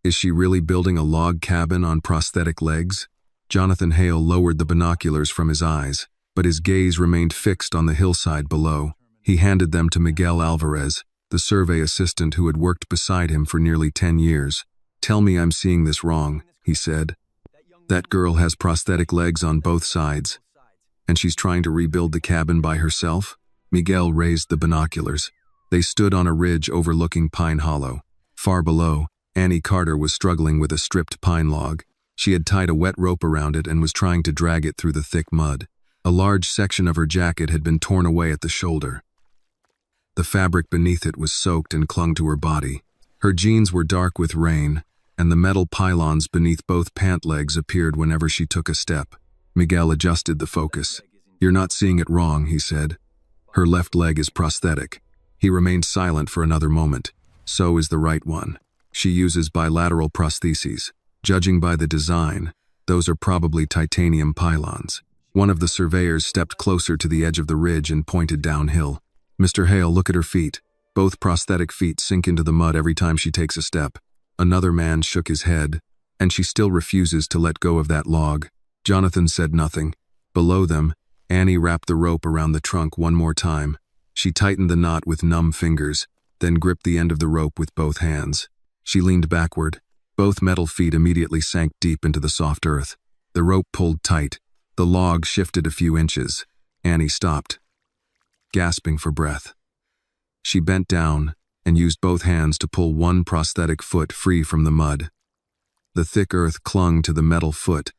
Is she really building a log cabin on prosthetic legs? Jonathan Hale lowered the binoculars from his eyes, but his gaze remained fixed on the hillside below. He handed them to Miguel Alvarez, the survey assistant who had worked beside him for nearly 10 years. "Tell me I'm seeing this wrong," he said. "That girl has prosthetic legs on both sides, and she's trying to rebuild the cabin by herself?" Miguel raised the binoculars. They stood on a ridge overlooking Pine Hollow. Far below, Annie Carter was struggling with a stripped pine log. She had tied a wet rope around it and was trying to drag it through the thick mud. A large section of her jacket had been torn away at the shoulder. The fabric beneath it was soaked and clung to her body. Her jeans were dark with rain, and the metal pylons beneath both pant legs appeared whenever she took a step. Miguel adjusted the focus. "You're not seeing it wrong," he said. "Her left leg is prosthetic." He remained silent for another moment. "So is the right one. She uses bilateral prostheses. Judging by the design, those are probably titanium pylons." One of the surveyors stepped closer to the edge of the ridge and pointed downhill. "Mr. Hale, look at her feet. Both prosthetic feet sink into the mud every time she takes a step." Another man shook his head. "And she still refuses to let go of that log." Jonathan said nothing. Below them, Annie wrapped the rope around the trunk one more time. She tightened the knot with numb fingers, then gripped the end of the rope with both hands. She leaned backward. Both metal feet immediately sank deep into the soft earth. The rope pulled tight. The log shifted a few inches. Annie stopped, gasping for breath. She bent down and used both hands to pull one prosthetic foot free from the mud. The thick earth clung to the metal foot,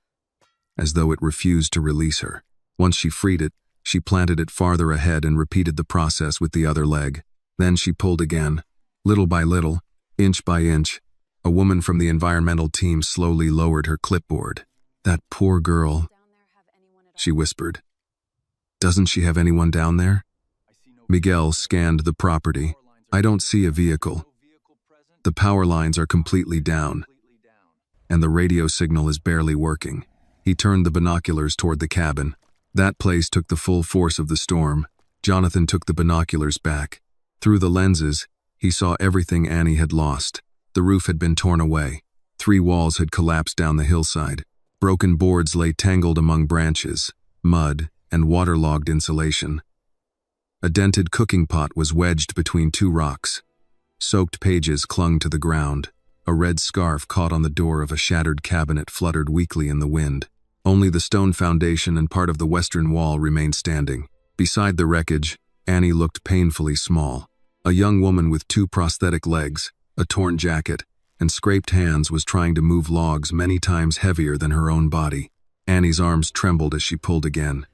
as though it refused to release her. Once she freed it, she planted it farther ahead and repeated the process with the other leg. Then she pulled again. Little by little, inch by inch, a woman from the environmental team slowly lowered her clipboard. "That poor girl," she whispered. "Doesn't she have anyone down there?" Miguel scanned the property. "I don't see a vehicle. The power lines are completely down, and the radio signal is barely working." He turned the binoculars toward the cabin. That place took the full force of the storm. Jonathan took the binoculars back. Through the lenses, he saw everything Annie had lost. The roof had been torn away. 3 walls had collapsed down the hillside. Broken boards lay tangled among branches, mud, and waterlogged insulation. A dented cooking pot was wedged between 2 rocks. Soaked pages clung to the ground. A red scarf caught on the door of a shattered cabinet fluttered weakly in the wind. Only the stone foundation and part of the western wall remained standing. Beside the wreckage, Annie looked painfully small. A young woman with 2 prosthetic legs, a torn jacket, and scraped hands was trying to move logs many times heavier than her own body. Annie's arms trembled as she pulled again.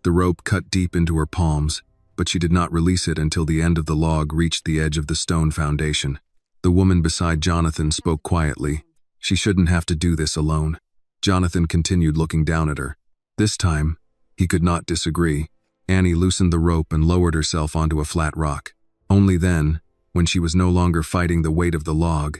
The rope cut deep into her palms, but she did not release it until the end of the log reached the edge of the stone foundation. The woman beside Jonathan spoke quietly. She shouldn't have to do this alone. Jonathan continued looking down at her. This time, he could not disagree. Annie loosened the rope and lowered herself onto a flat rock. Only then, when she was no longer fighting the weight of the log,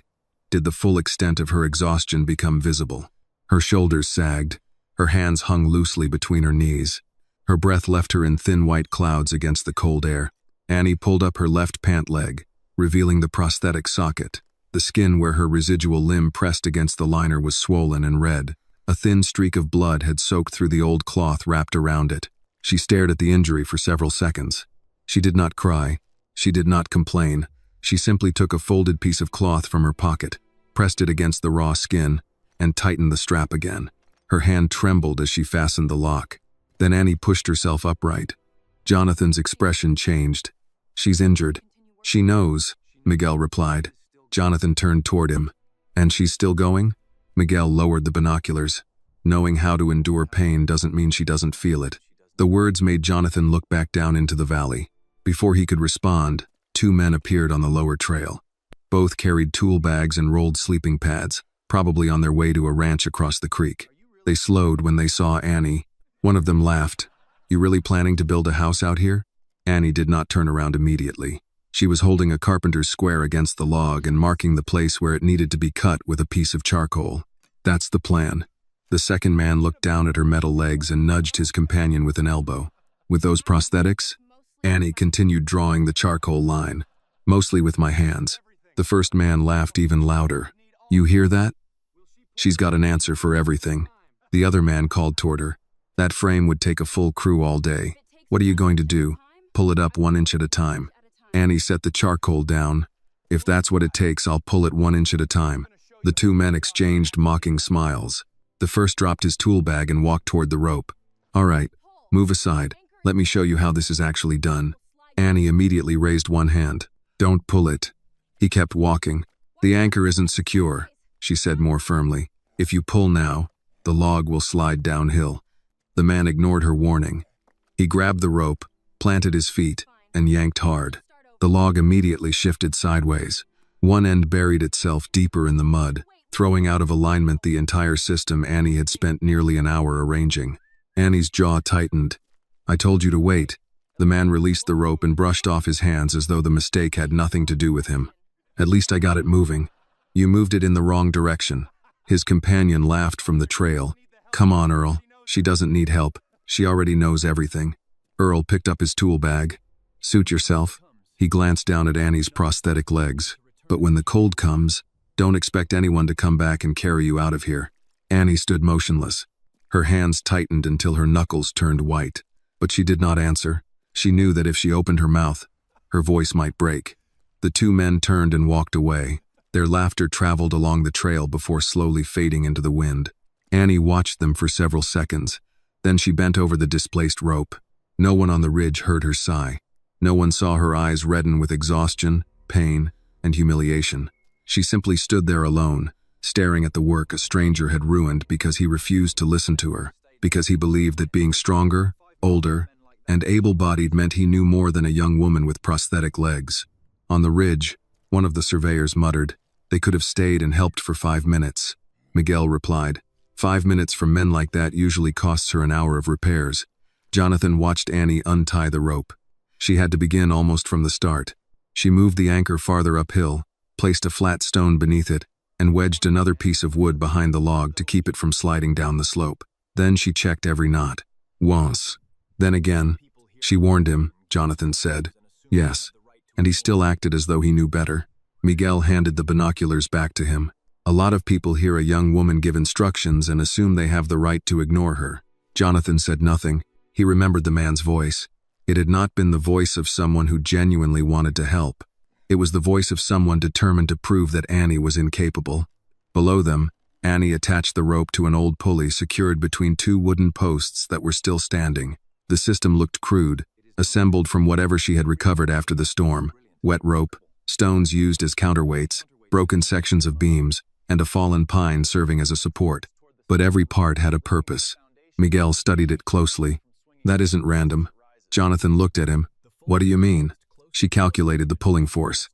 did the full extent of her exhaustion become visible. Her shoulders sagged. Her hands hung loosely between her knees. Her breath left her in thin white clouds against the cold air. Annie pulled up her left pant leg, revealing the prosthetic socket. The skin where her residual limb pressed against the liner was swollen and red. A thin streak of blood had soaked through the old cloth wrapped around it. She stared at the injury for several seconds. She did not cry. She did not complain. She simply took a folded piece of cloth from her pocket, pressed it against the raw skin, and tightened the strap again. Her hand trembled as she fastened the lock. Then Annie pushed herself upright. Jonathan's expression changed. "She's injured. She knows," Miguel replied. Jonathan turned toward him. "And she's still going?" Miguel lowered the binoculars. "Knowing how to endure pain doesn't mean she doesn't feel it." The words made Jonathan look back down into the valley. Before he could respond, 2 men appeared on the lower trail. Both carried tool bags and rolled sleeping pads, probably on their way to a ranch across the creek. They slowed when they saw Annie. One of them laughed. "You really planning to build a house out here?" Annie did not turn around immediately. She was holding a carpenter's square against the log and marking the place where it needed to be cut with a piece of charcoal. "That's the plan." The second man looked down at her metal legs and nudged his companion with an elbow. "With those prosthetics?" Annie continued drawing the charcoal line. "Mostly with my hands." The first man laughed even louder. You hear that? She's got an answer for everything. The other man called toward her. That frame would take a full crew all day. What are you going to do? Pull it up 1 inch at a time. Annie set the charcoal down. If that's what it takes, I'll pull it 1 inch at a time. The two men exchanged mocking smiles. The first dropped his tool bag and walked toward the rope. All right, move aside. Let me show you how this is actually done. Annie immediately raised one hand. Don't pull it. He kept walking. The anchor isn't secure, she said more firmly. If you pull now, the log will slide downhill. The man ignored her warning. He grabbed the rope, planted his feet, and yanked hard. The log immediately shifted sideways. One end buried itself deeper in the mud, throwing out of alignment the entire system Annie had spent nearly an hour arranging. Annie's jaw tightened. I told you to wait. The man released the rope and brushed off his hands as though the mistake had nothing to do with him. At least I got it moving. You moved it in the wrong direction. His companion laughed from the trail. Come on, Earl. She doesn't need help. She already knows everything. Earl picked up his tool bag. Suit yourself. He glanced down at Annie's prosthetic legs. But when the cold comes, don't expect anyone to come back and carry you out of here. Annie stood motionless. Her hands tightened until her knuckles turned white. But she did not answer. She knew that if she opened her mouth, her voice might break. The two men turned and walked away. Their laughter traveled along the trail before slowly fading into the wind. Annie watched them for several seconds. Then she bent over the displaced rope. No one on the ridge heard her sigh. No one saw her eyes redden with exhaustion, pain, and humiliation. She simply stood there alone, staring at the work a stranger had ruined because he refused to listen to her, because he believed that being stronger, older, and able-bodied meant he knew more than a young woman with prosthetic legs. On the ridge, one of the surveyors muttered, "They could have stayed and helped for 5 minutes." Miguel replied, 5 minutes from men like that usually costs her an hour of repairs. Jonathan watched Annie untie the rope. She had to begin almost from the start. She moved the anchor farther uphill, placed a flat stone beneath it, and wedged another piece of wood behind the log to keep it from sliding down the slope. Then she checked every knot. Once. Then again. She warned him, Jonathan said. Yes. And he still acted as though he knew better. Miguel handed the binoculars back to him. A lot of people hear a young woman give instructions and assume they have the right to ignore her. Jonathan said nothing. He remembered the man's voice. It had not been the voice of someone who genuinely wanted to help. It was the voice of someone determined to prove that Annie was incapable. Below them, Annie attached the rope to an old pulley secured between two wooden posts that were still standing. The system looked crude, assembled from whatever she had recovered after the storm: wet rope, stones used as counterweights, broken sections of beams, and a fallen pine serving as a support. But every part had a purpose. Miguel studied it closely. That isn't random. Jonathan looked at him. What do you mean? She calculated the pulling force.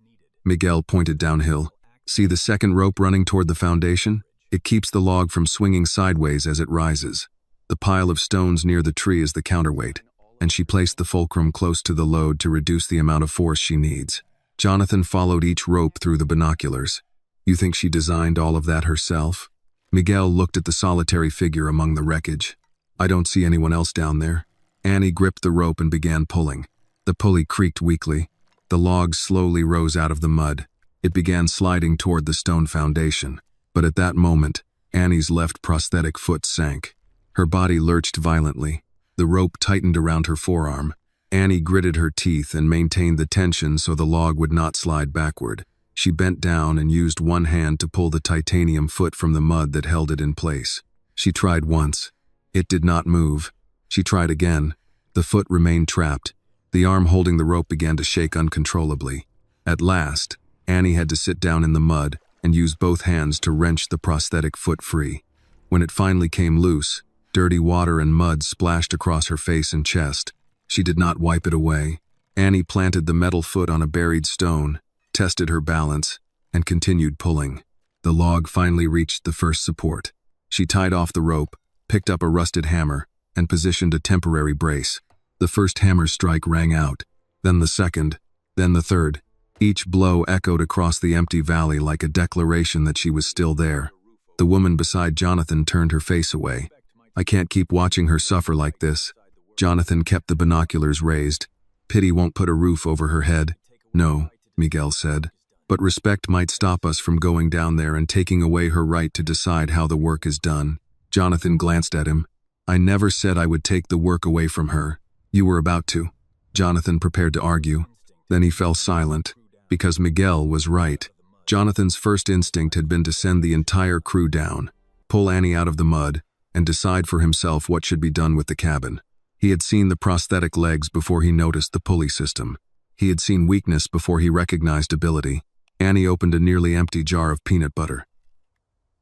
Miguel pointed downhill. See the second rope running toward the foundation? It keeps the log from swinging sideways as it rises. The pile of stones near the tree is the counterweight, and she placed the fulcrum close to the load to reduce the amount of force she needs. Jonathan followed each rope through the binoculars. You think she designed all of that herself? Miguel looked at the solitary figure among the wreckage. I don't see anyone else down there. Annie gripped the rope and began pulling. The pulley creaked weakly. The log slowly rose out of the mud. It began sliding toward the stone foundation. But at that moment, Annie's left prosthetic foot sank. Her body lurched violently. The rope tightened around her forearm. Annie gritted her teeth and maintained the tension so the log would not slide backward. She bent down and used one hand to pull the titanium foot from the mud that held it in place. She tried once. It did not move. She tried again. The foot remained trapped. The arm holding the rope began to shake uncontrollably. At last, Annie had to sit down in the mud and use both hands to wrench the prosthetic foot free. When it finally came loose, dirty water and mud splashed across her face and chest. She did not wipe it away. Annie planted the metal foot on a buried stone, tested her balance, and continued pulling. The log finally reached the first support. She tied off the rope, picked up a rusted hammer, and positioned a temporary brace. The first hammer strike rang out, then the second, then the third. Each blow echoed across the empty valley like a declaration that she was still there. The woman beside Jonathan turned her face away. I can't keep watching her suffer like this. Jonathan kept the binoculars raised. Pity won't put a roof over her head. No, Miguel said. but respect might stop us from going down there and taking away her right to decide how the work is done. Jonathan glanced at him. I never said I would take the work away from her. You were about to. Jonathan prepared to argue. Then he fell silent, because Miguel was right. Jonathan's first instinct had been to send the entire crew down, pull Annie out of the mud, and decide for himself what should be done with the cabin. He had seen the prosthetic legs before he noticed the pulley system. He had seen weakness before he recognized ability. Annie opened a nearly empty jar of peanut butter.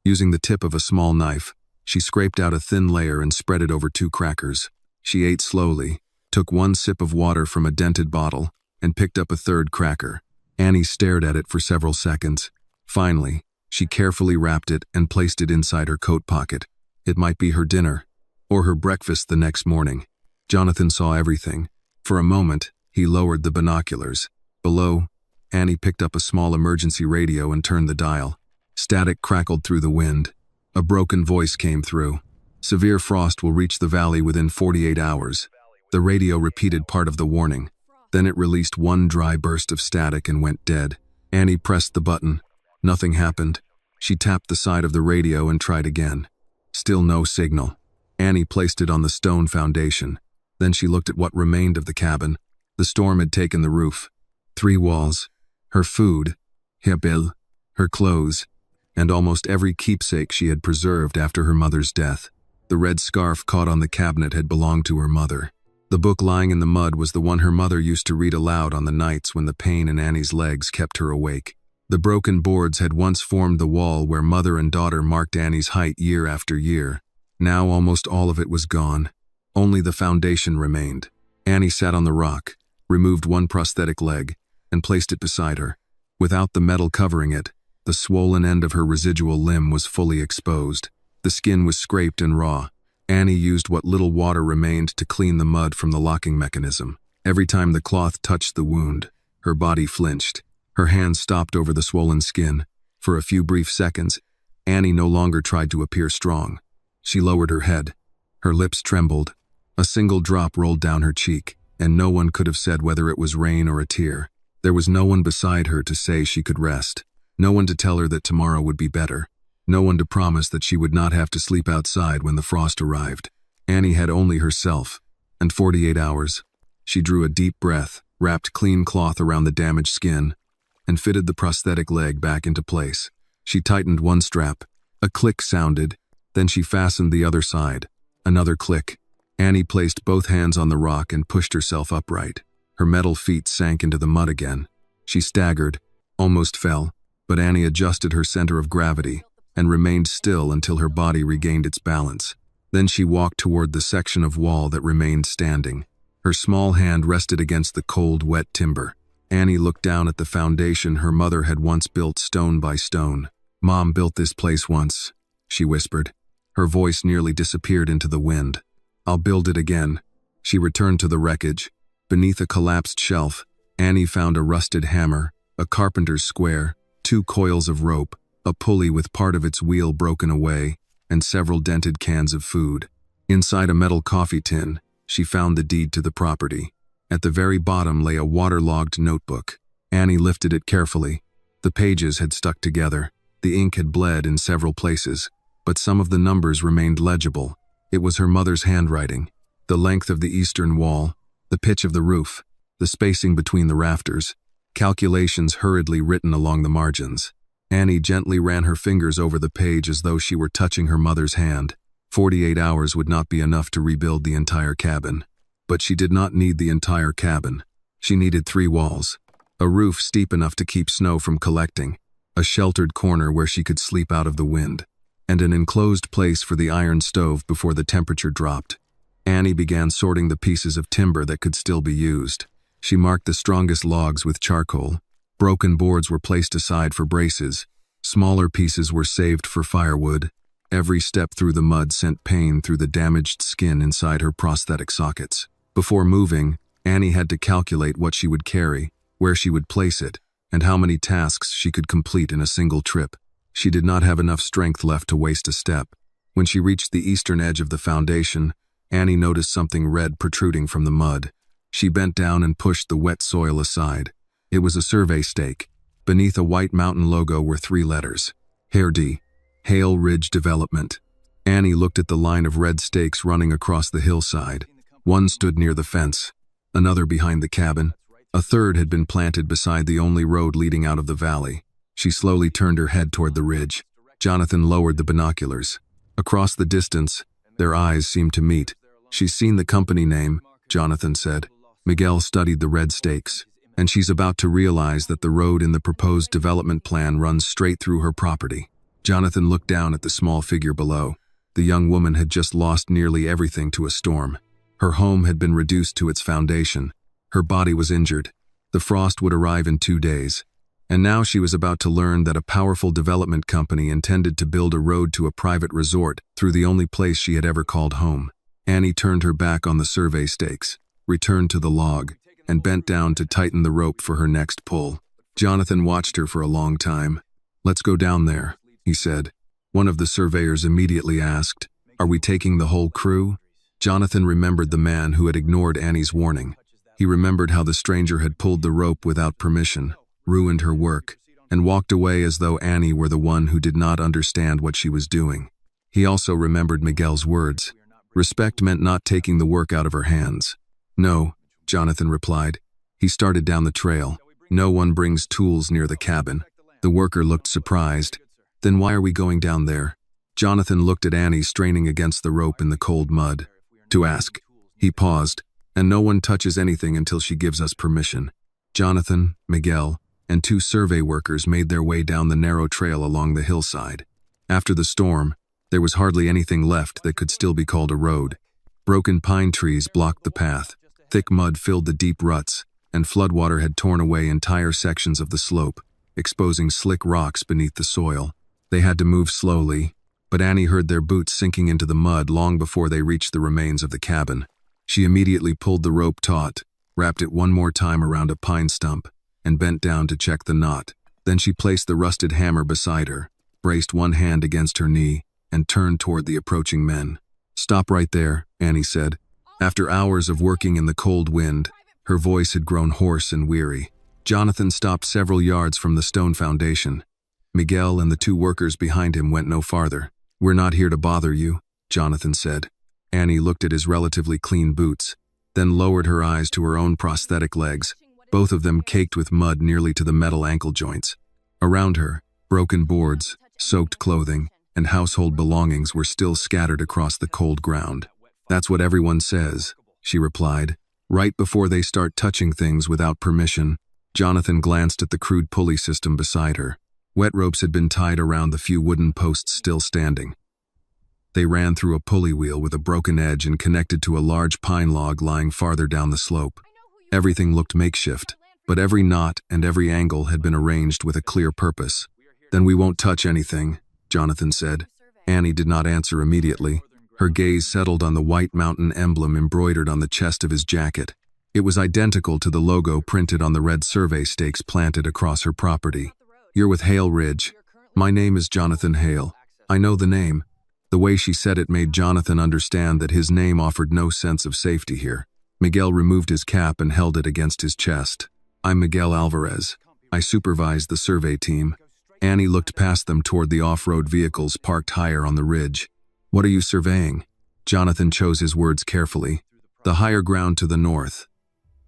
Using the tip of a small knife, she scraped out a thin layer and spread it over 2 crackers. She ate slowly, took 1 sip of water from a dented bottle, and picked up a 3rd cracker. Annie stared at it for several seconds. Finally, she carefully wrapped it and placed it inside her coat pocket. It might be her dinner, or her breakfast the next morning. Jonathan saw everything. For a moment, he lowered the binoculars. Below, Annie picked up a small emergency radio and turned the dial. Static crackled through the wind. A broken voice came through. Severe frost will reach the valley within 48 hours. The radio repeated part of the warning. Then it released 1 dry burst of static and went dead. Annie pressed the button. Nothing happened. She tapped the side of the radio and tried again. Still no signal. Annie placed it on the stone foundation. Then she looked at what remained of the cabin. The storm had taken the roof. 3 walls. Her food, her bill, her clothes, and almost every keepsake she had preserved after her mother's death. The red scarf caught on the cabinet had belonged to her mother. The book lying in the mud was the one her mother used to read aloud on the nights when the pain in Annie's legs kept her awake. The broken boards had once formed the wall where mother and daughter marked Annie's height year after year. Now almost all of it was gone. Only the foundation remained. Annie sat on the rock, removed 1 prosthetic leg, and placed it beside her. Without the metal covering it, the swollen end of her residual limb was fully exposed. The skin was scraped and raw. Annie used what little water remained to clean the mud from the locking mechanism. Every time the cloth touched the wound, her body flinched. Her hands stopped over the swollen skin. For a few brief seconds, Annie no longer tried to appear strong. She lowered her head. Her lips trembled. A single drop rolled down her cheek, and no one could have said whether it was rain or a tear. There was no one beside her to say she could rest. No one to tell her that tomorrow would be better. No one to promise that she would not have to sleep outside when the frost arrived. Annie had only herself, and 48 hours. She drew a deep breath, wrapped clean cloth around the damaged skin, and fitted the prosthetic leg back into place. She tightened 1 strap. A click sounded, then she fastened the other side. Another click. Annie placed both hands on the rock and pushed herself upright. Her metal feet sank into the mud again. She staggered, almost fell, but Annie adjusted her center of gravity and remained still until her body regained its balance. Then she walked toward the section of wall that remained standing. Her small hand rested against the cold, wet timber. Annie looked down at the foundation her mother had once built stone by stone. "Mom built this place once," she whispered. Her voice nearly disappeared into the wind. "I'll build it again." She returned to the wreckage. Beneath a collapsed shelf, Annie found a rusted hammer, a carpenter's square, 2 coils of rope, a pulley with part of its wheel broken away, and several dented cans of food. Inside a metal coffee tin, she found the deed to the property. At the very bottom lay a waterlogged notebook. Annie lifted it carefully. The pages had stuck together. The ink had bled in several places, but some of the numbers remained legible. It was her mother's handwriting. The length of the eastern wall, the pitch of the roof, the spacing between the rafters, calculations hurriedly written along the margins. Annie gently ran her fingers over the page as though she were touching her mother's hand. 48 hours would not be enough to rebuild the entire cabin. But she did not need the entire cabin. She needed 3 walls, a roof steep enough to keep snow from collecting, a sheltered corner where she could sleep out of the wind, and an enclosed place for the iron stove before the temperature dropped. Annie began sorting the pieces of timber that could still be used. She marked the strongest logs with charcoal. Broken boards were placed aside for braces. Smaller pieces were saved for firewood. Every step through the mud sent pain through the damaged skin inside her prosthetic sockets. Before moving, Annie had to calculate what she would carry, where she would place it, and how many tasks she could complete in a single trip. She did not have enough strength left to waste a step. When she reached the eastern edge of the foundation, Annie noticed something red protruding from the mud. She bent down and pushed the wet soil aside. It was a survey stake. Beneath a white mountain logo were 3 letters. HARD, Hale Ridge Development. Annie looked at the line of red stakes running across the hillside. One stood near the fence, another behind the cabin. A third had been planted beside the only road leading out of the valley. She slowly turned her head toward the ridge. Jonathan lowered the binoculars. Across the distance, their eyes seemed to meet. "She's seen the company name," Jonathan said. Miguel studied the red stakes. "And she's about to realize that the road in the proposed development plan runs straight through her property." Jonathan looked down at the small figure below. The young woman had just lost nearly everything to a storm. Her home had been reduced to its foundation. Her body was injured. The frost would arrive in 2 days. And now she was about to learn that a powerful development company intended to build a road to a private resort through the only place she had ever called home. Annie turned her back on the survey stakes, returned to the log, and bent down to tighten the rope for her next pull. Jonathan watched her for a long time. "Let's go down there," he said. One of the surveyors immediately asked, "Are we taking the whole crew?" Jonathan remembered the man who had ignored Annie's warning. He remembered how the stranger had pulled the rope without permission, ruined her work, and walked away as though Annie were the one who did not understand what she was doing. He also remembered Miguel's words. Respect meant not taking the work out of her hands. "No," Jonathan replied. He started down the trail. "No one brings tools near the cabin." The worker looked surprised. "Then why are we going down there?" Jonathan looked at Annie straining against the rope in the cold mud. "To ask." He paused. "And no one touches anything until she gives us permission." Jonathan, Miguel, and 2 survey workers made their way down the narrow trail along the hillside. After the storm, there was hardly anything left that could still be called a road. Broken pine trees blocked the path. Thick mud filled the deep ruts, and floodwater had torn away entire sections of the slope, exposing slick rocks beneath the soil. They had to move slowly, but Annie heard their boots sinking into the mud long before they reached the remains of the cabin. She immediately pulled the rope taut, wrapped it one more time around a pine stump, and bent down to check the knot. Then she placed the rusted hammer beside her, braced one hand against her knee, and turned toward the approaching men. "Stop right there," Annie said. After hours of working in the cold wind, her voice had grown hoarse and weary. Jonathan stopped several yards from the stone foundation. Miguel and the 2 workers behind him went no farther. "We're not here to bother you," Jonathan said. Annie looked at his relatively clean boots, then lowered her eyes to her own prosthetic legs, both of them caked with mud nearly to the metal ankle joints. Around her, broken boards, soaked clothing, and household belongings were still scattered across the cold ground. "That's what everyone says," she replied. "Right before they start touching things without permission." Jonathan glanced at the crude pulley system beside her. Wet ropes had been tied around the few wooden posts still standing. They ran through a pulley wheel with a broken edge and connected to a large pine log lying farther down the slope. Everything looked makeshift, but every knot and every angle had been arranged with a clear purpose. "Then we won't touch anything," Jonathan said. Annie did not answer immediately. Her gaze settled on the white mountain emblem embroidered on the chest of his jacket. It was identical to the logo printed on the red survey stakes planted across her property. "You're with Hale Ridge. My name is Jonathan Hale." "I know the name." The way she said it made Jonathan understand that his name offered no sense of safety here. Miguel removed his cap and held it against his chest. "I'm Miguel Alvarez. I supervise the survey team." Annie looked past them toward the off-road vehicles parked higher on the ridge. "What are you surveying?" Jonathan chose his words carefully. "The higher ground to the north.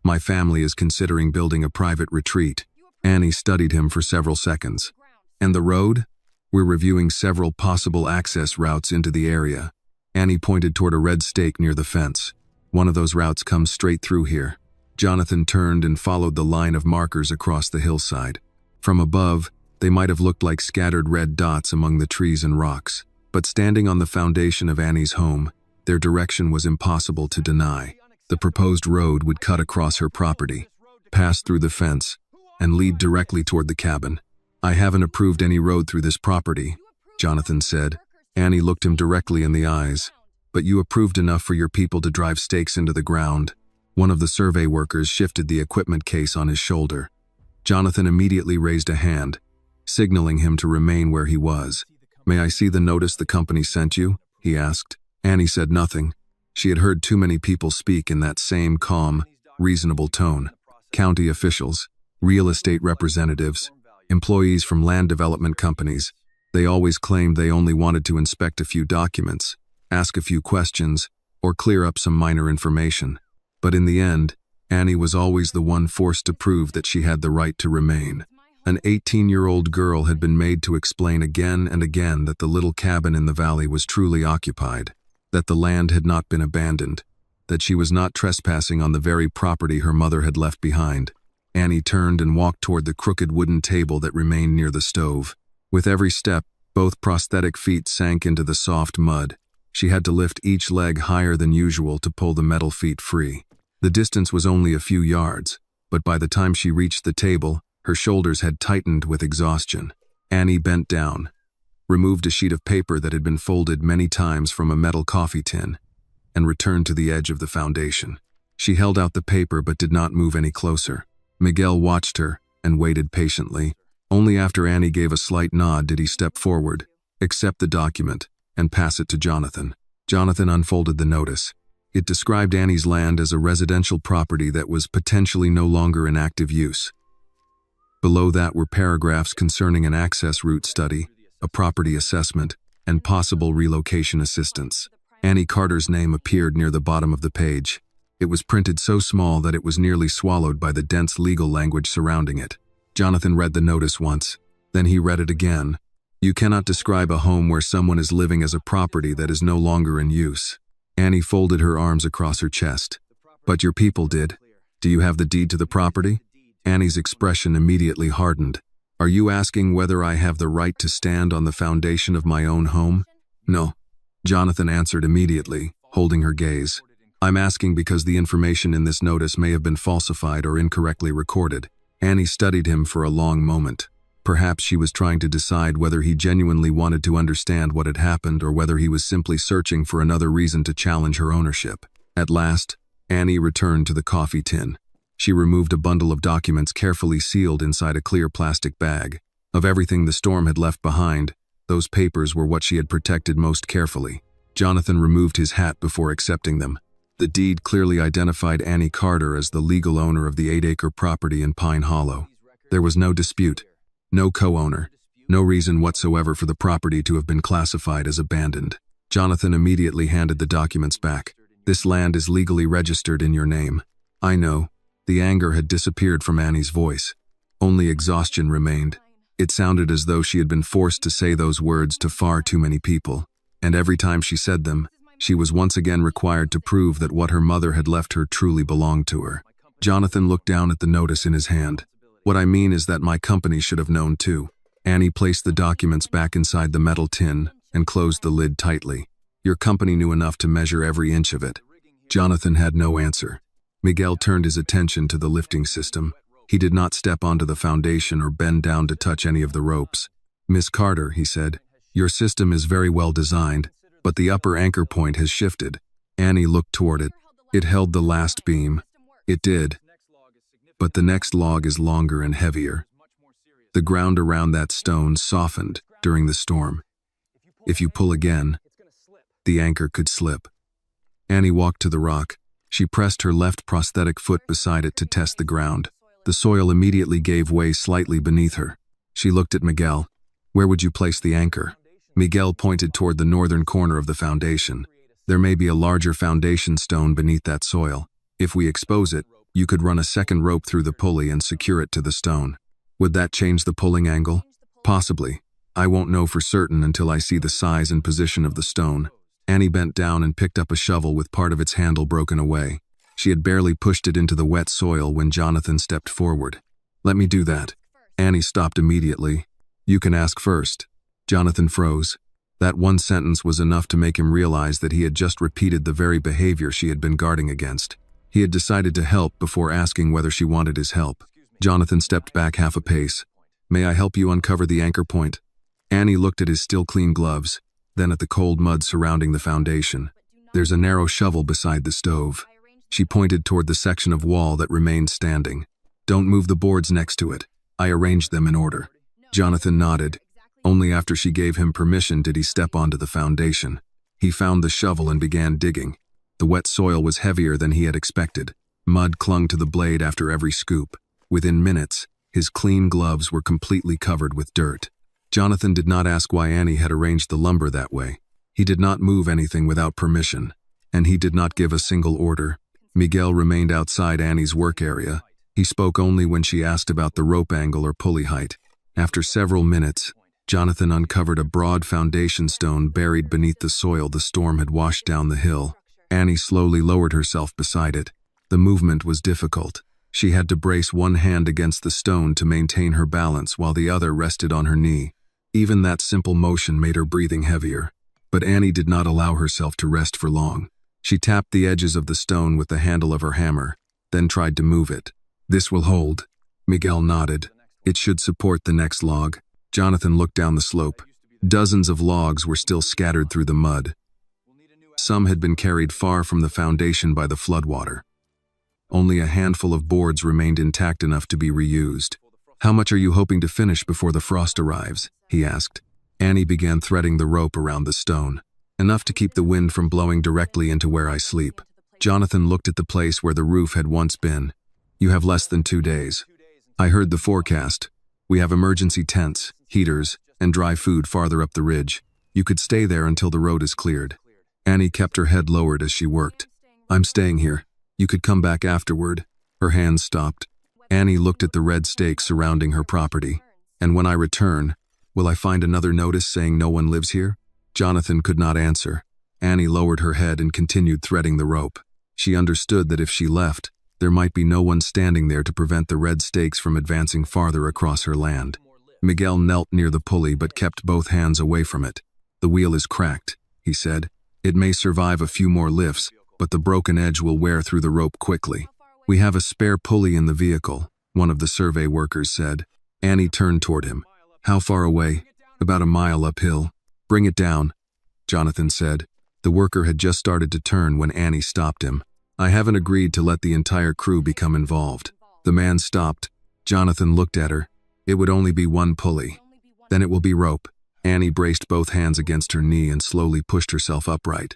My family is considering building a private retreat." Annie studied him for several seconds. "And the road?" "We're reviewing several possible access routes into the area." Annie pointed toward a red stake near the fence. "One of those routes comes straight through here." Jonathan turned and followed the line of markers across the hillside. From above, they might have looked like scattered red dots among the trees and rocks. But standing on the foundation of Annie's home, their direction was impossible to deny. The proposed road would cut across her property, pass through the fence, and lead directly toward the cabin. "I haven't approved any road through this property," Jonathan said. Annie looked him directly in the eyes. "But you approved enough for your people to drive stakes into the ground." One of the survey workers shifted the equipment case on his shoulder. Jonathan immediately raised a hand, signaling him to remain where he was. "May I see the notice the company sent you?" he asked. Annie said nothing. She had heard too many people speak in that same calm, reasonable tone. County officials, real estate representatives, Employees from land development companies. They always claimed they only wanted to inspect a few documents, ask a few questions, or clear up some minor information. But in the end, Annie was always the one forced to prove that she had the right to remain. An 18-year-old girl had been made to explain again and again that the little cabin in the valley was truly occupied, that the land had not been abandoned, that she was not trespassing on the very property her mother had left behind. Annie turned and walked toward the crooked wooden table that remained near the stove. With every step, both prosthetic feet sank into the soft mud. She had to lift each leg higher than usual to pull the metal feet free. The distance was only a few yards, but by the time she reached the table, her shoulders had tightened with exhaustion. Annie bent down, removed a sheet of paper that had been folded many times from a metal coffee tin, and returned to the edge of the foundation. She held out the paper but did not move any closer. Miguel watched her and waited patiently. Only after Annie gave a slight nod did he step forward, accept the document, and pass it to Jonathan. Jonathan unfolded the notice. It described Annie's land as a residential property that was potentially no longer in active use. Below that were paragraphs concerning an access route study, a property assessment, and possible relocation assistance. Annie Carter's name appeared near the bottom of the page. It was printed so small that it was nearly swallowed by the dense legal language surrounding it. Jonathan read the notice once, then he read it again. You cannot describe a home where someone is living as a property that is no longer in use. Annie folded her arms across her chest. But your people did. Do you have the deed to the property? Annie's expression immediately hardened. Are you asking whether I have the right to stand on the foundation of my own home? No. Jonathan answered immediately, holding her gaze. I'm asking because the information in this notice may have been falsified or incorrectly recorded. Annie studied him for a long moment. Perhaps she was trying to decide whether he genuinely wanted to understand what had happened or whether he was simply searching for another reason to challenge her ownership. At last, Annie returned to the coffee tin. She removed a bundle of documents carefully sealed inside a clear plastic bag. Of everything the storm had left behind, those papers were what she had protected most carefully. Jonathan removed his hat before accepting them. The deed clearly identified Annie Carter as the legal owner of the 8-acre property in Pine Hollow. There was no dispute, no co-owner, no reason whatsoever for the property to have been classified as abandoned. Jonathan immediately handed the documents back. This land is legally registered in your name. I know. The anger had disappeared from Annie's voice. Only exhaustion remained. It sounded as though she had been forced to say those words to far too many people, and every time she said them, she was once again required to prove that what her mother had left her truly belonged to her. Jonathan looked down at the notice in his hand. What I mean is that my company should have known too. Annie placed the documents back inside the metal tin and closed the lid tightly. Your company knew enough to measure every inch of it. Jonathan had no answer. Miguel turned his attention to the lifting system. He did not step onto the foundation or bend down to touch any of the ropes. Miss Carter, he said, your system is very well designed, but the upper anchor point has shifted. Annie looked toward it. It held the last beam. It did. But the next log is longer and heavier. The ground around that stone softened during the storm. If you pull again, the anchor could slip. Annie walked to the rock. She pressed her left prosthetic foot beside it to test the ground. The soil immediately gave way slightly beneath her. She looked at Miguel. Where would you place the anchor? Miguel pointed toward the northern corner of the foundation. There may be a larger foundation stone beneath that soil. If we expose it, you could run a second rope through the pulley and secure it to the stone. Would that change the pulling angle? Possibly. I won't know for certain until I see the size and position of the stone. Annie bent down and picked up a shovel with part of its handle broken away. She had barely pushed it into the wet soil when Jonathan stepped forward. Let me do that. Annie stopped immediately. You can ask first. Jonathan froze. That one sentence was enough to make him realize that he had just repeated the very behavior she had been guarding against. He had decided to help before asking whether she wanted his help. Jonathan stepped back half a pace. May I help you uncover the anchor point? Annie looked at his still clean gloves, then at the cold mud surrounding the foundation. There's a narrow shovel beside the stove. She pointed toward the section of wall that remained standing. Don't move the boards next to it. I arranged them in order. Jonathan nodded. Only after she gave him permission did he step onto the foundation. He found the shovel and began digging. The wet soil was heavier than he had expected. Mud clung to the blade after every scoop. Within minutes, His clean gloves were completely covered with dirt. Jonathan did not ask why Annie had arranged the lumber that way. He did not move anything without permission, and he did not give a single order. Miguel remained outside Annie's work area. He spoke only when she asked about the rope angle or pulley height. After several minutes, Jonathan uncovered a broad foundation stone buried beneath the soil the storm had washed down the hill. Annie slowly lowered herself beside it. The movement was difficult. She had to brace one hand against the stone to maintain her balance while the other rested on her knee. Even that simple motion made her breathing heavier. But Annie did not allow herself to rest for long. She tapped the edges of the stone with the handle of her hammer, then tried to move it. "This will hold." Miguel nodded. "It should support the next log." Jonathan looked down the slope. Dozens of logs were still scattered through the mud. Some had been carried far from the foundation by the floodwater. Only a handful of boards remained intact enough to be reused. "How much are you hoping to finish before the frost arrives?" he asked. Annie began threading the rope around the stone. "Enough to keep the wind from blowing directly into where I sleep." Jonathan looked at the place where the roof had once been. "You have less than 2 days. I heard the forecast. We have emergency tents, heaters, and dry food farther up the ridge. You could stay there until the road is cleared." Annie kept her head lowered as she worked. "I'm staying here. You could come back afterward." Her hands stopped. Annie looked at the red stakes surrounding her property. "And when I return, will I find another notice saying no one lives here?" Jonathan could not answer. Annie lowered her head and continued threading the rope. She understood that if she left, there might be no one standing there to prevent the red stakes from advancing farther across her land. Miguel knelt near the pulley but kept both hands away from it. "The wheel is cracked," he said. "It may survive a few more lifts, but the broken edge will wear through the rope quickly." "We have a spare pulley in the vehicle," one of the survey workers said. Annie turned toward him. "How far away?" "About a mile uphill." "Bring it down," Jonathan said. The worker had just started to turn when Annie stopped him. "I haven't agreed to let the entire crew become involved." The man stopped. Jonathan looked at her. "It would only be one pulley. Then it will be rope." Annie braced both hands against her knee and slowly pushed herself upright.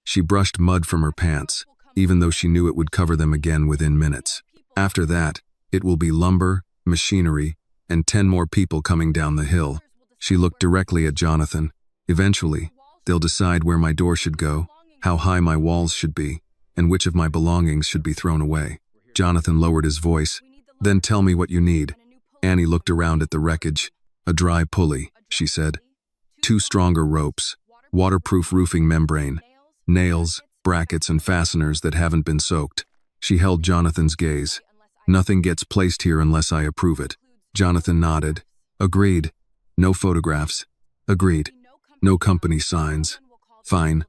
She brushed mud from her pants, even though she knew it would cover them again within minutes. After that, it will be lumber, machinery, and 10 more people coming down the hill. She looked directly at Jonathan. "Eventually, they'll decide where my door should go, how high my walls should be, and which of my belongings should be thrown away." Jonathan lowered his voice. "Then tell me what you need." Annie looked around at the wreckage. "A dry pulley," she said. 2 stronger ropes, waterproof roofing membrane, nails, brackets, and fasteners that haven't been soaked. She held Jonathan's gaze. "Nothing gets placed here unless I approve it." Jonathan nodded. "Agreed." "No photographs." "Agreed." "No company signs." "Fine."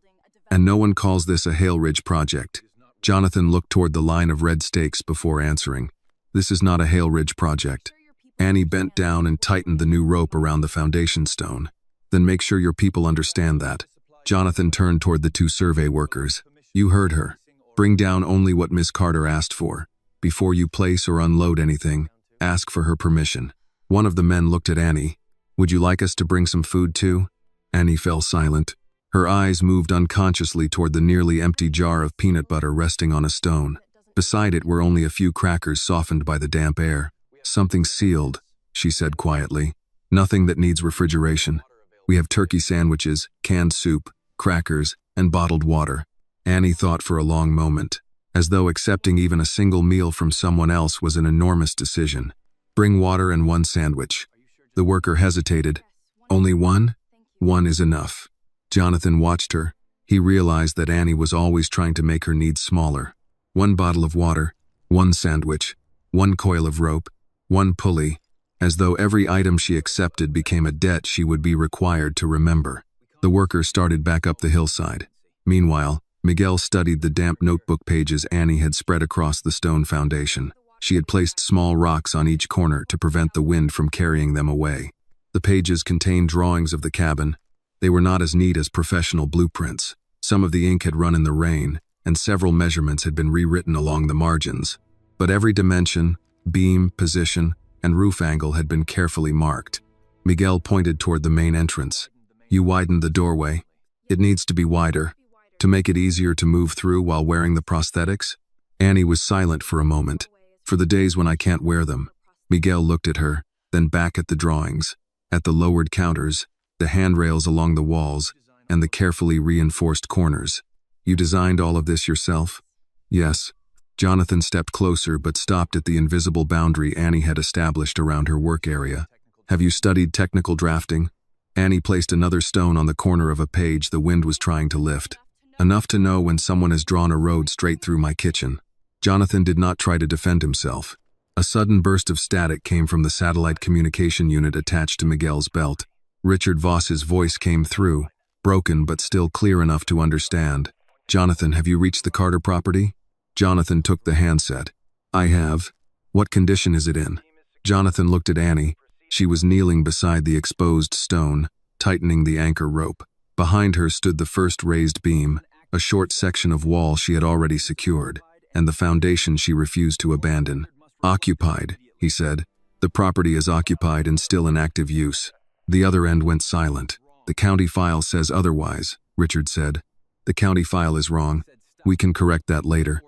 "And no one calls this a Hale Ridge project." Jonathan looked toward the line of red stakes before answering. "This is not a Hale Ridge project." Annie bent down and tightened the new rope around the foundation stone. "Then make sure your people understand that." Jonathan turned toward the 2 survey workers. "You heard her. Bring down only what Miss Carter asked for. Before you place or unload anything, ask for her permission." One of the men looked at Annie. "Would you like us to bring some food too?" Annie fell silent. Her eyes moved unconsciously toward the nearly empty jar of peanut butter resting on a stone. Beside it were only a few crackers softened by the damp air. "Something sealed," she said quietly. "Nothing that needs refrigeration. We have turkey sandwiches, canned soup, crackers, and bottled water." Annie thought for a long moment, as though accepting even a single meal from someone else was an enormous decision. "Bring water and 1 sandwich." The worker hesitated. "Only 1? 1 is enough." Jonathan watched her. He realized that Annie was always trying to make her needs smaller. 1 bottle of water, 1 sandwich, 1 coil of rope, 1 pulley, as though every item she accepted became a debt she would be required to remember. The worker started back up the hillside. Meanwhile, Miguel studied the damp notebook pages Annie had spread across the stone foundation. She had placed small rocks on each corner to prevent the wind from carrying them away. The pages contained drawings of the cabin. They were not as neat as professional blueprints. Some of the ink had run in the rain, and several measurements had been rewritten along the margins. But every dimension, beam, position, and roof angle had been carefully marked. Miguel pointed toward the main entrance. "You widened the doorway. It needs to be wider, to make it easier to move through while wearing the prosthetics." Annie was silent for a moment. "For the days when I can't wear them." Miguel looked at her, then back at the drawings, at the lowered counters, the handrails along the walls, and the carefully reinforced corners. You designed all of this yourself? Yes. Jonathan stepped closer but stopped at the invisible boundary Annie had established around her work area. Have you studied technical drafting? Annie placed another stone on the corner of a page the wind was trying to lift. Enough to know when someone has drawn a road straight through my kitchen. Jonathan did not try to defend himself. A sudden burst of static came from the satellite communication unit attached to Miguel's belt. Richard Voss's voice came through, broken but still clear enough to understand. Jonathan, have you reached the Carter property? Jonathan took the handset. I have. What condition is it in? Jonathan looked at Annie. She was kneeling beside the exposed stone, tightening the anchor rope. Behind her stood the first raised beam, a short section of wall she had already secured, and the foundation she refused to abandon. Occupied, he said. The property is occupied and still in active use. The other end went silent. The county file says otherwise, Richard said. The county file is wrong. We can correct that later.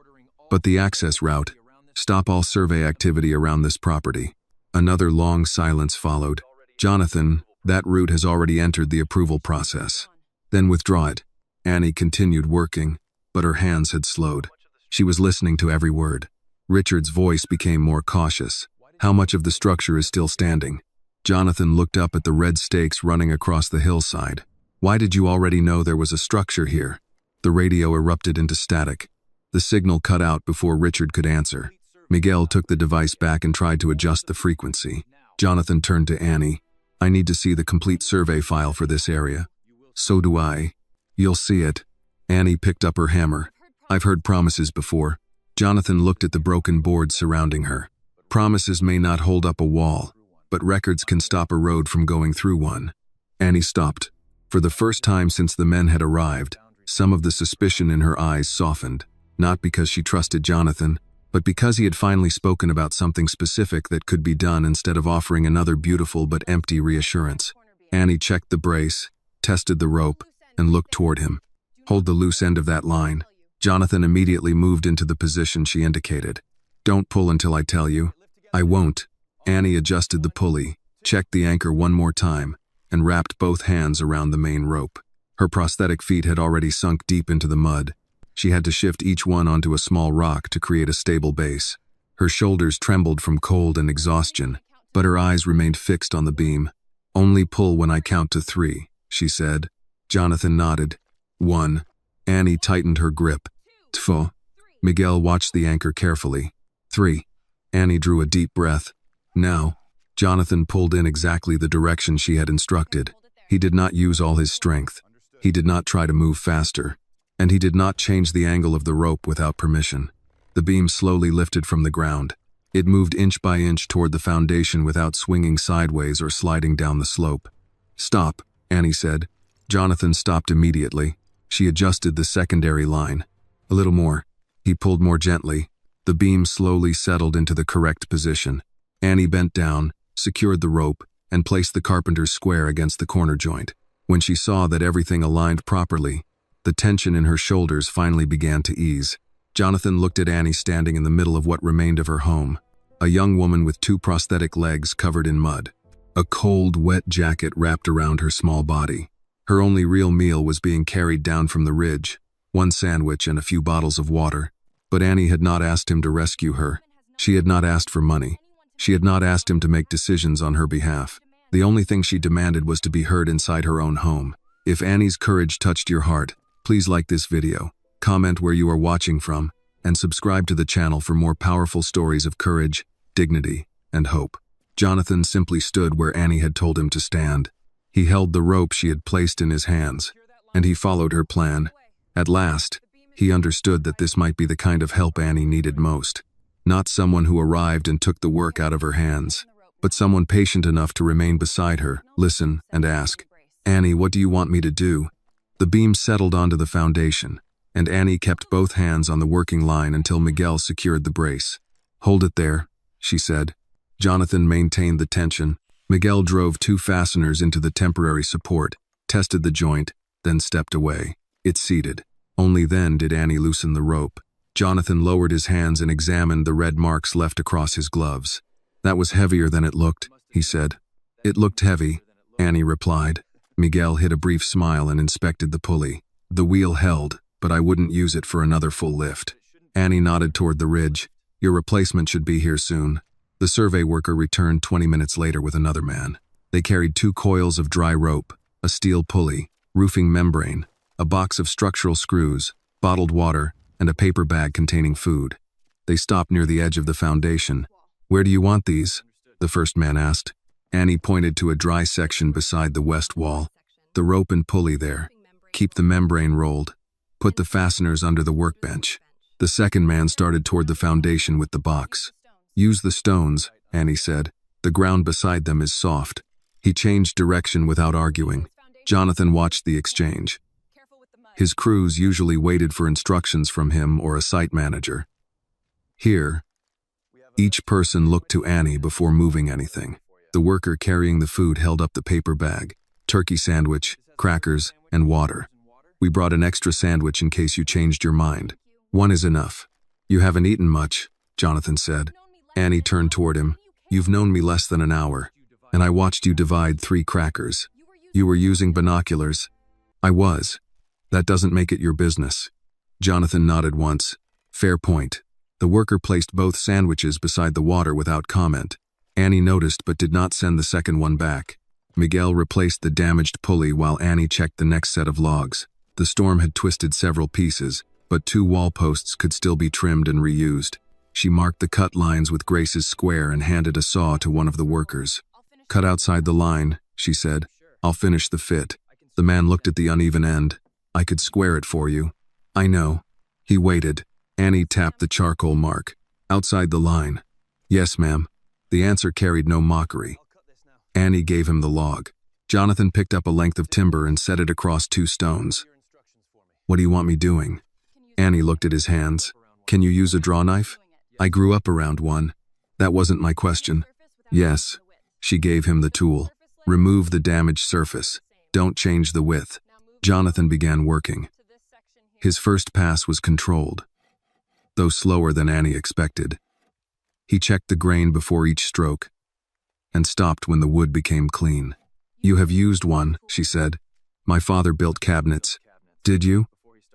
But the access route, stop all survey activity around this property. Another long silence followed. Jonathan, that route has already entered the approval process. Then withdraw it. Annie continued working, but her hands had slowed. She was listening to every word. Richard's voice became more cautious. How much of the structure is still standing? Jonathan looked up at the red stakes running across the hillside. Why did you already know there was a structure here? The radio erupted into static. The signal cut out before Richard could answer. Miguel took the device back and tried to adjust the frequency. Jonathan turned to Annie. I need to see the complete survey file for this area. So do I. You'll see it. Annie picked up her hammer. I've heard promises before. Jonathan looked at the broken boards surrounding her. Promises may not hold up a wall, but records can stop a road from going through one. Annie stopped. For the first time since the men had arrived, some of the suspicion in her eyes softened, not because she trusted Jonathan, but because he had finally spoken about something specific that could be done instead of offering another beautiful but empty reassurance. Annie checked the brace, tested the rope, and looked toward him. Hold the loose end of that line. Jonathan immediately moved into the position she indicated. Don't pull until I tell you. I won't. Annie adjusted the pulley, checked the anchor one more time, and wrapped both hands around the main rope. Her prosthetic feet had already sunk deep into the mud. She had to shift each one onto a small rock to create a stable base. Her shoulders trembled from cold and exhaustion, but her eyes remained fixed on the beam. Only pull when I count to 3, she said. Jonathan nodded. 1. Annie tightened her grip. 2. Miguel watched the anchor carefully. 3. Annie drew a deep breath. Now, Jonathan pulled in exactly the direction she had instructed. He did not use all his strength. He did not try to move faster. And he did not change the angle of the rope without permission. The beam slowly lifted from the ground. It moved inch by inch toward the foundation without swinging sideways or sliding down the slope. Stop, Annie said. Jonathan stopped immediately. She adjusted the secondary line. A little more. He pulled more gently. The beam slowly settled into the correct position. Annie bent down, secured the rope, and placed the carpenter's square against the corner joint. When she saw that everything aligned properly, the tension in her shoulders finally began to ease. Jonathan looked at Annie standing in the middle of what remained of her home, a young woman with 2 prosthetic legs covered in mud. A cold, wet jacket wrapped around her small body. Her only real meal was being carried down from the ridge, 1 sandwich and a few bottles of water. But Annie had not asked him to rescue her. She had not asked for money. She had not asked him to make decisions on her behalf. The only thing she demanded was to be heard inside her own home. If Annie's courage touched your heart, please like this video, comment where you are watching from, and subscribe to the channel for more powerful stories of courage, dignity, and hope. Jonathan simply stood where Annie had told him to stand. He held the rope she had placed in his hands, and he followed her plan. At last, he understood that this might be the kind of help Annie needed most. Not someone who arrived and took the work out of her hands, but someone patient enough to remain beside her, listen, and ask, Annie, what do you want me to do? The beam settled onto the foundation, and Annie kept both hands on the working line until Miguel secured the brace. Hold it there, she said. Jonathan maintained the tension. Miguel drove 2 fasteners into the temporary support, tested the joint, then stepped away. It seated. Only then did Annie loosen the rope. Jonathan lowered his hands and examined the red marks left across his gloves. That was heavier than it looked, he said. It looked heavy, Annie replied. Miguel hid a brief smile and inspected the pulley. The wheel held, but I wouldn't use it for another full lift. Annie nodded toward the ridge. Your replacement should be here soon. The survey worker returned 20 minutes later with another man. They carried 2 coils of dry rope, a steel pulley, roofing membrane, a box of structural screws, bottled water, and a paper bag containing food. They stopped near the edge of the foundation. Where do you want these? The first man asked. Annie pointed to a dry section beside the west wall. The rope and pulley there. Keep the membrane rolled. Put the fasteners under the workbench. The second man started toward the foundation with the box. Use the stones, Annie said. The ground beside them is soft. He changed direction without arguing. Jonathan watched the exchange. His crews usually waited for instructions from him or a site manager. Here, each person looked to Annie before moving anything. The worker carrying the food held up the paper bag, turkey sandwich, crackers, and water. We brought an extra sandwich in case you changed your mind. 1 is enough. You haven't eaten much, Jonathan said. Annie turned toward him. You've known me less than an hour, and I watched you divide 3 crackers. You were using binoculars. I was. That doesn't make it your business. Jonathan nodded once. Fair point. The worker placed both sandwiches beside the water without comment. Annie noticed but did not send the second one back. Miguel replaced the damaged pulley while Annie checked the next set of logs. The storm had twisted several pieces, but 2 wall posts could still be trimmed and reused. She marked the cut lines with Grace's square and handed a saw to one of the workers. Cut outside the line, she said. I'll finish the fit. The man looked at the uneven end. I could square it for you. I know. He waited. Annie tapped the charcoal mark. Outside the line. Yes, ma'am. The answer carried no mockery. Annie gave him the log. Jonathan picked up a length of timber and set it across 2 stones. What do you want me doing? Annie looked at his hands. Can you use a draw knife? I grew up around one. That wasn't my question. Yes. She gave him the tool. Remove the damaged surface. Don't change the width. Jonathan began working. His first pass was controlled, though slower than Annie expected. He checked the grain before each stroke and stopped when the wood became clean. You have used one, she said. My father built cabinets. Did you?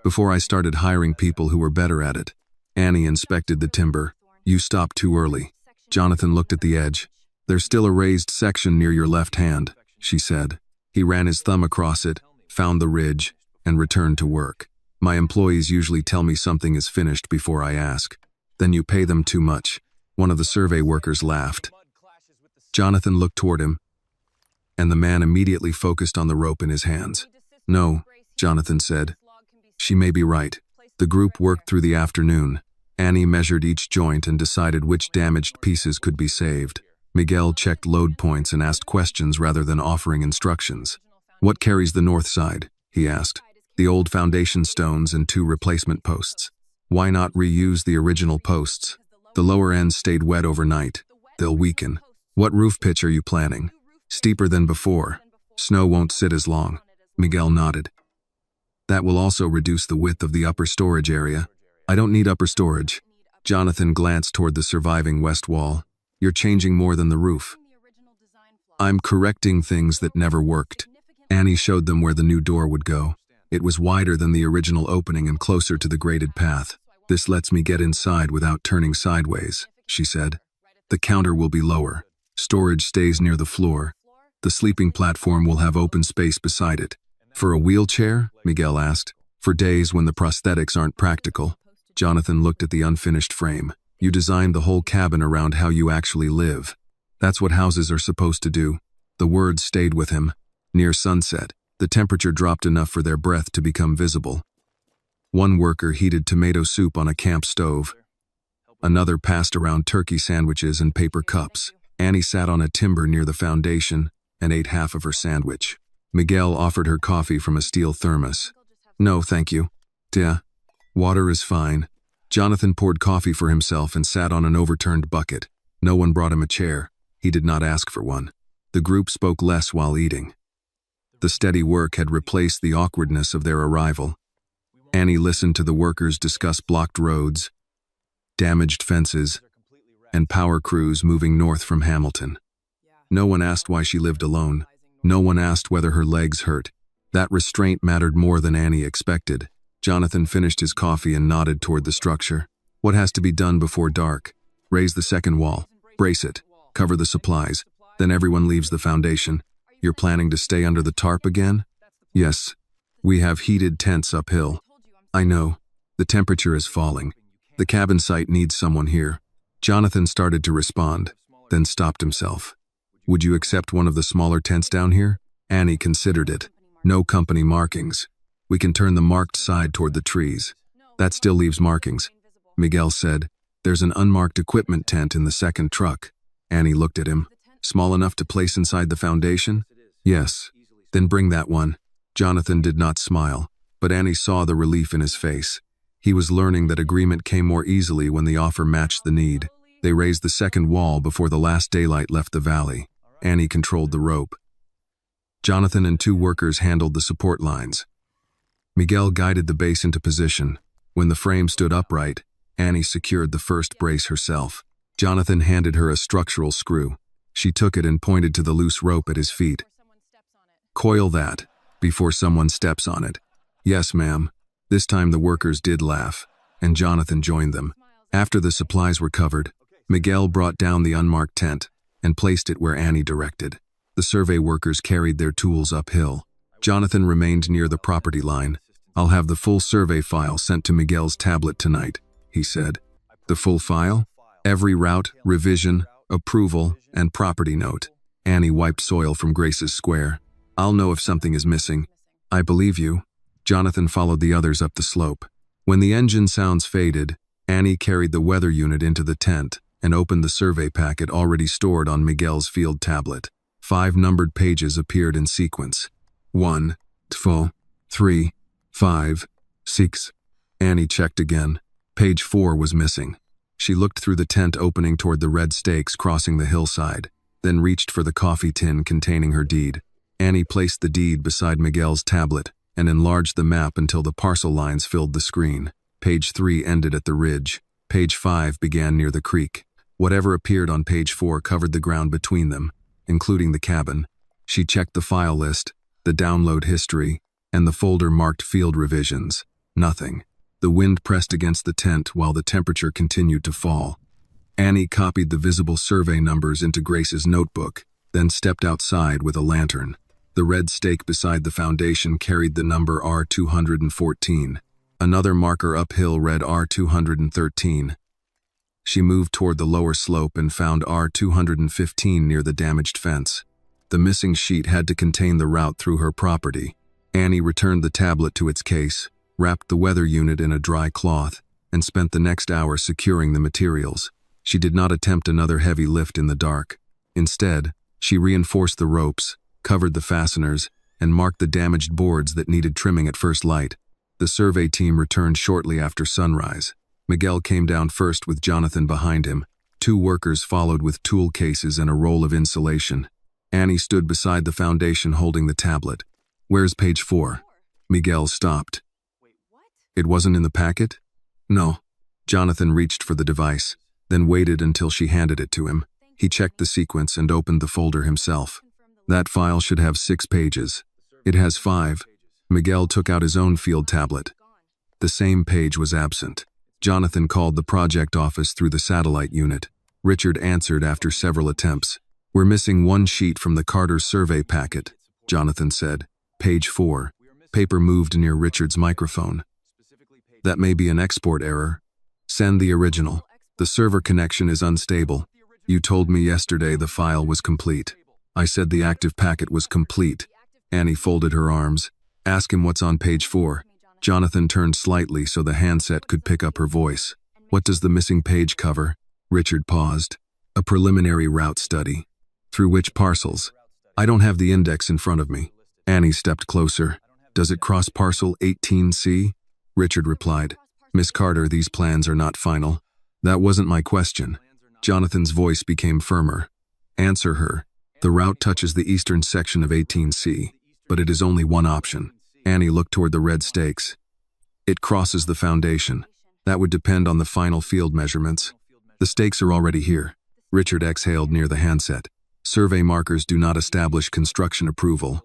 Before I started hiring people who were better at it. Annie inspected the timber. You stopped too early. Jonathan looked at the edge. There's still a raised section near your left hand, she said. He ran his thumb across it, found the ridge, and returned to work. My employees usually tell me something is finished before I ask. Then you pay them too much. One of the survey workers laughed. Jonathan looked toward him, and the man immediately focused on the rope in his hands. No, Jonathan said. She may be right. The group worked through the afternoon. Annie measured each joint and decided which damaged pieces could be saved. Miguel checked load points and asked questions rather than offering instructions. What carries the north side? He asked. The old foundation stones and 2 replacement posts. Why not reuse the original posts? The lower ends stayed wet overnight. They'll weaken. What roof pitch are you planning? Steeper than before. Snow won't sit as long. Miguel nodded. That will also reduce the width of the upper storage area. I don't need upper storage. Jonathan glanced toward the surviving west wall. You're changing more than the roof. I'm correcting things that never worked. Annie showed them where the new door would go. It was wider than the original opening and closer to the graded path. This lets me get inside without turning sideways, she said. The counter will be lower. Storage stays near the floor. The sleeping platform will have open space beside it. For a wheelchair? Miguel asked. For days when the prosthetics aren't practical. Jonathan looked at the unfinished frame. You designed the whole cabin around how you actually live. That's what houses are supposed to do. The words stayed with him. Near sunset, the temperature dropped enough for their breath to become visible. One worker heated tomato soup on a camp stove. Another passed around turkey sandwiches and paper cups. Annie sat on a timber near the foundation and ate half of her sandwich. Miguel offered her coffee from a steel thermos. No, thank you. Water is fine. Jonathan poured coffee for himself and sat on an overturned bucket. No one brought him a chair. He did not ask for one. The group spoke less while eating. The steady work had replaced the awkwardness of their arrival. Annie listened to the workers discuss blocked roads, damaged fences, and power crews moving north from Hamilton. No one asked why she lived alone. No one asked whether her legs hurt. That restraint mattered more than Annie expected. Jonathan finished his coffee and nodded toward the structure. What has to be done before dark? Raise the second wall. Brace it. Cover the supplies. Then everyone leaves the foundation. You're planning to stay under the tarp again? Yes. We have heated tents uphill. I know. The temperature is falling. The cabin site needs someone here. Jonathan started to respond, then stopped himself. Would you accept one of the smaller tents down here? Annie considered it. No company markings. We can turn the marked side toward the trees. That still leaves markings. Miguel said, there's an unmarked equipment tent in the second truck. Annie looked at him. Small enough to place inside the foundation? Yes. Then bring that one. Jonathan did not smile, but Annie saw the relief in his face. He was learning that agreement came more easily when the offer matched the need. They raised the second wall before the last daylight left the valley. Annie controlled the rope. Jonathan and 2 workers handled the support lines. Miguel guided the base into position. When the frame stood upright, Annie secured the first brace herself. Jonathan handed her a structural screw. She took it and pointed to the loose rope at his feet. Coil that, before someone steps on it. Yes, ma'am. This time the workers did laugh, and Jonathan joined them. After the supplies were covered, Miguel brought down the unmarked tent and placed it where Annie directed. The survey workers carried their tools uphill. Jonathan remained near the property line. I'll have the full survey file sent to Miguel's tablet tonight, he said. The full file? Every route, revision, approval, and property note. Annie wiped soil from Grace's square. I'll know if something is missing. I believe you. Jonathan followed the others up the slope. When the engine sounds faded, Annie carried the weather unit into the tent and opened the survey packet already stored on Miguel's field tablet. 5 numbered pages appeared in sequence. 1, 2, 3, 5, 6. Annie checked again. Page 4 was missing. She looked through the tent opening toward the red stakes crossing the hillside, then reached for the coffee tin containing her deed. Annie placed the deed beside Miguel's tablet and enlarged the map until the parcel lines filled the screen. Page 3 ended at the ridge. Page 5 began near the creek. Whatever appeared on page 4 covered the ground between them, including the cabin. She checked the file list, the download history, and the folder marked field revisions. Nothing. The wind pressed against the tent while the temperature continued to fall. Annie copied the visible survey numbers into Grace's notebook, then stepped outside with a lantern. The red stake beside the foundation carried the number R214. Another marker uphill read R213. She moved toward the lower slope and found R215 near the damaged fence. The missing sheet had to contain the route through her property. Annie returned the tablet to its case, wrapped the weather unit in a dry cloth, and spent the next hour securing the materials. She did not attempt another heavy lift in the dark. Instead, she reinforced the ropes, covered the fasteners, and marked the damaged boards that needed trimming at first light. The survey team returned shortly after sunrise. Miguel came down first with Jonathan behind him. 2 workers followed with tool cases and a roll of insulation. Annie stood beside the foundation holding the tablet. Where's page 4? Miguel stopped. It wasn't in the packet? No. Jonathan reached for the device, then waited until she handed it to him. He checked the sequence and opened the folder himself. That file should have 6 pages. It has 5. Miguel took out his own field tablet. The same page was absent. Jonathan called the project office through the satellite unit. Richard answered after several attempts. We're missing 1 sheet from the Carter's survey packet, Jonathan said. Page 4. Paper moved near Richard's microphone. That may be an export error. Send the original. The server connection is unstable. You told me yesterday the file was complete. I said the active packet was complete. Annie folded her arms. Ask him what's on page 4. Jonathan turned slightly so the handset could pick up her voice. What does the missing page cover? Richard paused. A preliminary route study. Through which parcels? I don't have the index in front of me. Annie stepped closer. Does it cross parcel 18C? Richard replied. Miss Carter, these plans are not final. That wasn't my question. Jonathan's voice became firmer. Answer her. The route touches the eastern section of 18C, but it is only one option. Annie looked toward the red stakes. It crosses the foundation. That would depend on the final field measurements. The stakes are already here. Richard exhaled near the handset. Survey markers do not establish construction approval.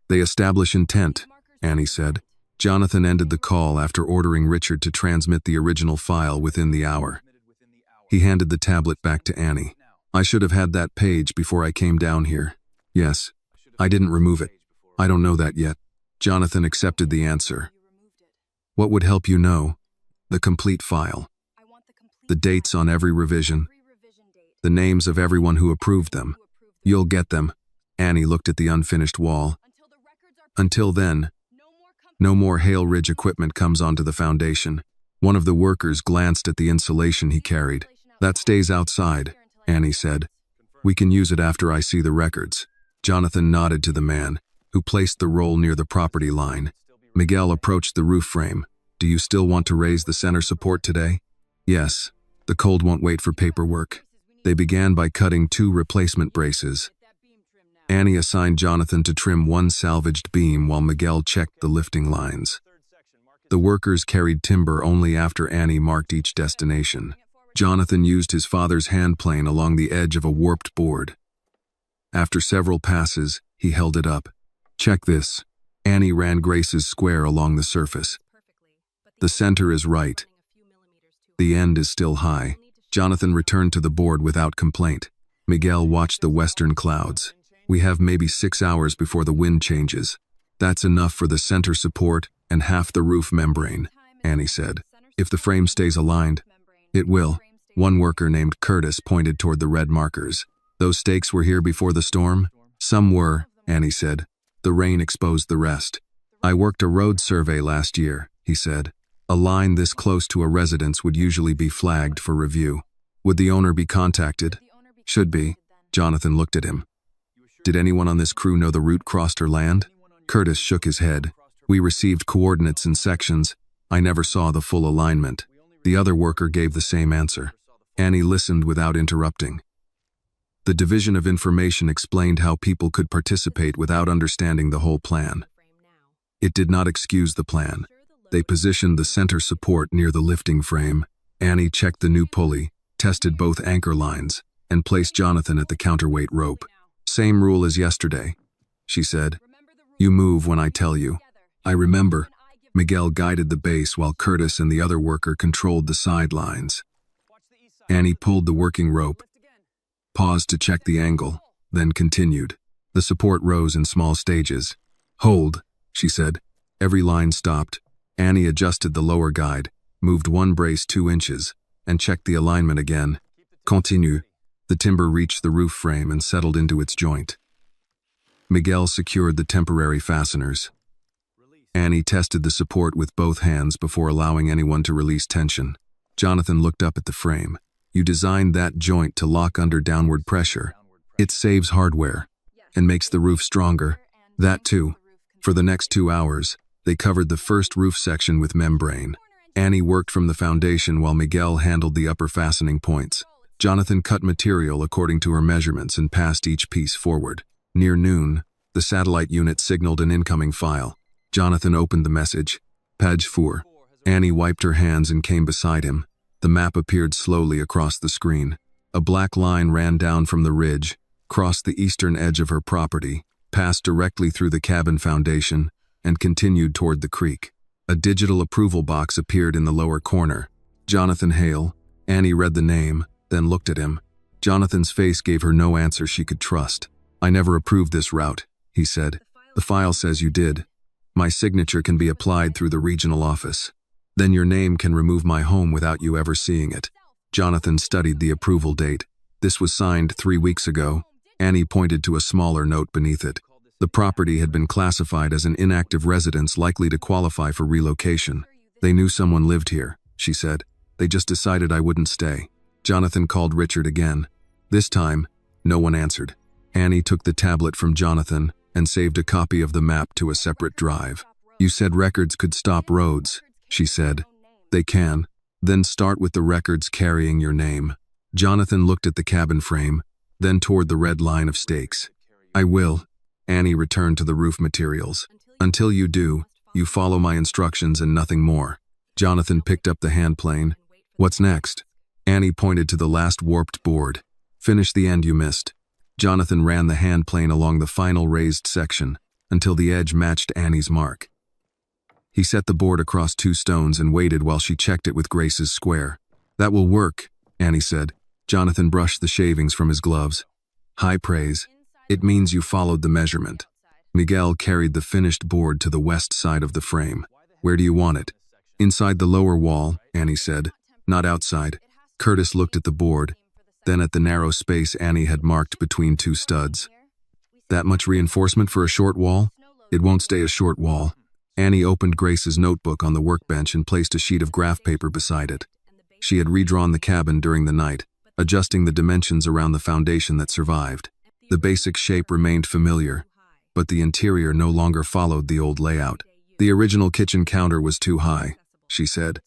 They establish intent, Annie said. Jonathan ended the call after ordering Richard to transmit the original file within the hour. He handed the tablet back to Annie. I should have had that page before I came down here. Yes. I didn't remove it. I don't know that yet. Jonathan accepted the answer. What would help you know? The complete file. The dates on every revision. The names of everyone who approved them. You'll get them. Annie looked at the unfinished wall. Until then, no more Hale Ridge equipment comes onto the foundation. One of the workers glanced at the insulation he carried. That stays outside, Annie said. We can use it after I see the records. Jonathan nodded to the man, who placed the roll near the property line. Miguel approached the roof frame. Do you still want to raise the center support today? Yes. The cold won't wait for paperwork. They began by cutting 2 replacement braces. Annie assigned Jonathan to trim 1 salvaged beam while Miguel checked the lifting lines. The workers carried timber only after Annie marked each destination. Jonathan used his father's handplane along the edge of a warped board. After several passes, he held it up. Check this. Annie ran Grace's square along the surface. The center is right. The end is still high. Jonathan returned to the board without complaint. Miguel watched the western clouds. We have maybe 6 hours before the wind changes. That's enough for the center support and half the roof membrane, Annie said. If the frame stays aligned, it will. One worker named Curtis pointed toward the red markers. Those stakes were here before the storm? Some were, Annie said. The rain exposed the rest. I worked a road survey last year, he said. A line this close to a residence would usually be flagged for review. Would the owner be contacted? Should be. Jonathan looked at him. Did anyone on this crew know the route crossed her land? Curtis shook his head. We received coordinates in sections. I never saw the full alignment. The other worker gave the same answer. Annie listened without interrupting. The Division of Information explained how people could participate without understanding the whole plan. It did not excuse the plan. They positioned the center support near the lifting frame. Annie checked the new pulley, tested both anchor lines, and placed Jonathan at the counterweight rope. Same rule as yesterday, she said. You move when I tell you. I remember. Miguel guided the base while Curtis and the other worker controlled the sidelines. Annie pulled the working rope, paused to check the angle, then continued. The support rose in small stages. Hold, she said. Every line stopped. Annie adjusted the lower guide, moved 1 brace 2 inches, and checked the alignment again. Continue. The timber reached the roof frame and settled into its joint. Miguel secured the temporary fasteners. Annie tested the support with both hands before allowing anyone to release tension. Jonathan looked up at the frame. You designed that joint to lock under downward pressure. It saves hardware and makes the roof stronger. That too. For the next 2 hours, they covered the first roof section with membrane. Annie worked from the foundation while Miguel handled the upper fastening points. Jonathan cut material according to her measurements and passed each piece forward. Near noon, the satellite unit signaled an incoming file. Jonathan opened the message. Page 4. Annie wiped her hands and came beside him. The map appeared slowly across the screen. A black line ran down from the ridge, crossed the eastern edge of her property, passed directly through the cabin foundation, and continued toward the creek. A digital approval box appeared in the lower corner. Jonathan Hale. Annie read the name, then looked at him. Jonathan's face gave her no answer she could trust. I never approved this route, he said. The file says you did. My signature can be applied through the regional office. Then your name can remove my home without you ever seeing it. Jonathan studied the approval date. This was signed 3 weeks ago. Annie pointed to a smaller note beneath it. The property had been classified as an inactive residence likely to qualify for relocation. They knew someone lived here, she said. They just decided I wouldn't stay. Jonathan called Richard again. This time, no one answered. Annie took the tablet from Jonathan and saved a copy of the map to a separate drive. You said records could stop roads, she said. They can. Then start with the records carrying your name. Jonathan looked at the cabin frame, then toward the red line of stakes. I will. Annie returned to the roof materials. Until you do, you follow my instructions and nothing more. Jonathan picked up the handplane. What's next? Annie pointed to the last warped board. Finish the end you missed. Jonathan ran the hand plane along the final raised section until the edge matched Annie's mark. He set the board across 2 stones and waited while she checked it with Grace's square. That will work, Annie said. Jonathan brushed the shavings from his gloves. High praise. It means you followed the measurement. Miguel carried the finished board to the west side of the frame. Where do you want it? Inside the lower wall, Annie said. Not outside. Curtis looked at the board, then at the narrow space Annie had marked between 2 studs. That much reinforcement for a short wall? It won't stay a short wall. Annie opened Grace's notebook on the workbench and placed a sheet of graph paper beside it. She had redrawn the cabin during the night, adjusting the dimensions around the foundation that survived. The basic shape remained familiar, but the interior no longer followed the old layout. The original kitchen counter was too high, she said.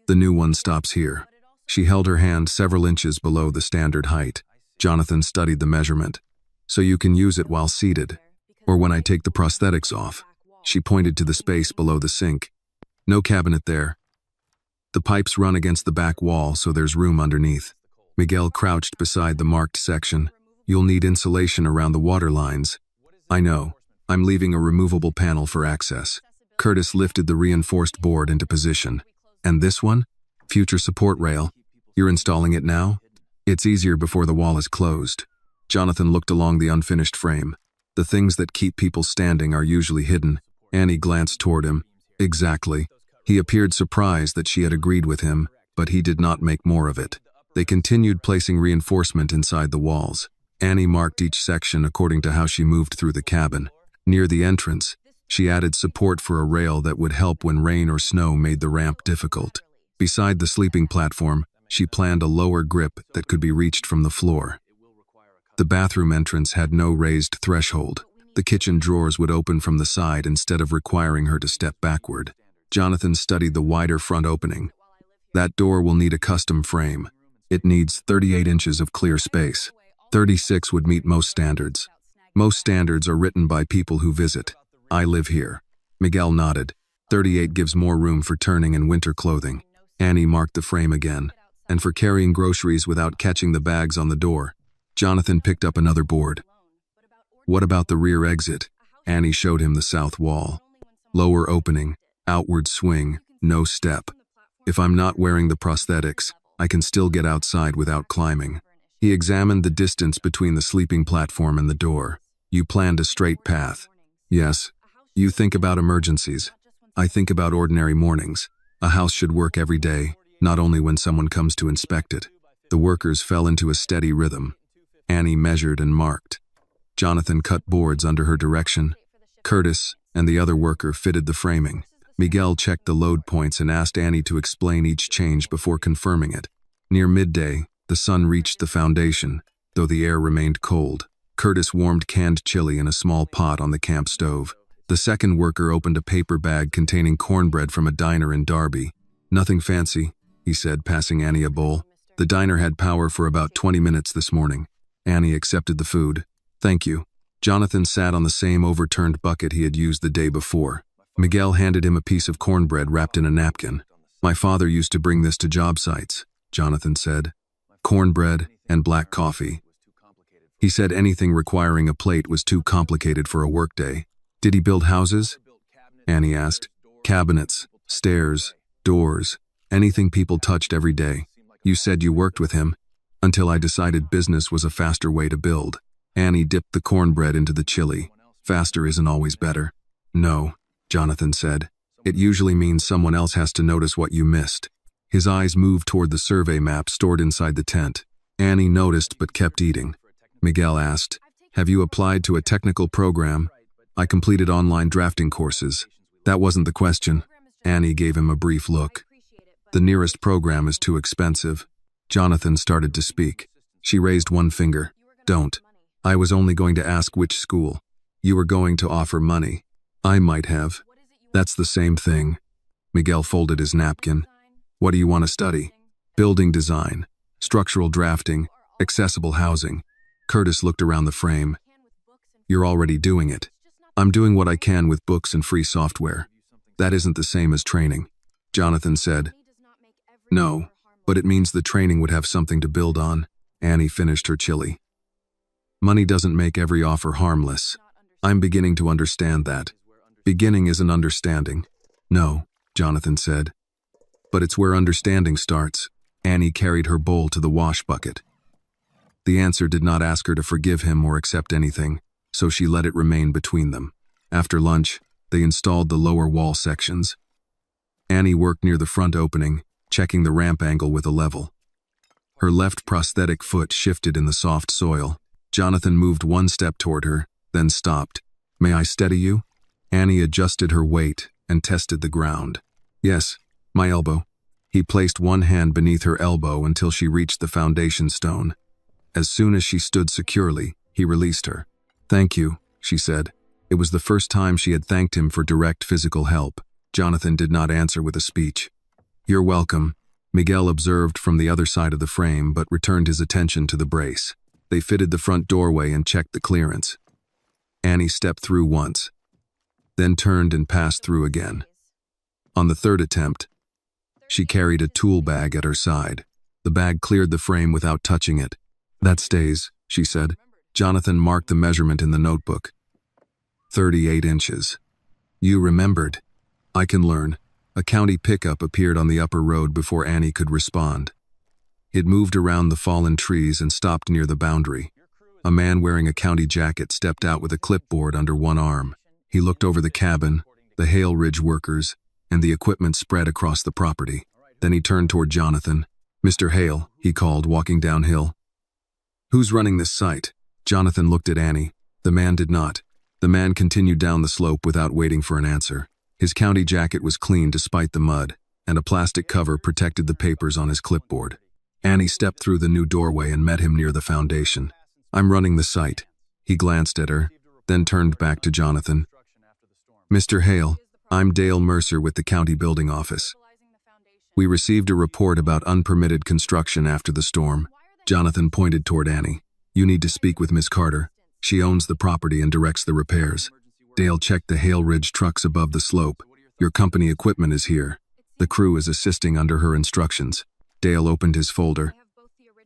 The new one stops here. She held her hand several inches below the standard height. Jonathan studied the measurement. So you can use it while seated, or when I take the prosthetics off. She pointed to the space below the sink. No cabinet there. The pipes run against the back wall, so there's room underneath. Miguel crouched beside the marked section. You'll need insulation around the water lines. I know. I'm leaving a removable panel for access. Curtis lifted the reinforced board into position. And this one? Future support rail. You're installing it now? It's easier before the wall is closed. Jonathan looked along the unfinished frame. The things that keep people standing are usually hidden. Annie glanced toward him. Exactly. He appeared surprised that she had agreed with him, but he did not make more of it. They continued placing reinforcement inside the walls. Annie marked each section according to how she moved through the cabin. Near the entrance, she added support for a rail that would help when rain or snow made the ramp difficult. Beside the sleeping platform, she planned a lower grip that could be reached from the floor. The bathroom entrance had no raised threshold. The kitchen drawers would open from the side instead of requiring her to step backward. Jonathan studied the wider front opening. That door will need a custom frame. It needs 38 inches of clear space. 36 would meet most standards. Most standards are written by people who visit. I live here. Miguel nodded. 38 gives more room for turning and winter clothing. Annie marked the frame again. And for carrying groceries without catching the bags on the door. Jonathan picked up another board. What about the rear exit? Annie showed him the south wall. Lower opening, outward swing, no step. If I'm not wearing the prosthetics, I can still get outside without climbing. He examined the distance between the sleeping platform and the door. You planned a straight path. Yes. You think about emergencies. I think about ordinary mornings. A house should work every day, not only when someone comes to inspect it. The workers fell into a steady rhythm. Annie measured and marked. Jonathan cut boards under her direction. Curtis and the other worker fitted the framing. Miguel checked the load points and asked Annie to explain each change before confirming it. Near midday, the sun reached the foundation, though the air remained cold. Curtis warmed canned chili in a small pot on the camp stove. The second worker opened a paper bag containing cornbread from a diner in Derby. Nothing fancy, he said, passing Annie a bowl. The diner had power for about 20 minutes this morning. Annie accepted the food. Thank you. Jonathan sat on the same overturned bucket he had used the day before. Miguel handed him a piece of cornbread wrapped in a napkin. My father used to bring this to job sites, Jonathan said. Cornbread and black coffee. He said anything requiring a plate was too complicated for a workday. Did he build houses? Annie asked. Cabinets, stairs, doors, anything people touched every day. You said you worked with him, until I decided business was a faster way to build. Annie dipped the cornbread into the chili. Faster isn't always better. No, Jonathan said. It usually means someone else has to notice what you missed. His eyes moved toward the survey map stored inside the tent. Annie noticed but kept eating. Miguel asked, have you applied to a technical program? I completed online drafting courses. That wasn't the question. Annie gave him a brief look. The nearest program is too expensive. Jonathan started to speak. She raised one finger. Don't. I was only going to ask which school. You were going to offer money. I might have. That's the same thing. Miguel folded his napkin. What do you want to study? Building design, structural drafting, accessible housing. Curtis looked around the frame. You're already doing it. I'm doing what I can with books and free software. That isn't the same as training. Jonathan said. No, But it means the training would have something to build on. Annie finished her chili. Money doesn't make every offer harmless. I'm beginning to understand that. Beginning is an understanding. No, Jonathan said. But it's where understanding starts. Annie carried her bowl to the wash bucket. The answer did not ask her to forgive him or accept anything, so she let it remain between them. After lunch, they installed the lower wall sections. Annie worked near the front opening, checking the ramp angle with a level. Her left prosthetic foot shifted in the soft soil. Jonathan moved one step toward her, then stopped. May I steady you? Annie adjusted her weight and tested the ground. Yes, my elbow. He placed one hand beneath her elbow until she reached the foundation stone. As soon as she stood securely, he released her. Thank you, she said. It was the first time she had thanked him for direct physical help. Jonathan did not answer with a speech. You're welcome, Miguel observed from the other side of the frame but returned his attention to the brace. They fitted the front doorway and checked the clearance. Annie stepped through once, then turned and passed through again. On the third attempt, she carried a tool bag at her side. The bag cleared the frame without touching it. That stays, she said. Jonathan marked the measurement in the notebook. 38 inches. You remembered. I can learn. A county pickup appeared on the upper road before Annie could respond. It moved around the fallen trees and stopped near the boundary. A man wearing a county jacket stepped out with a clipboard under one arm. He looked over the cabin, the Hale Ridge workers, and the equipment spread across the property. Then he turned toward Jonathan. Mr. Hale, he called, walking downhill. Who's running this site? Jonathan looked at Annie. The man did not. The man continued down the slope without waiting for an answer. His county jacket was clean despite the mud, and a plastic cover protected the papers on his clipboard. Annie stepped through the new doorway and met him near the foundation. I'm running the site. He glanced at her, then turned back to Jonathan. Mr. Hale, I'm Dale Mercer with the county building office. We received a report about unpermitted construction after the storm. Jonathan pointed toward Annie. You need to speak with Miss Carter. She owns the property and directs the repairs. Dale checked the Hale Ridge trucks above the slope. Your company equipment is here. The crew is assisting under her instructions. Dale opened his folder.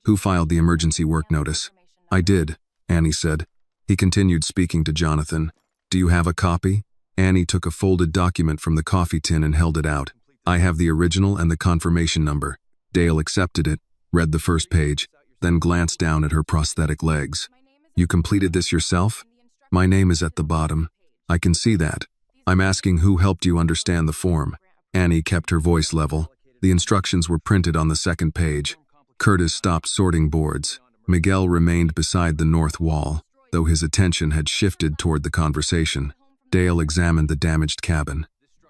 Who filed the emergency work notice? I did, Annie said. He continued speaking to Jonathan. Do you have a copy? Annie took a folded document from the coffee tin and held it out. I have the original and the confirmation number. Dale accepted it, read the first page, then glanced down at her prosthetic legs. You completed this yourself? My name is at the bottom. I can see that. I'm asking who helped you understand the form. Annie kept her voice level. The instructions were printed on the second page. Curtis stopped sorting boards. Miguel remained beside the north wall, though his attention had shifted toward the conversation. Dale examined the damaged cabin.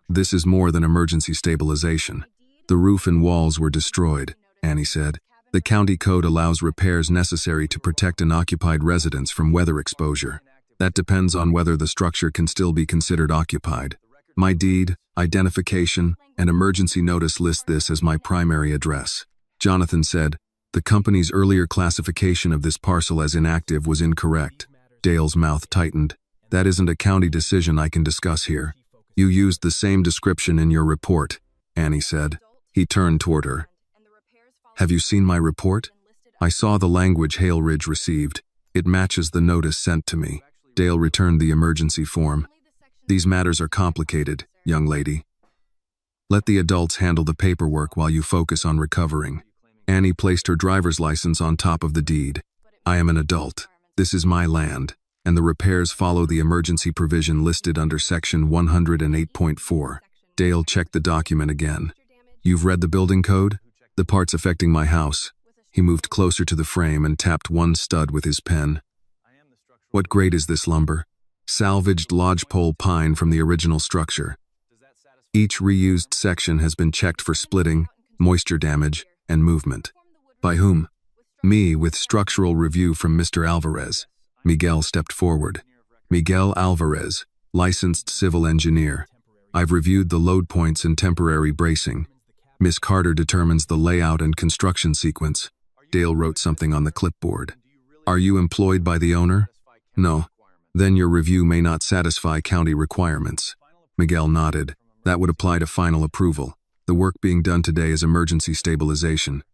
This is more than emergency stabilization. The roof and walls were destroyed, Annie said. The county code allows repairs necessary to protect an occupied residence from weather exposure. That depends on whether the structure can still be considered occupied. My deed, identification, and emergency notice list this as my primary address. Jonathan said, the company's earlier classification of this parcel as inactive was incorrect. Dale's mouth tightened. That isn't a county decision I can discuss here. You used the same description in your report, Annie said. He turned toward her. Have you seen my report? I saw the language Hale Ridge received. It matches the notice sent to me. Dale returned the emergency form. These matters are complicated, young lady. Let the adults handle the paperwork while you focus on recovering. Annie placed her driver's license on top of the deed. I am an adult. This is my land, and the repairs follow the emergency provision listed under Section 108.4. Dale checked the document again. You've read the building code? The parts affecting my house. He moved closer to the frame and tapped one stud with his pen. What grade is this lumber? Salvaged lodgepole pine from the original structure. Each reused section has been checked for splitting, moisture damage, and movement. By whom? Me, with structural review from Mr. Alvarez. Miguel stepped forward. Miguel Alvarez, licensed civil engineer. I've reviewed the load points and temporary bracing. Miss Carter determines the layout and construction sequence. Dale wrote something on the clipboard. Are you employed by the owner? No. Then your review may not satisfy county requirements. Miguel nodded. That would apply to final approval. The work being done today is emergency stabilization.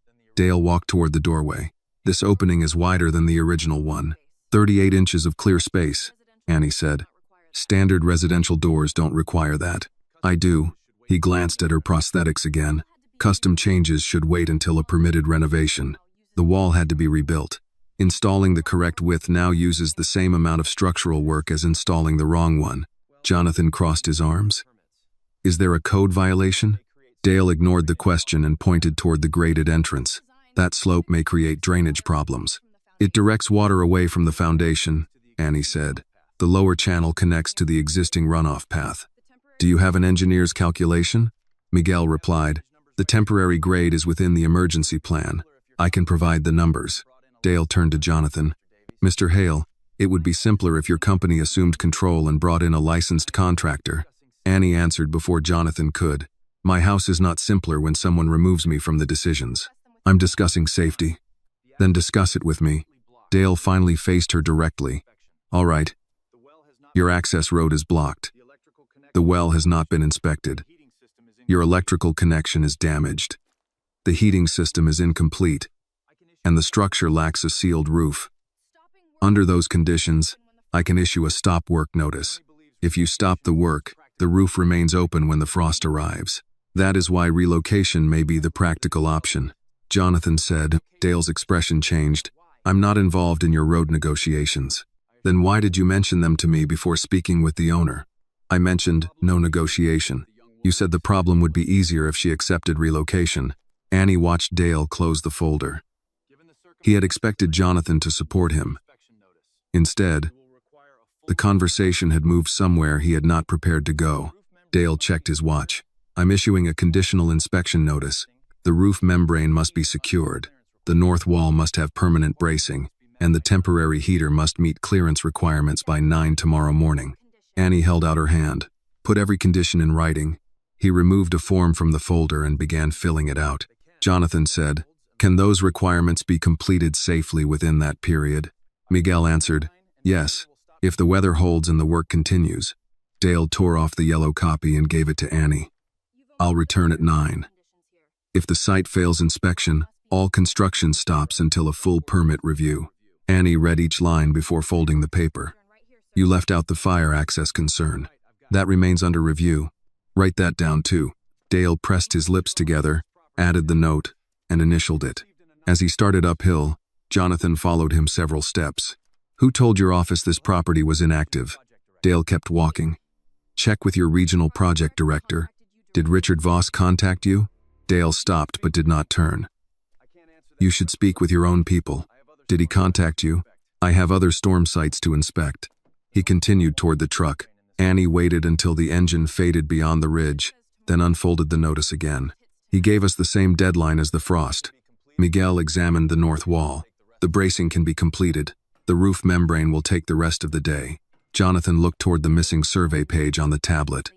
Dale walked toward the doorway. This opening is wider than the original one. 38 inches of clear space, Annie said. Standard residential doors don't require that. I do. He glanced at her prosthetics again. Custom changes should wait until a permitted renovation. The wall had to be rebuilt. Installing the correct width now uses the same amount of structural work as installing the wrong one. Jonathan crossed his arms. Is there a code violation? Dale ignored the question and pointed toward the graded entrance. That slope may create drainage problems. It directs water away from the foundation, Annie said. The lower channel connects to the existing runoff path. Do you have an engineer's calculation? Miguel replied. The temporary grade is within the emergency plan. I can provide the numbers. Dale turned to Jonathan. Mr. Hale, it would be simpler if your company assumed control and brought in a licensed contractor. Annie answered before Jonathan could. My house is not simpler when someone removes me from the decisions. I'm discussing safety. Then discuss it with me. Dale finally faced her directly. All right. Your access road is blocked. The well has not been inspected. Your electrical connection is damaged. The heating system is incomplete, and the structure lacks a sealed roof. Under those conditions, I can issue a stop work notice. If you stop the work, the roof remains open when the frost arrives. That is why relocation may be the practical option. Jonathan said. Dale's expression changed. I'm not involved in your road negotiations. Then why did you mention them to me before speaking with the owner? I mentioned no negotiation. You said the problem would be easier if she accepted relocation. Annie watched Dale close the folder. He had expected Jonathan to support him. Instead, the conversation had moved somewhere he had not prepared to go. Dale checked his watch. I'm issuing a conditional inspection notice. The roof membrane must be secured. The north wall must have permanent bracing, and the temporary heater must meet clearance requirements by 9 tomorrow morning. Annie held out her hand. Put every condition in writing. He removed a form from the folder and began filling it out. Jonathan said, Can those requirements be completed safely within that period? Miguel answered, Yes, if the weather holds and the work continues. Dale tore off the yellow copy and gave it to Annie. I'll return at 9. If the site fails inspection, all construction stops until a full permit review. Annie read each line before folding the paper. You left out the fire access concern. That remains under review. Write that down too. Dale pressed his lips together, added the note, and initialed it. As he started uphill, Jonathan followed him several steps. Who told your office this property was inactive? Dale kept walking. Check with your regional project director. Did Richard Voss contact you? Dale stopped but did not turn. You should speak with your own people. Did he contact you? I have other storm sites to inspect. He continued toward the truck. Annie waited until the engine faded beyond the ridge, then unfolded the notice again. He gave us the same deadline as the frost. Miguel examined the north wall. The bracing can be completed. The roof membrane will take the rest of the day. Jonathan looked toward the missing survey page on the tablet.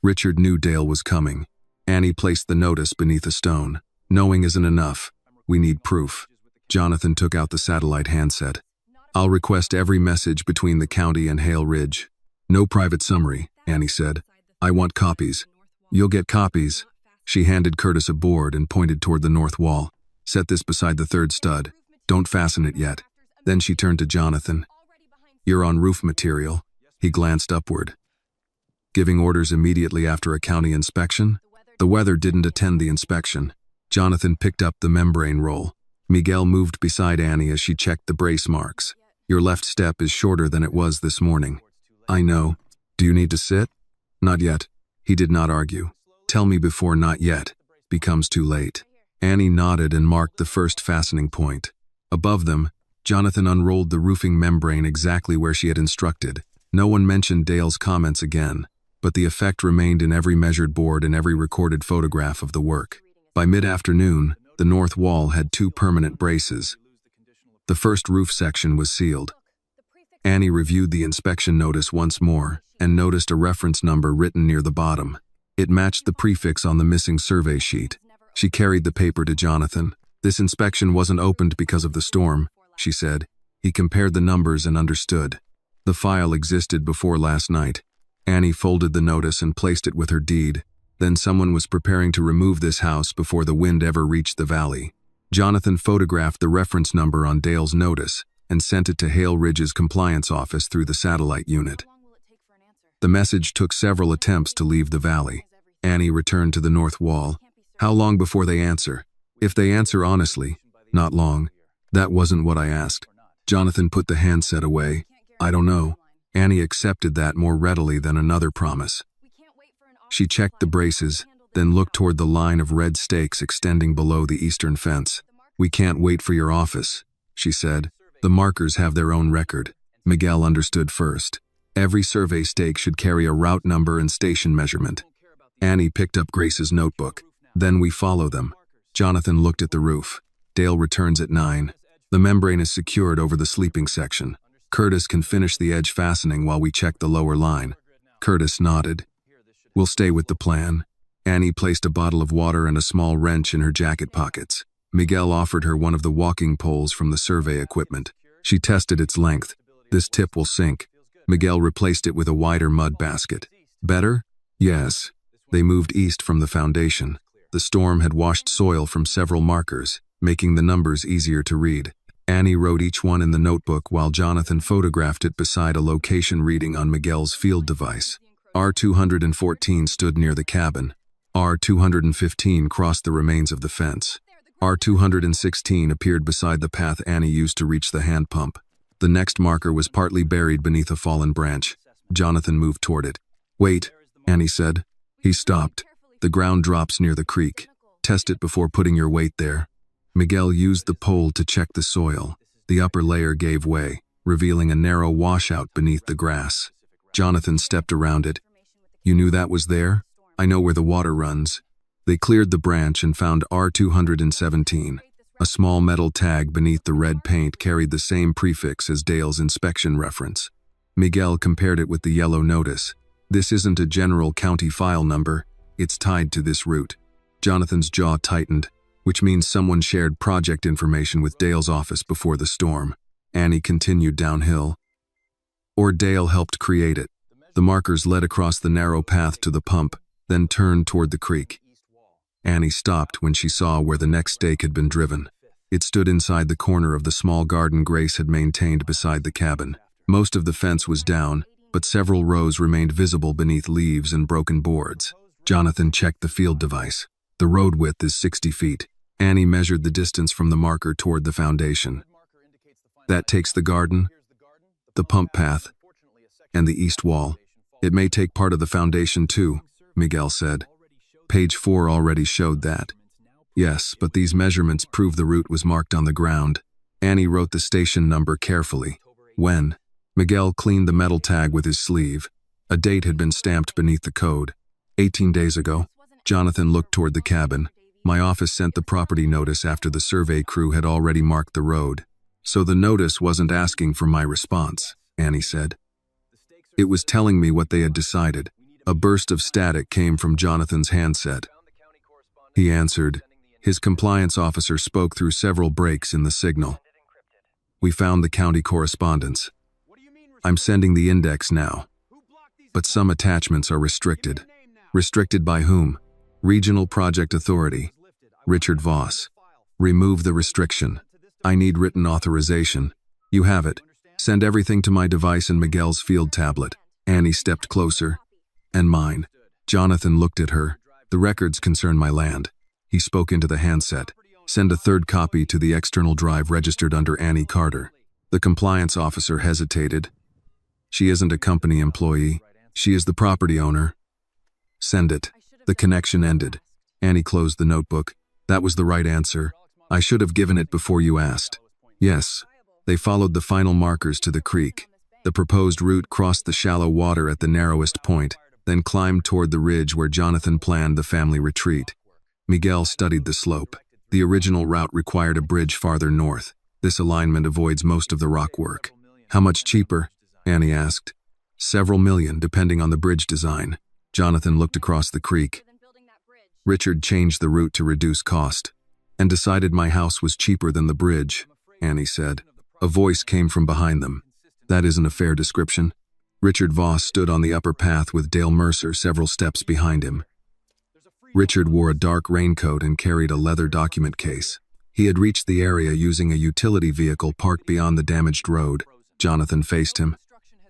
Richard knew Dale was coming. Annie placed the notice beneath a stone. Knowing isn't enough. We need proof. Jonathan took out the satellite handset. I'll request every message between the county and Hale Ridge. No private summary, Annie said. I want copies. You'll get copies. She handed Curtis a board and pointed toward the north wall. Set this beside the third stud. Don't fasten it yet. Then she turned to Jonathan. You're on roof material. He glanced upward. Giving orders immediately after a county inspection? The weather didn't attend the inspection. Jonathan picked up the membrane roll. Miguel moved beside Annie as she checked the brace marks. Your left step is shorter than it was this morning. I know. Do you need to sit? Not yet. He did not argue. Tell me before not yet becomes too late. Annie nodded and marked the first fastening point. Above them, Jonathan unrolled the roofing membrane exactly where she had instructed. No one mentioned Dale's comments again, but the effect remained in every measured board and every recorded photograph of the work. By mid-afternoon, the north wall had 2 permanent braces. The first roof section was sealed. Annie reviewed the inspection notice once more and noticed a reference number written near the bottom. It matched the prefix on the missing survey sheet. She carried the paper to Jonathan. This inspection wasn't opened because of the storm, she said. He compared the numbers and understood. The file existed before last night. Annie folded the notice and placed it with her deed. Then someone was preparing to remove this house before the wind ever reached the valley. Jonathan photographed the reference number on Dale's notice and sent it to Hale Ridge's compliance office through the satellite unit. The message took several attempts to leave the valley. Annie returned to the north wall. How long before they answer? If they answer honestly, not long. That wasn't what I asked. Jonathan put the handset away. I don't know. Annie accepted that more readily than another promise. She checked the braces, then looked toward the line of red stakes extending below the eastern fence. We can't wait for your office, she said. The markers have their own record. Miguel understood first. Every survey stake should carry a route number and station measurement. Annie picked up Grace's notebook. Then we follow them. Jonathan looked at the roof. Dale returns at 9. The membrane is secured over the sleeping section. Curtis can finish the edge fastening while we check the lower line. Curtis nodded. We'll stay with the plan. Annie placed a bottle of water and a small wrench in her jacket pockets. Miguel offered her one of the walking poles from the survey equipment. She tested its length. This tip will sink. Miguel replaced it with a wider mud basket. Better? Yes. They moved east from the foundation. The storm had washed soil from several markers, making the numbers easier to read. Annie wrote each one in the notebook while Jonathan photographed it beside a location reading on Miguel's field device. R214 stood near the cabin. R215 crossed the remains of the fence. R216 appeared beside the path Annie used to reach the hand pump. The next marker was partly buried beneath a fallen branch. Jonathan moved toward it. Wait, Annie said. He stopped. The ground drops near the creek. Test it before putting your weight there. Miguel used the pole to check the soil. The upper layer gave way, revealing a narrow washout beneath the grass. Jonathan stepped around it. You knew that was there? I know where the water runs. They cleared the branch and found R217. A small metal tag beneath the red paint carried the same prefix as Dale's inspection reference. Miguel compared it with the yellow notice. This isn't a general county file number. It's tied to this route. Jonathan's jaw tightened, which means someone shared project information with Dale's office before the storm. Annie continued downhill. Or Dale helped create it. The markers led across the narrow path to the pump, then turned toward the creek. Annie stopped when she saw where the next stake had been driven. It stood inside the corner of the small garden Grace had maintained beside the cabin. Most of the fence was down, but several rows remained visible beneath leaves and broken boards. Jonathan checked the field device. The road width is 60 feet. Annie measured the distance from the marker toward the foundation. That takes the garden, the pump path, and the east wall. It may take part of the foundation too, Miguel said. Page 4 already showed that. Yes, but these measurements prove the route was marked on the ground. Annie wrote the station number carefully. When? Miguel cleaned the metal tag with his sleeve. A date had been stamped beneath the code. 18 days ago. Jonathan looked toward the cabin. My office sent the property notice after the survey crew had already marked the road. So the notice wasn't asking for my response, Annie said. It was telling me what they had decided. A burst of static came from Jonathan's handset. He answered. His compliance officer spoke through several breaks in the signal. We found the county correspondence. I'm sending the index now. But some attachments are restricted. Restricted by whom? Regional Project Authority. Richard Voss. Remove the restriction. I need written authorization. You have it. Send everything to my device and Miguel's field tablet. Annie stepped closer. And mine. Jonathan looked at her. The records concern my land. He spoke into the handset. Send a third copy to the external drive registered under Annie Carter. The compliance officer hesitated. She isn't a company employee. She is the property owner. Send it. The connection ended. Annie closed the notebook. That was the right answer. I should have given it before you asked. Yes. They followed the final markers to the creek. The proposed route crossed the shallow water at the narrowest point, then climbed toward the ridge where Jonathan planned the family retreat. Miguel studied the slope. The original route required a bridge farther north. This alignment avoids most of the rock work. How much cheaper? Annie asked. Several million, depending on the bridge design. Jonathan looked across the creek. Richard changed the route to reduce cost, and decided my house was cheaper than the bridge, Annie said. A voice came from behind them. That isn't a fair description. Richard Voss stood on the upper path with Dale Mercer several steps behind him. Richard wore a dark raincoat and carried a leather document case. He had reached the area using a utility vehicle parked beyond the damaged road. Jonathan faced him.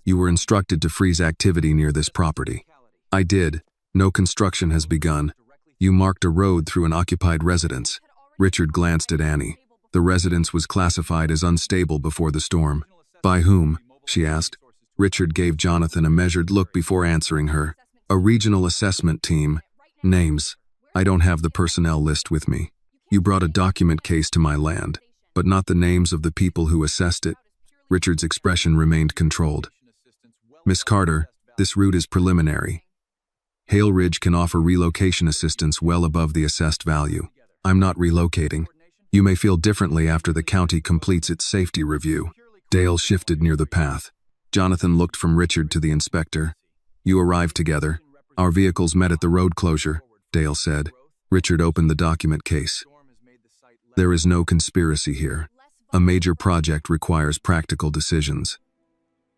"You were instructed to freeze activity near this property." "I did. No construction has begun. You marked a road through an occupied residence." Richard glanced at Annie. The residence was classified as unstable before the storm. "By whom?" she asked. Richard gave Jonathan a measured look before answering her. "A regional assessment team. Names. I don't have the personnel list with me. You brought a document case to my land, but not the names of the people who assessed it." Richard's expression remained controlled. "Miss Carter, this route is preliminary. Hale Ridge can offer relocation assistance well above the assessed value. I'm not relocating. You may feel differently after the county completes its safety review." Dale shifted near the path. Jonathan looked from Richard to the inspector. "You arrived together. Our vehicles met at the road closure," Dale said. Richard opened the document case. "There is no conspiracy here. A major project requires practical decisions.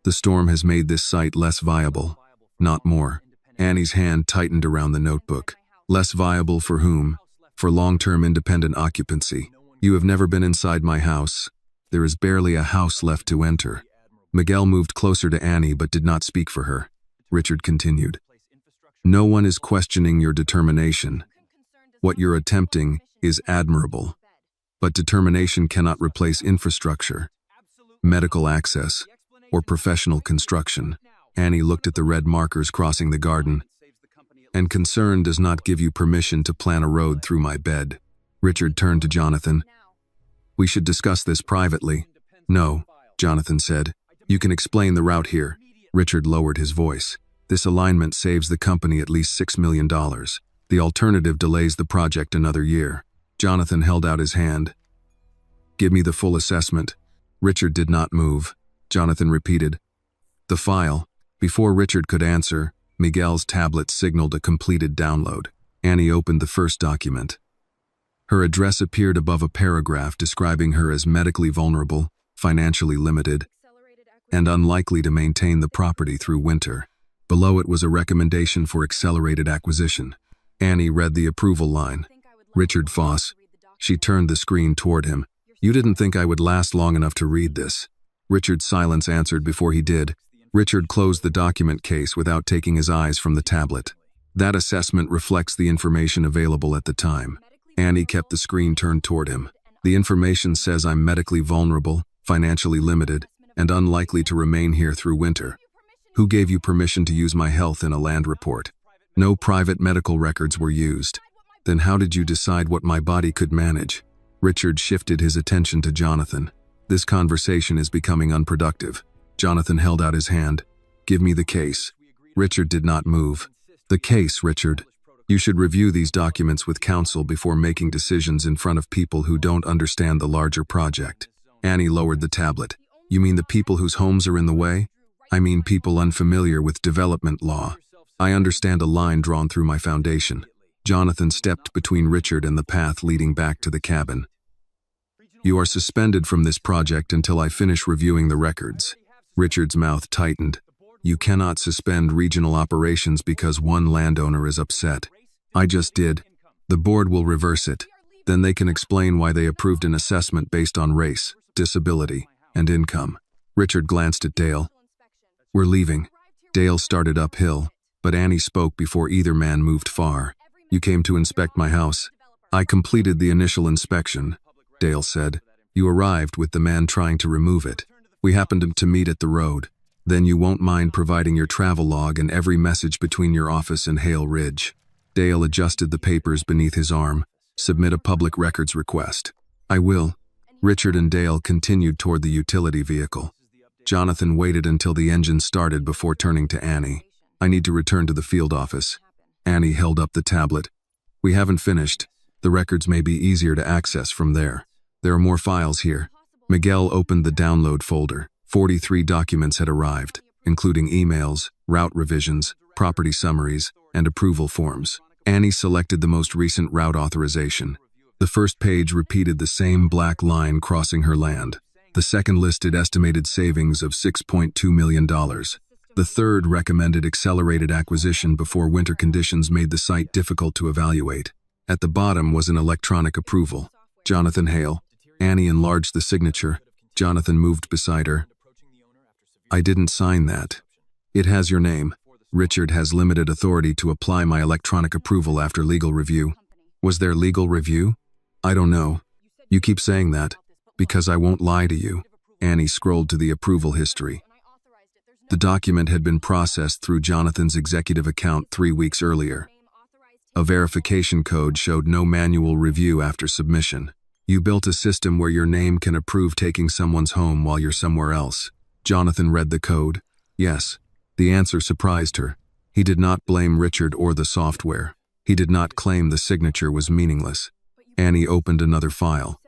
The storm has made this site less viable, not more." Annie's hand tightened around the notebook. "Less viable for whom?" "For long-term independent occupancy. You have never been inside my house. There is barely a house left to enter." Miguel moved closer to Annie but did not speak for her. Richard continued. "No one is questioning your determination. What you're attempting is admirable. But determination cannot replace infrastructure, medical access, or professional construction." Annie looked at the red markers crossing the garden. "And concern does not give you permission to plan a road through my bed." Richard turned to Jonathan. "We should discuss this privately." "No," Jonathan said. "You can explain the route here." Richard lowered his voice. "This alignment saves the company at least $6 million. The alternative delays the project another year." Jonathan held out his hand. "Give me the full assessment." Richard did not move. Jonathan repeated, "The file." Before Richard could answer, Miguel's tablet signaled a completed download. Annie opened the first document. Her address appeared above a paragraph describing her as medically vulnerable, financially limited, and unlikely to maintain the property through winter. Below it was a recommendation for accelerated acquisition. Annie read the approval line. "Richard Foss." She turned the screen toward him. "You didn't think I would last long enough to read this." Richard's silence answered before he did. Richard closed the document case without taking his eyes from the tablet. "That assessment reflects the information available at the time." Annie kept the screen turned toward him. "The information says I'm medically vulnerable, financially limited, and unlikely to remain here through winter. Who gave you permission to use my health in a land report? No private medical records were used. Then how did you decide what my body could manage?" Richard shifted his attention to Jonathan. "This conversation is becoming unproductive." Jonathan held out his hand. "Give me the case." Richard did not move. "The case, Richard. You should review these documents with counsel before making decisions in front of people who don't understand the larger project." Annie lowered the tablet. "You mean the people whose homes are in the way?" "I mean people unfamiliar with development law. I understand a line drawn through my foundation." Jonathan stepped between Richard and the path leading back to the cabin. "You are suspended from this project until I finish reviewing the records." Richard's mouth tightened. "You cannot suspend regional operations because one landowner is upset." "I just did. The board will reverse it. Then they can explain why they approved an assessment based on race, disability, and income." Richard glanced at Dale. "We're leaving." Dale started uphill, but Annie spoke before either man moved far. "You came to inspect my house." "I completed the initial inspection," Dale said. "You arrived with the man trying to remove it. We happened to meet at the road. Then you won't mind providing your travel log and every message between your office and Hale Ridge." Dale adjusted the papers beneath his arm. "Submit a public records request." "I will." Richard and Dale continued toward the utility vehicle. Jonathan waited until the engine started before turning to Annie. "I need to return to the field office." Annie held up the tablet. "We haven't finished. The records may be easier to access from there. There are more files here." Miguel opened the download folder. 43 documents had arrived, including emails, route revisions, property summaries, and approval forms. Annie selected the most recent route authorization. The first page repeated the same black line crossing her land. The second listed estimated savings of $6.2 million. The third recommended accelerated acquisition before winter conditions made the site difficult to evaluate. At the bottom was an electronic approval. Jonathan Hale. Annie enlarged the signature. Jonathan moved beside her. I didn't sign that. It has your name. Richard has limited authority to apply my electronic approval after legal review. Was there legal review? I don't know. You keep saying that, because I won't lie to you. Annie scrolled to the approval history. The document had been processed through Jonathan's executive account 3 weeks earlier. A verification code showed no manual review after submission. You built a system where your name can approve taking someone's home while you're somewhere else. Jonathan read the code. Yes. The answer surprised her. He did not blame Richard or the software. He did not claim the signature was meaningless. Annie opened another file.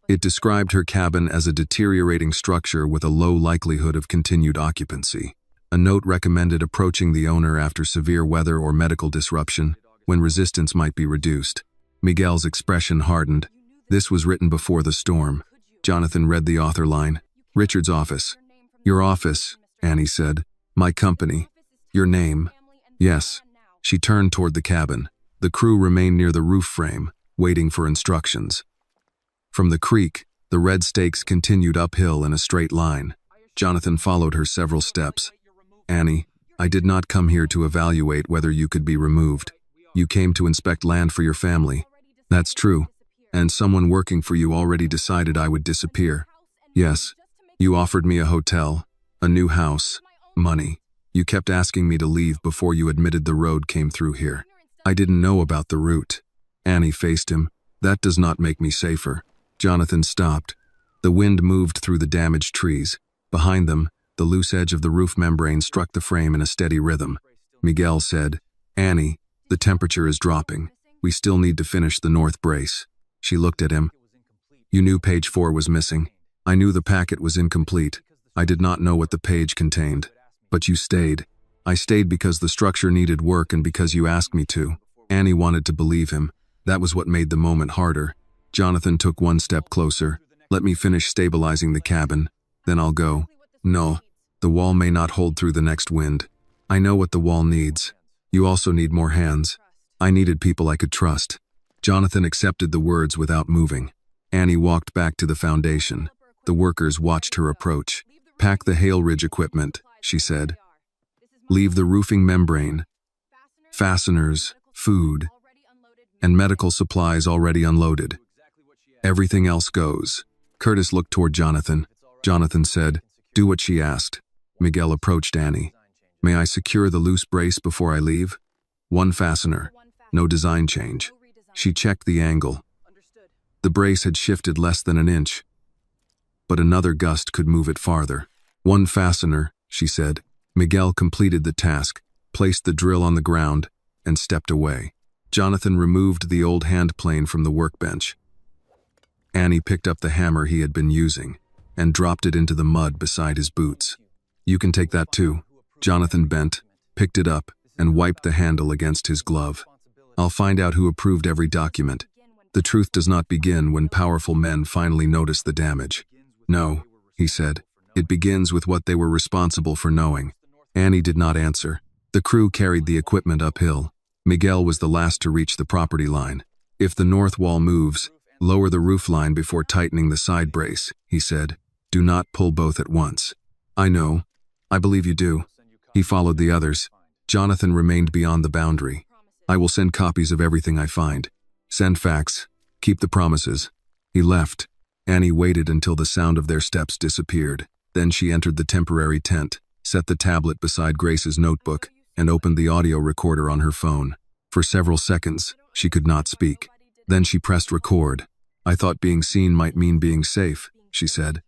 It described her cabin as a deteriorating structure with a low likelihood of continued occupancy. A note recommended approaching the owner after severe weather or medical disruption, when resistance might be reduced. Miguel's expression hardened. This was written before the storm. Jonathan read the author line. Richard's office. Your office, Annie said. My company. Your name. Yes. She turned toward the cabin. The crew remained near the roof frame, waiting for instructions. From the creek, the red stakes continued uphill in a straight line. Jonathan followed her several steps. Annie, I did not come here to evaluate whether you could be removed. You came to inspect land for your family. That's true. And someone working for you already decided I would disappear. Yes. You offered me a hotel, a new house, money. You kept asking me to leave before you admitted the road came through here. I didn't know about the route. Annie faced him. That does not make me safer. Jonathan stopped. The wind moved through the damaged trees. Behind them, the loose edge of the roof membrane struck the frame in a steady rhythm. Miguel said, Annie, the temperature is dropping. We still need to finish the north brace. She looked at him. You knew page 4 was missing. I knew the packet was incomplete. I did not know what the page contained. But you stayed. I stayed because the structure needed work and because you asked me to. Annie wanted to believe him. That was what made the moment harder. Jonathan took one step closer. Let me finish stabilizing the cabin. Then I'll go. No, the wall may not hold through the next wind. I know what the wall needs. You also need more hands. I needed people I could trust. Jonathan accepted the words without moving. Annie walked back to the foundation. The workers watched her approach. Pack the hail ridge equipment, she said. Leave the roofing membrane, fasteners, food, and medical supplies already unloaded. Everything else goes. Curtis looked toward Jonathan. Jonathan said, do what she asked. Miguel approached Annie. May I secure the loose brace before I leave? One fastener. No design change. She checked the angle. The brace had shifted less than an inch, but another gust could move it farther. One fastener, she said. Miguel completed the task, placed the drill on the ground, and stepped away. Jonathan removed the old hand plane from the workbench. Annie picked up the hammer he had been using and dropped it into the mud beside his boots. You can take that too. Jonathan bent, picked it up, and wiped the handle against his glove. I'll find out who approved every document. The truth does not begin when powerful men finally notice the damage. No, he said. It begins with what they were responsible for knowing. Annie did not answer. The crew carried the equipment uphill. Miguel was the last to reach the property line. If the north wall moves, lower the roof line before tightening the side brace, he said. Do not pull both at once. I know. I believe you do. He followed the others. Jonathan remained beyond the boundary. I will send copies of everything I find. Send facts. Keep the promises. He left. Annie waited until the sound of their steps disappeared. Then she entered the temporary tent, set the tablet beside Grace's notebook, and opened the audio recorder on her phone. For several seconds, she could not speak. Then she pressed record. I thought being seen might mean being safe, she said.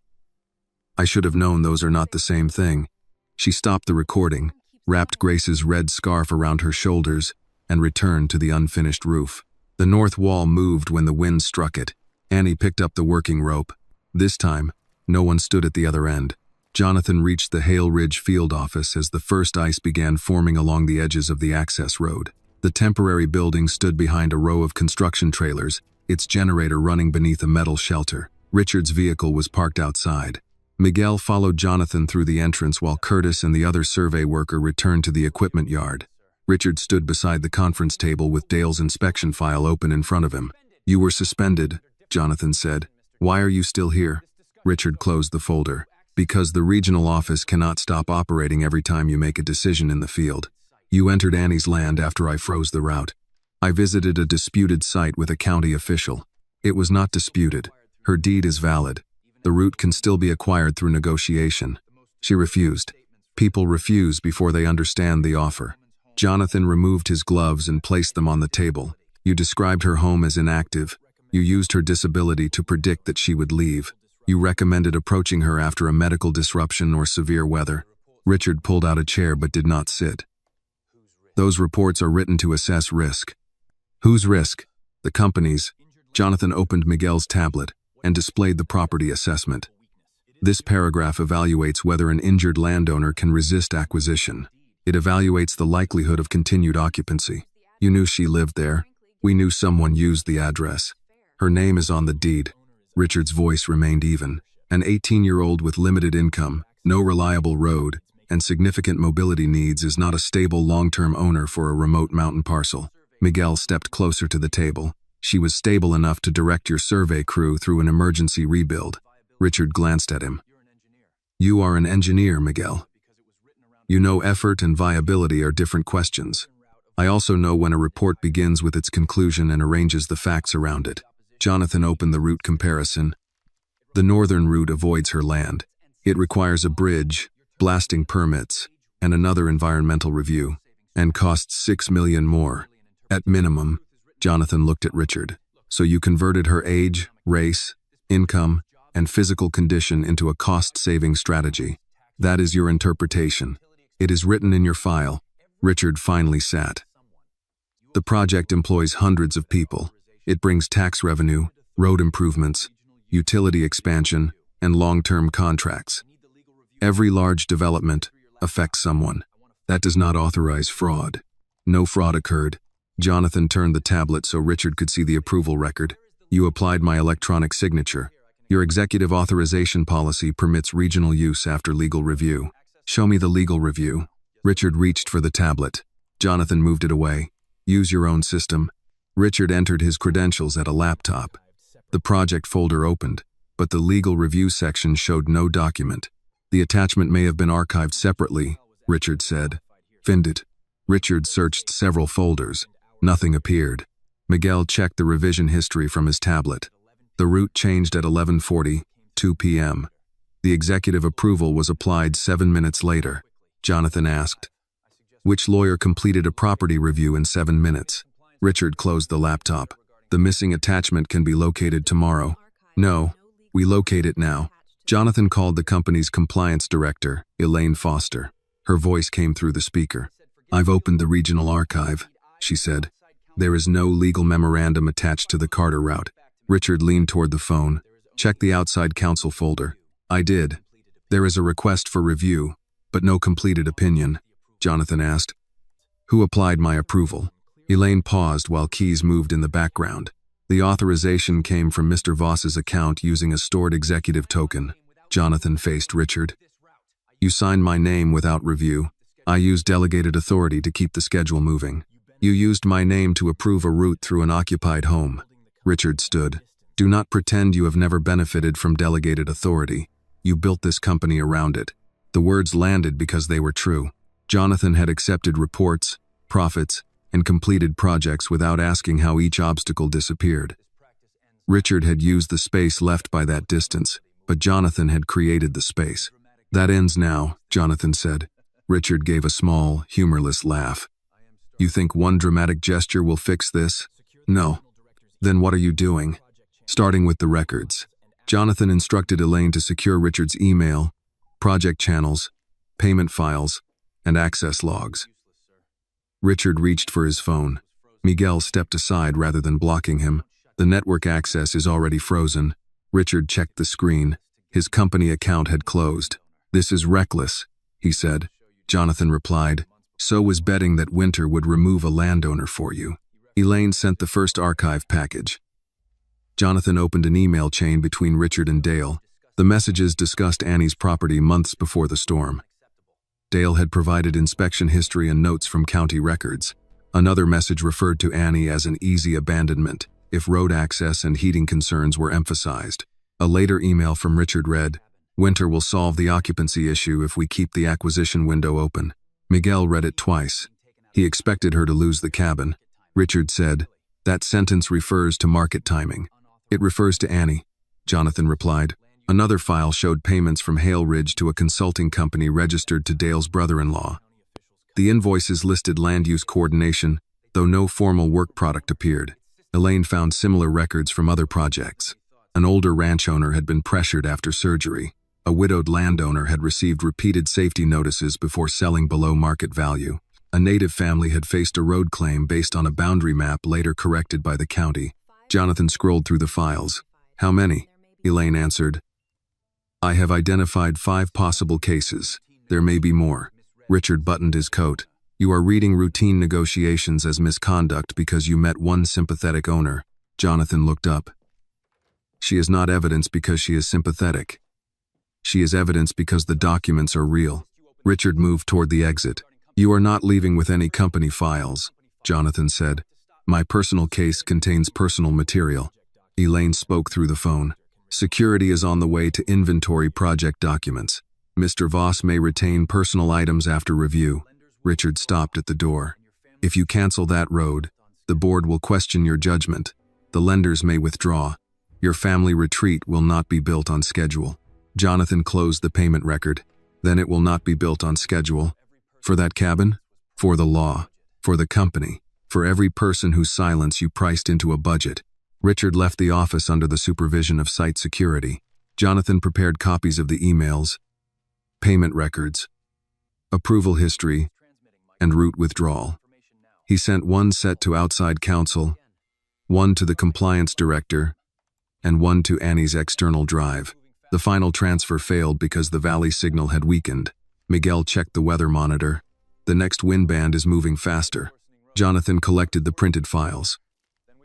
I should have known those are not the same thing. She stopped the recording, wrapped Grace's red scarf around her shoulders, and returned to the unfinished roof. The north wall moved when the wind struck it. Annie picked up the working rope. This time, no one stood at the other end. Jonathan reached the Hale Ridge field office as the first ice began forming along the edges of the access road. The temporary building stood behind a row of construction trailers, its generator running beneath a metal shelter. Richard's vehicle was parked outside. Miguel followed Jonathan through the entrance while Curtis and the other survey worker returned to the equipment yard. Richard stood beside the conference table with Dale's inspection file open in front of him. You were suspended, Jonathan said. Why are you still here? Richard closed the folder. Because the regional office cannot stop operating every time you make a decision in the field. You entered Annie's land after I froze the route. I visited a disputed site with a county official. It was not disputed. Her deed is valid. The route can still be acquired through negotiation. She refused. People refuse before they understand the offer. Jonathan removed his gloves and placed them on the table. You described her home as inactive. You used her disability to predict that she would leave. You recommended approaching her after a medical disruption or severe weather. Richard pulled out a chair but did not sit. Those reports are written to assess risk. Whose risk? The company's. Jonathan opened Miguel's tablet and displayed the property assessment. This paragraph evaluates whether an injured landowner can resist acquisition. It evaluates the likelihood of continued occupancy. You knew she lived there. We knew someone used the address. Her name is on the deed. Richard's voice remained even. An 18-year-old with limited income, no reliable road, and significant mobility needs is not a stable long-term owner for a remote mountain parcel. Miguel stepped closer to the table. She was stable enough to direct your survey crew through an emergency rebuild. Richard glanced at him. You are an engineer, Miguel. You know effort and viability are different questions. I also know when a report begins with its conclusion and arranges the facts around it. Jonathan opened the route comparison. The northern route avoids her land. It requires a bridge, blasting permits, and another environmental review, and costs $6 million more. At minimum, Jonathan looked at Richard. So you converted her age, race, income, and physical condition into a cost-saving strategy. That is your interpretation. It is written in your file. Richard finally sat. The project employs hundreds of people. It brings tax revenue, road improvements, utility expansion, and long-term contracts. Every large development affects someone. That does not authorize fraud. No fraud occurred. Jonathan turned the tablet so Richard could see the approval record. You applied my electronic signature. Your executive authorization policy permits regional use after legal review. Show me the legal review. Richard reached for the tablet. Jonathan moved it away. Use your own system. Richard entered his credentials at a laptop. The project folder opened, but the legal review section showed no document. The attachment may have been archived separately, Richard said. Find it. Richard searched several folders. Nothing appeared. Miguel checked the revision history from his tablet. The route changed at 11:40, 2 p.m. The executive approval was applied 7 minutes later. Jonathan asked, which lawyer completed a property review in 7 minutes? Richard closed the laptop. The missing attachment can be located tomorrow. No, we locate it now. Jonathan called the company's compliance director, Elaine Foster. Her voice came through the speaker. I've opened the regional archive, she said. There is no legal memorandum attached to the Carter route. Richard leaned toward the phone. Check the outside counsel folder. I did. There is a request for review, but no completed opinion. Jonathan asked. Who applied my approval? Elaine paused while keys moved in the background. The authorization came from Mr. Voss's account using a stored executive token. Jonathan faced Richard. You signed my name without review. I used delegated authority to keep the schedule moving. You used my name to approve a route through an occupied home. Richard stood. Do not pretend you have never benefited from delegated authority. You built this company around it. The words landed because they were true. Jonathan had accepted reports, profits, and completed projects without asking how each obstacle disappeared. Richard had used the space left by that distance, but Jonathan had created the space. That ends now, Jonathan said. Richard gave a small, humorless laugh. You think one dramatic gesture will fix this? No. Then what are you doing? Starting with the records. Jonathan instructed Elaine to secure Richard's email, project channels, payment files, and access logs. Richard reached for his phone. Miguel stepped aside rather than blocking him. The network access is already frozen. Richard checked the screen. His company account had closed. This is reckless, he said. Jonathan replied, so was betting that Winter would remove a landowner for you. Elaine sent the first archive package. Jonathan opened an email chain between Richard and Dale. The messages discussed Annie's property months before the storm. Dale had provided inspection history and notes from county records. Another message referred to Annie as an easy abandonment. if road access and heating concerns were emphasized. A later email from Richard read, "Winter will solve the occupancy issue if we keep the acquisition window open." Miguel read it twice. He expected her to lose the cabin. Richard said, "That sentence refers to market timing." "It refers to Annie," Jonathan replied. Another file showed payments from Hale Ridge to a consulting company registered to Dale's brother-in-law. The invoices listed land use coordination, though no formal work product appeared. Elaine found similar records from other projects. An older ranch owner had been pressured after surgery. A widowed landowner had received repeated safety notices before selling below market value. A native family had faced a road claim based on a boundary map later corrected by the county. Jonathan scrolled through the files. "How many?" Elaine answered, "I have identified 5 possible cases. There may be more." Richard buttoned his coat. "You are reading routine negotiations as misconduct because you met one sympathetic owner." Jonathan looked up. "She is not evidence because she is sympathetic. She is evidence because the documents are real." Richard moved toward the exit. "You are not leaving with any company files," Jonathan said. "My personal case contains personal material." Elaine spoke through the phone. "Security is on the way to inventory project documents. Mr. Voss may retain personal items after review." Richard stopped at the door. "If you cancel that road, the board will question your judgment. The lenders may withdraw. Your family retreat will not be built on schedule." Jonathan closed the payment record. "Then it will not be built on schedule. For that cabin? For the law. For the company. For every person whose silence you priced into a budget." Richard left the office under the supervision of site security. Jonathan prepared copies of the emails, payment records, approval history, and route withdrawal. He sent one set to outside counsel, one to the compliance director, and one to Annie's external drive. The final transfer failed because the valley signal had weakened. Miguel checked the weather monitor. "The next wind band is moving faster." Jonathan collected the printed files.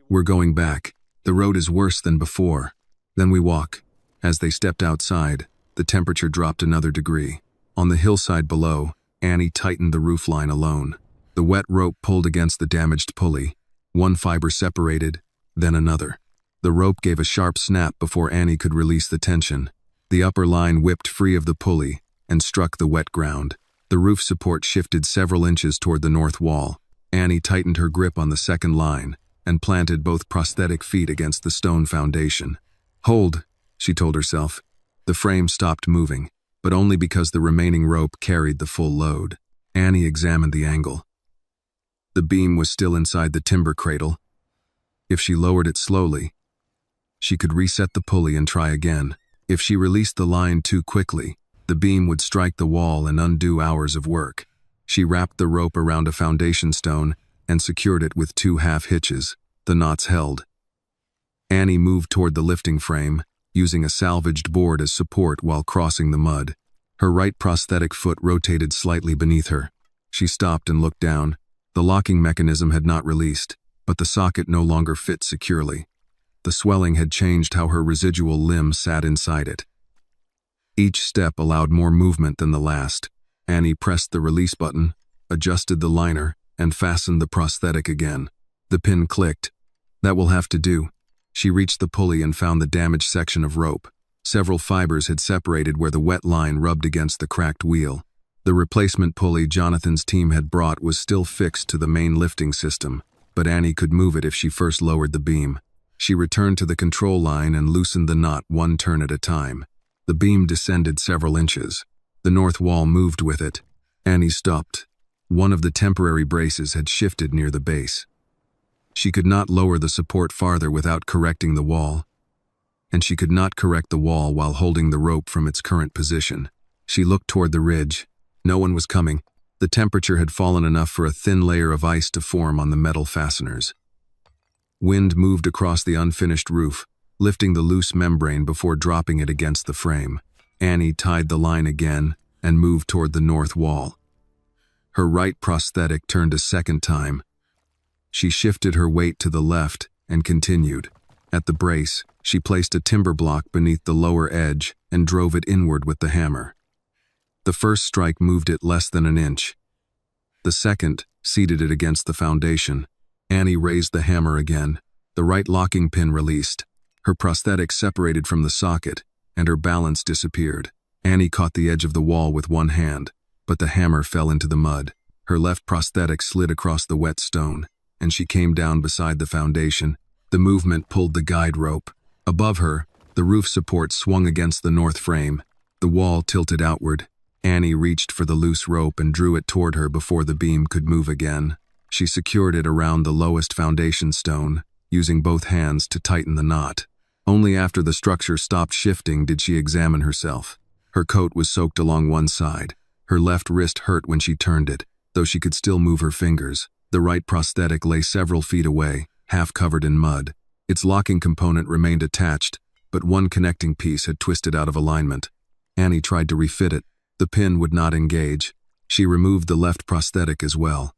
"We're going back. The road is worse than before." "Then we walk." As they stepped outside, the temperature dropped another degree. On the hillside below, Annie tightened the roofline alone. The wet rope pulled against the damaged pulley. One fiber separated, then another. The rope gave a sharp snap before Annie could release the tension. The upper line whipped free of the pulley and struck the wet ground. The roof support shifted several inches toward the north wall. Annie tightened her grip on the second line and planted both prosthetic feet against the stone foundation. "Hold," she told herself. The frame stopped moving, but only because the remaining rope carried the full load. Annie examined the angle. The beam was still inside the timber cradle. If she lowered it slowly, she could reset the pulley and try again. If she released the line too quickly, the beam would strike the wall and undo hours of work. She wrapped the rope around a foundation stone and secured it with 2 half hitches. The knots held. Annie moved toward the lifting frame, using a salvaged board as support while crossing the mud. Her right prosthetic foot rotated slightly beneath her. She stopped and looked down. The locking mechanism had not released, but the socket no longer fit securely. The swelling had changed how her residual limb sat inside it. Each step allowed more movement than the last. Annie pressed the release button, adjusted the liner, and fastened the prosthetic again. The pin clicked. "That will have to do." She reached the pulley and found the damaged section of rope. Several fibers had separated where the wet line rubbed against the cracked wheel. The replacement pulley Jonathan's team had brought was still fixed to the main lifting system, but Annie could move it if she first lowered the beam. She returned to the control line and loosened the knot one turn at a time. The beam descended several inches. The north wall moved with it. Annie stopped. One of the temporary braces had shifted near the base. She could not lower the support farther without correcting the wall, and she could not correct the wall while holding the rope from its current position. She looked toward the ridge. No one was coming. The temperature had fallen enough for a thin layer of ice to form on the metal fasteners. Wind moved across the unfinished roof, lifting the loose membrane before dropping it against the frame. Annie tied the line again and moved toward the north wall. Her right prosthetic turned a second time. She shifted her weight to the left and continued. At the brace, she placed a timber block beneath the lower edge and drove it inward with the hammer. The first strike moved it less than an inch. The second seated it against the foundation. Annie raised the hammer again. The right locking pin released. Her prosthetic separated from the socket, and her balance disappeared. Annie caught the edge of the wall with one hand, but the hammer fell into the mud. Her left prosthetic slid across the wet stone, and she came down beside the foundation. The movement pulled the guide rope. Above her, the roof support swung against the north frame. The wall tilted outward. Annie reached for the loose rope and drew it toward her before the beam could move again. She secured it around the lowest foundation stone, using both hands to tighten the knot. Only after the structure stopped shifting did she examine herself. Her coat was soaked along one side. Her left wrist hurt when she turned it, though she could still move her fingers. The right prosthetic lay several feet away, half covered in mud. Its locking component remained attached, but one connecting piece had twisted out of alignment. Annie tried to refit it. The pin would not engage. She removed the left prosthetic as well.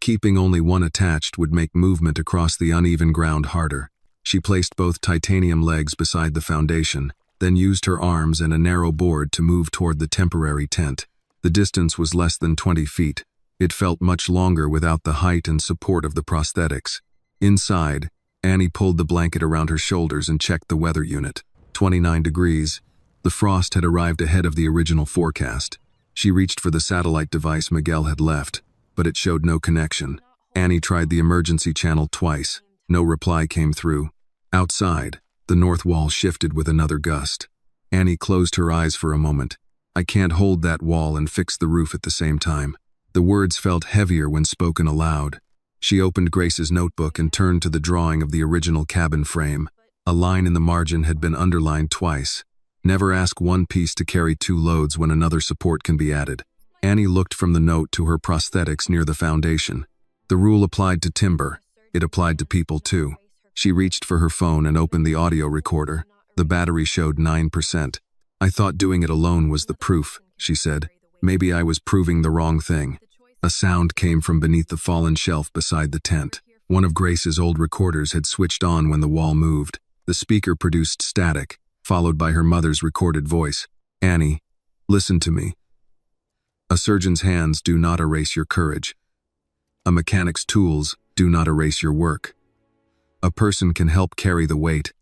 Keeping only one attached would make movement across the uneven ground harder. She placed both titanium legs beside the foundation, then used her arms and a narrow board to move toward the temporary tent. The distance was less than 20 feet. It felt much longer without the height and support of the prosthetics. Inside, Annie pulled the blanket around her shoulders and checked the weather unit. 29 degrees. The frost had arrived ahead of the original forecast. She reached for the satellite device Miguel had left, but it showed no connection. Annie tried the emergency channel twice. No reply came through. Outside, the north wall shifted with another gust. Annie closed her eyes for a moment. "I can't hold that wall and fix the roof at the same time." The words felt heavier when spoken aloud. She opened Grace's notebook and turned to the drawing of the original cabin frame. A line in the margin had been underlined twice. Never ask one piece to carry two loads when another support can be added. Annie looked from the note to her prosthetics near the foundation. The rule applied to timber. It applied to people too. She reached for her phone and opened the audio recorder. The battery showed 9%. "I thought doing it alone was the proof," she said. "Maybe I was proving the wrong thing." A sound came from beneath the fallen shelf beside the tent. One of Grace's old recorders had switched on when the wall moved. The speaker produced static, followed by her mother's recorded voice. "Annie, listen to me. A surgeon's hands do not erase your courage. A mechanic's tools do not erase your work. A person can help carry the weight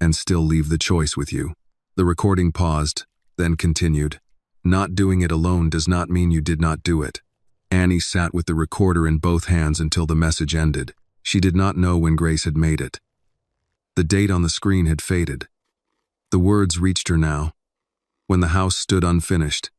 and still leave the choice with you." The recording paused, then continued. "Not doing it alone does not mean you did not do it." Annie sat with the recorder in both hands until the message ended. She did not know when Grace had made it. The date on the screen had faded. The words reached her now, when the house stood unfinished,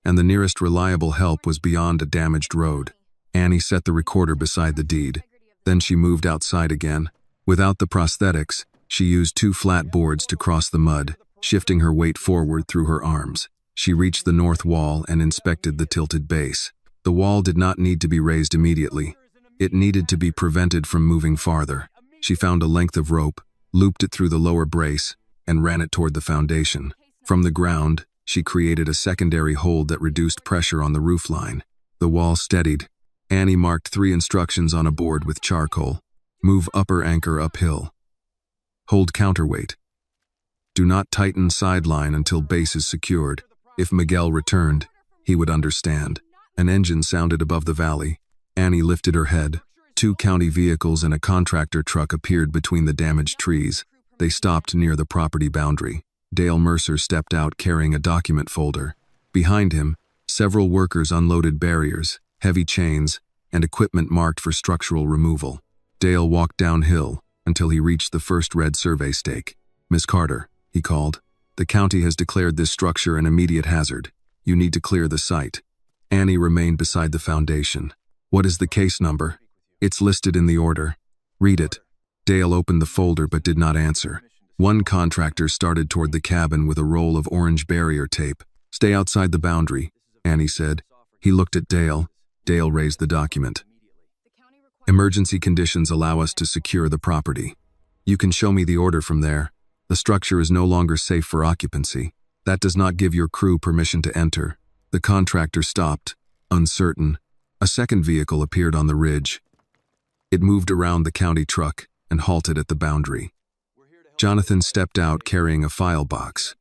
and the nearest reliable help was beyond a damaged road. Annie set the recorder beside the deed. Then she moved outside again. Without the prosthetics, she used two flat boards to cross the mud, shifting her weight forward through her arms. She reached the north wall and inspected the tilted base. The wall did not need to be raised immediately. It needed to be prevented from moving farther. She found a length of rope, looped it through the lower brace, and ran it toward the foundation. From the ground, she created a secondary hold that reduced pressure on the roof line. The wall steadied. Annie marked 3 instructions on a board with charcoal. Move upper anchor uphill. Hold counterweight. Do not tighten sideline until base is secured. If Miguel returned, he would understand. An engine sounded above the valley. Annie lifted her head. 2 county vehicles and a contractor truck appeared between the damaged trees. They stopped near the property boundary. Dale Mercer stepped out carrying a document folder. Behind him, several workers unloaded barriers, heavy chains, and equipment marked for structural removal. Dale walked downhill until he reached the first red survey stake. "Miss Carter," he called, "the county has declared this structure an immediate hazard. You need to clear the site." Annie remained beside the foundation. "What is the case number?" "It's listed in the order." "Read it." Dale opened the folder but did not answer. One contractor started toward the cabin with a roll of orange barrier tape. "Stay outside the boundary," Annie said. He looked at Dale. Dale raised the document. "Emergency conditions allow us to secure the property. You can show me the order from there. The structure is no longer safe for occupancy. That does not give your crew permission to enter." The contractor stopped, uncertain. A second vehicle appeared on the ridge. It moved around the county truck and halted at the boundary. Jonathan stepped out carrying a file box.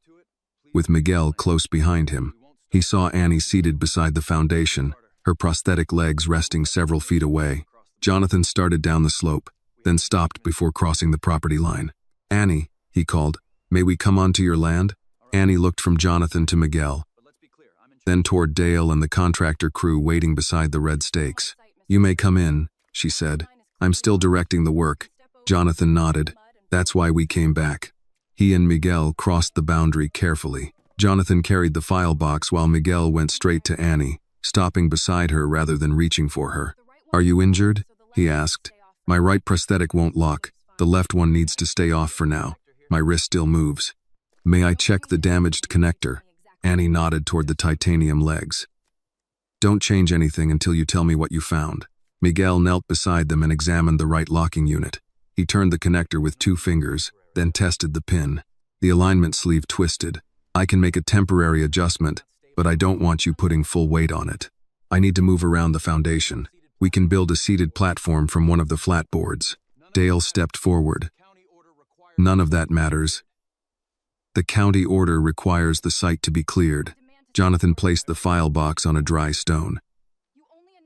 With Miguel close behind him, he saw Annie seated beside the foundation, her prosthetic legs resting several feet away. Jonathan started down the slope. then stopped before crossing the property line. "Annie," he called, "may we come onto your land?" Annie looked from Jonathan to Miguel, then toward Dale and the contractor crew waiting beside the red stakes. "You may come in," she said. "I'm still directing the work." Jonathan nodded. "That's why we came back." He and Miguel crossed the boundary carefully. Jonathan carried the file box while Miguel went straight to Annie, stopping beside her rather than reaching for her. "Are you injured?" he asked. "My right prosthetic won't lock. The left one needs to stay off for now. My wrist still moves." "May I check the damaged connector?" Annie nodded toward the titanium legs. "Don't change anything until you tell me what you found." Miguel knelt beside them and examined the right locking unit. He turned the connector with 2 fingers, then tested the pin. The alignment sleeve twisted. "I can make a temporary adjustment, but I don't want you putting full weight on it. I need to move around the foundation. We can build a seated platform from one of the flat boards." Dale stepped forward. "None of that matters. The county order requires the site to be cleared." Jonathan placed the file box on a dry stone.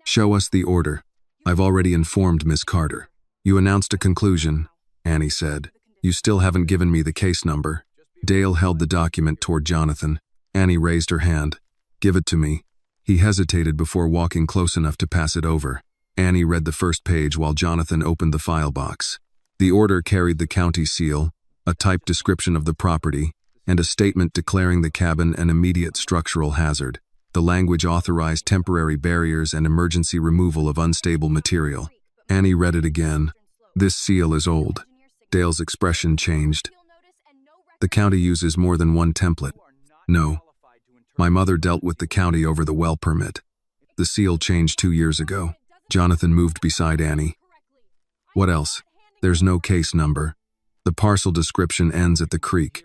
"Show us the order. I've already informed Miss Carter." "You announced a conclusion," Annie said. "You still haven't given me the case number." Dale held the document toward Jonathan. Annie raised her hand. "Give it to me." He hesitated before walking close enough to pass it over. Annie read the first page while Jonathan opened the file box. The order carried the county seal, a typed description of the property, and a statement declaring the cabin an immediate structural hazard. The language authorized temporary barriers and emergency removal of unstable material. Annie read it again. "This seal is old." Dale's expression changed. "The county uses more than one template." "No. My mother dealt with the county over the well permit. The seal changed 2 years ago." Jonathan moved beside Annie. "What else?" "There's no case number. The parcel description ends at the creek,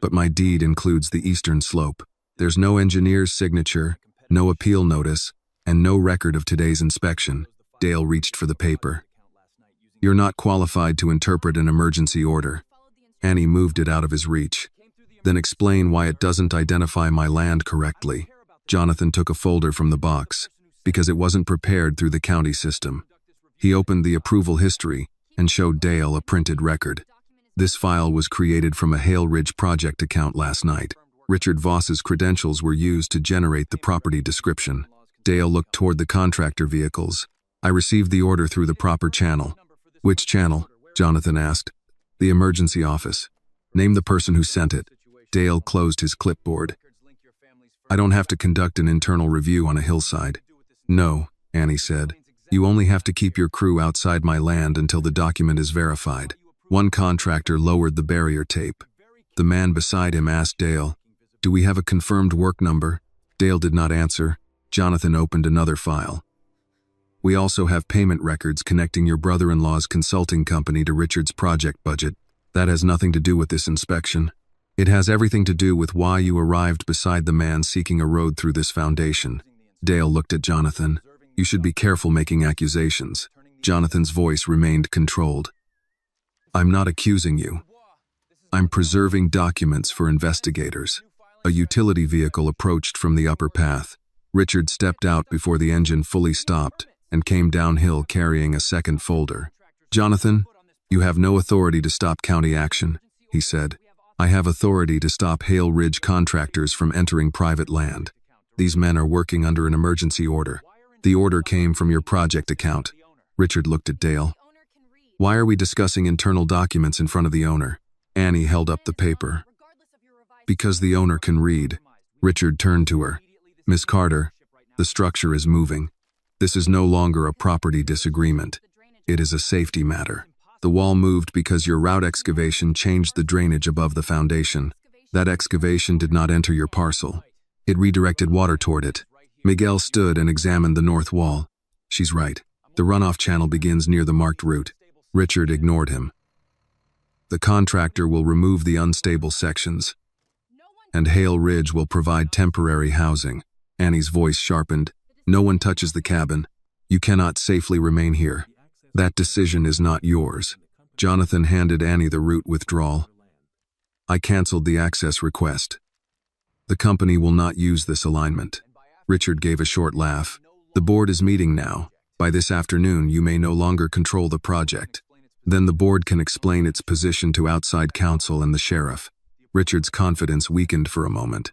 but my deed includes the eastern slope. There's no engineer's signature, no appeal notice, and no record of today's inspection." Dale reached for the paper. "You're not qualified to interpret an emergency order." Annie moved it out of his reach. "Then explain why it doesn't identify my land correctly." Jonathan took a folder from the box, because it wasn't prepared through the county system. He opened the approval history and showed Dale a printed record. This file was created from a Hale Ridge project account last night. Richard Voss's credentials were used to generate the property description. Dale looked toward the contractor vehicles. "I received the order through the proper channel." "Which channel?" Jonathan asked. "The emergency office." "Name the person who sent it." Dale closed his clipboard. "I don't have to conduct an internal review on a hillside." "No," Annie said. "You only have to keep your crew outside my land until the document is verified." One contractor lowered the barrier tape. The man beside him asked Dale, "Do we have a confirmed work number?" Dale did not answer. Jonathan opened another file. "We also have payment records connecting your brother-in-law's consulting company to Richard's project budget. That has nothing to do with this inspection. It has everything to do with why you arrived beside the man seeking a road through this foundation." Dale looked at Jonathan. "You should be careful making accusations." Jonathan's voice remained controlled. "I'm not accusing you. I'm preserving documents for investigators." A utility vehicle approached from the upper path. Richard stepped out before the engine fully stopped and came downhill carrying a second folder. "Jonathan, you have no authority to stop county action," he said. "I have authority to stop Hale Ridge contractors from entering private land. These men are working under an emergency order. The order came from your project account." Richard looked at Dale. "Why are we discussing internal documents in front of the owner?" Annie held up the paper. "Because the owner can read." Richard turned to her. "Miss Carter, the structure is moving. This is no longer a property disagreement. It is a safety matter. The wall moved because your route excavation changed the drainage above the foundation. That excavation did not enter your parcel. It redirected water toward it." Miguel stood and examined the north wall. "She's right. The runoff channel begins near the marked route." Richard ignored him. "The contractor will remove the unstable sections, and Hale Ridge will provide temporary housing." Annie's voice sharpened. "No one touches the cabin. You cannot safely remain here. That decision is not yours." Jonathan handed Annie the route withdrawal. "I canceled the access request. The company will not use this alignment." Richard gave a short laugh. "The board is meeting now. By this afternoon, you may no longer control the project." Then the board can explain its position to outside counsel and the sheriff. Richard's confidence weakened for a moment.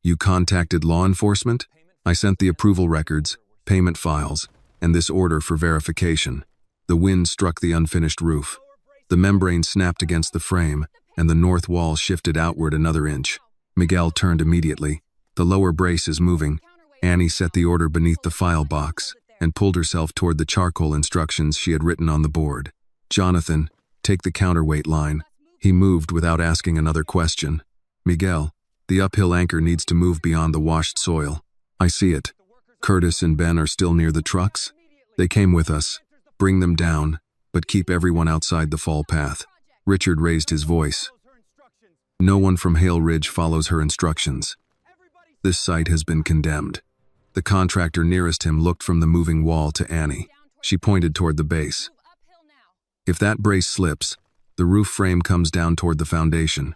You contacted law enforcement? I sent the approval records, payment files, and this order for verification. The wind struck the unfinished roof. The membrane snapped against the frame, and the north wall shifted outward another inch. Miguel turned immediately. The lower brace is moving. Annie set the order beneath the file box and pulled herself toward the charcoal instructions she had written on the board. Jonathan, take the counterweight line. He moved without asking another question. Miguel, the uphill anchor needs to move beyond the washed soil. I see it. Curtis and Ben are still near the trucks. They came with us. Bring them down, but keep everyone outside the fall path. Richard raised his voice. No one from Hale Ridge follows her instructions. This site has been condemned. The contractor nearest him looked from the moving wall to Annie. She pointed toward the base. If that brace slips, the roof frame comes down toward the foundation.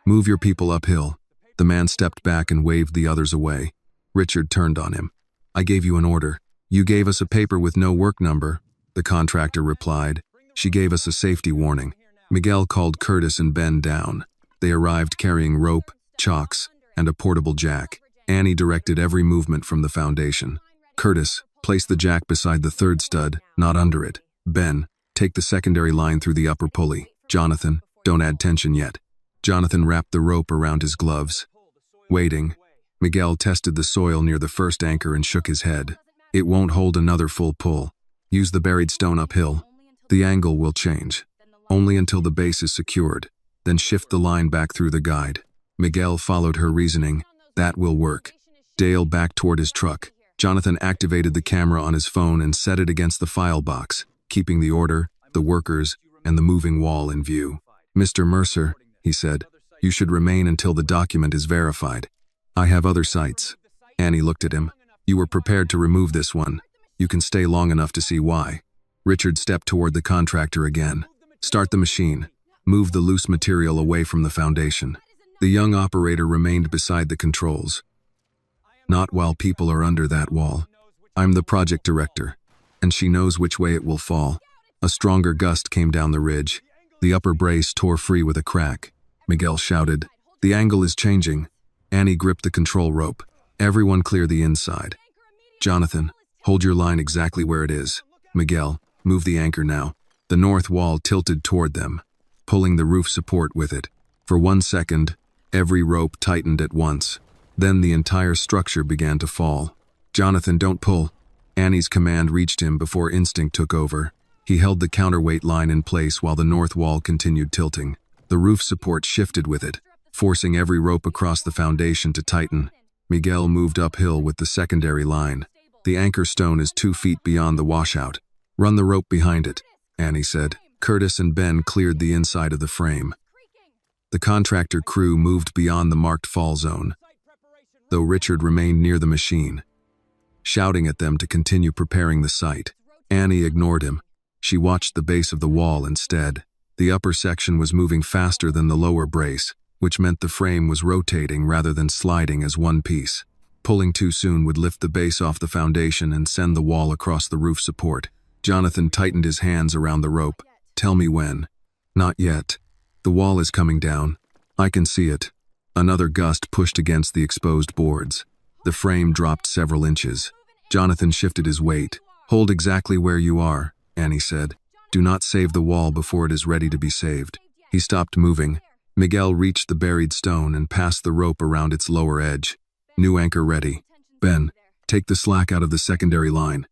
Move your people uphill. The man stepped back and waved the others away. Richard turned on him. I gave you an order. You gave us a paper with no work number, the contractor replied. She gave us a safety warning. Miguel called Curtis and Ben down. They arrived carrying rope, chocks, and a portable jack. Annie directed every movement from the foundation. Curtis, place the jack beside the third stud, not under it. Ben, take the secondary line through the upper pulley. Jonathan, don't add tension yet. Jonathan wrapped the rope around his gloves. Waiting, Miguel tested the soil near the first anchor and shook his head. It won't hold another full pull. Use the buried stone uphill. The angle will change. Only until the base is secured. Then shift the line back through the guide. Miguel followed her reasoning. That will work. Dale backed toward his truck. Jonathan activated the camera on his phone and set it against the file box, keeping the order, the workers, and the moving wall in view. Mr. Mercer, he said, you should remain until the document is verified. I have other sites. Annie looked at him. You were prepared to remove this one. You can stay long enough to see why. Richard stepped toward the contractor again. Start the machine. Move the loose material away from the foundation. The young operator remained beside the controls. Not while people are under that wall. I'm the project director, and she knows which way it will fall. A stronger gust came down the ridge. The upper brace tore free with a crack. Miguel shouted, the angle is changing. Annie gripped the control rope. Everyone clear the inside. Jonathan, hold your line exactly where it is. Miguel, move the anchor now. The north wall tilted toward them, pulling the roof support with it. For 1 second, every rope tightened at once. Then the entire structure began to fall. Jonathan, don't pull. Annie's command reached him before instinct took over. He held the counterweight line in place while the north wall continued tilting. The roof support shifted with it, forcing every rope across the foundation to tighten. Miguel moved uphill with the secondary line. The anchor stone is 2 feet beyond the washout. Run the rope behind it, Annie said. Curtis and Ben cleared the inside of the frame. The contractor crew moved beyond the marked fall zone, though Richard remained near the machine, shouting at them to continue preparing the site. Annie ignored him. She watched the base of the wall instead. The upper section was moving faster than the lower brace, which meant the frame was rotating rather than sliding as one piece. Pulling too soon would lift the base off the foundation and send the wall across the roof support. Jonathan tightened his hands around the rope. Tell me when. Not yet. The wall is coming down. I can see it. Another gust pushed against the exposed boards. The frame dropped several inches. Jonathan shifted his weight. Hold exactly where you are, Annie said. Do not save the wall before it is ready to be saved. He stopped moving. Miguel reached the buried stone and passed the rope around its lower edge. New anchor ready. Ben, take the slack out of the secondary line.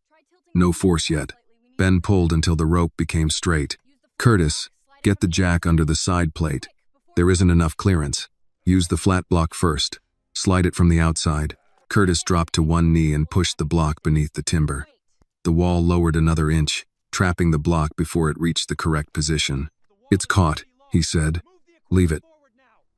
No force yet. Ben pulled until the rope became straight. Curtis, get the jack under the side plate. There isn't enough clearance. Use the flat block first. Slide it from the outside. Curtis dropped to one knee and pushed the block beneath the timber. The wall lowered another inch, trapping the block before it reached the correct position. It's caught, he said. Leave it.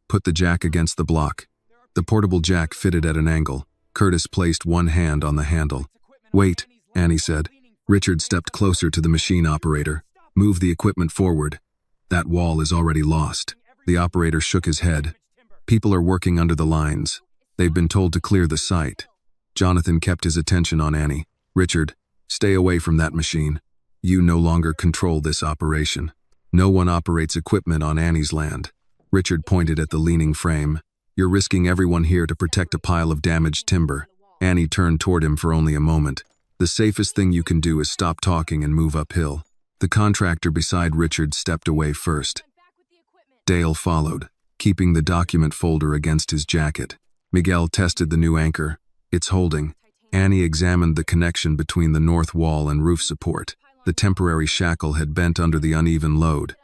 Put the jack against the block. The portable jack fitted at an angle. Curtis placed one hand on the handle. Wait, Annie said. Richard stepped closer to the machine operator. Move the equipment forward. That wall is already lost. The operator shook his head. People are working under the lines. They've been told to clear the site. Jonathan kept his attention on Annie. Richard, stay away from that machine. You no longer control this operation. No one operates equipment on Annie's land. Richard pointed at the leaning frame. You're risking everyone here to protect a pile of damaged timber. Annie turned toward him for only a moment. The safest thing you can do is stop talking and move uphill. The contractor beside Richard stepped away first. Dale followed, keeping the document folder against his jacket. Miguel tested the new anchor. It's holding. Annie examined the connection between the north wall and roof support. The temporary shackle had bent under the uneven load.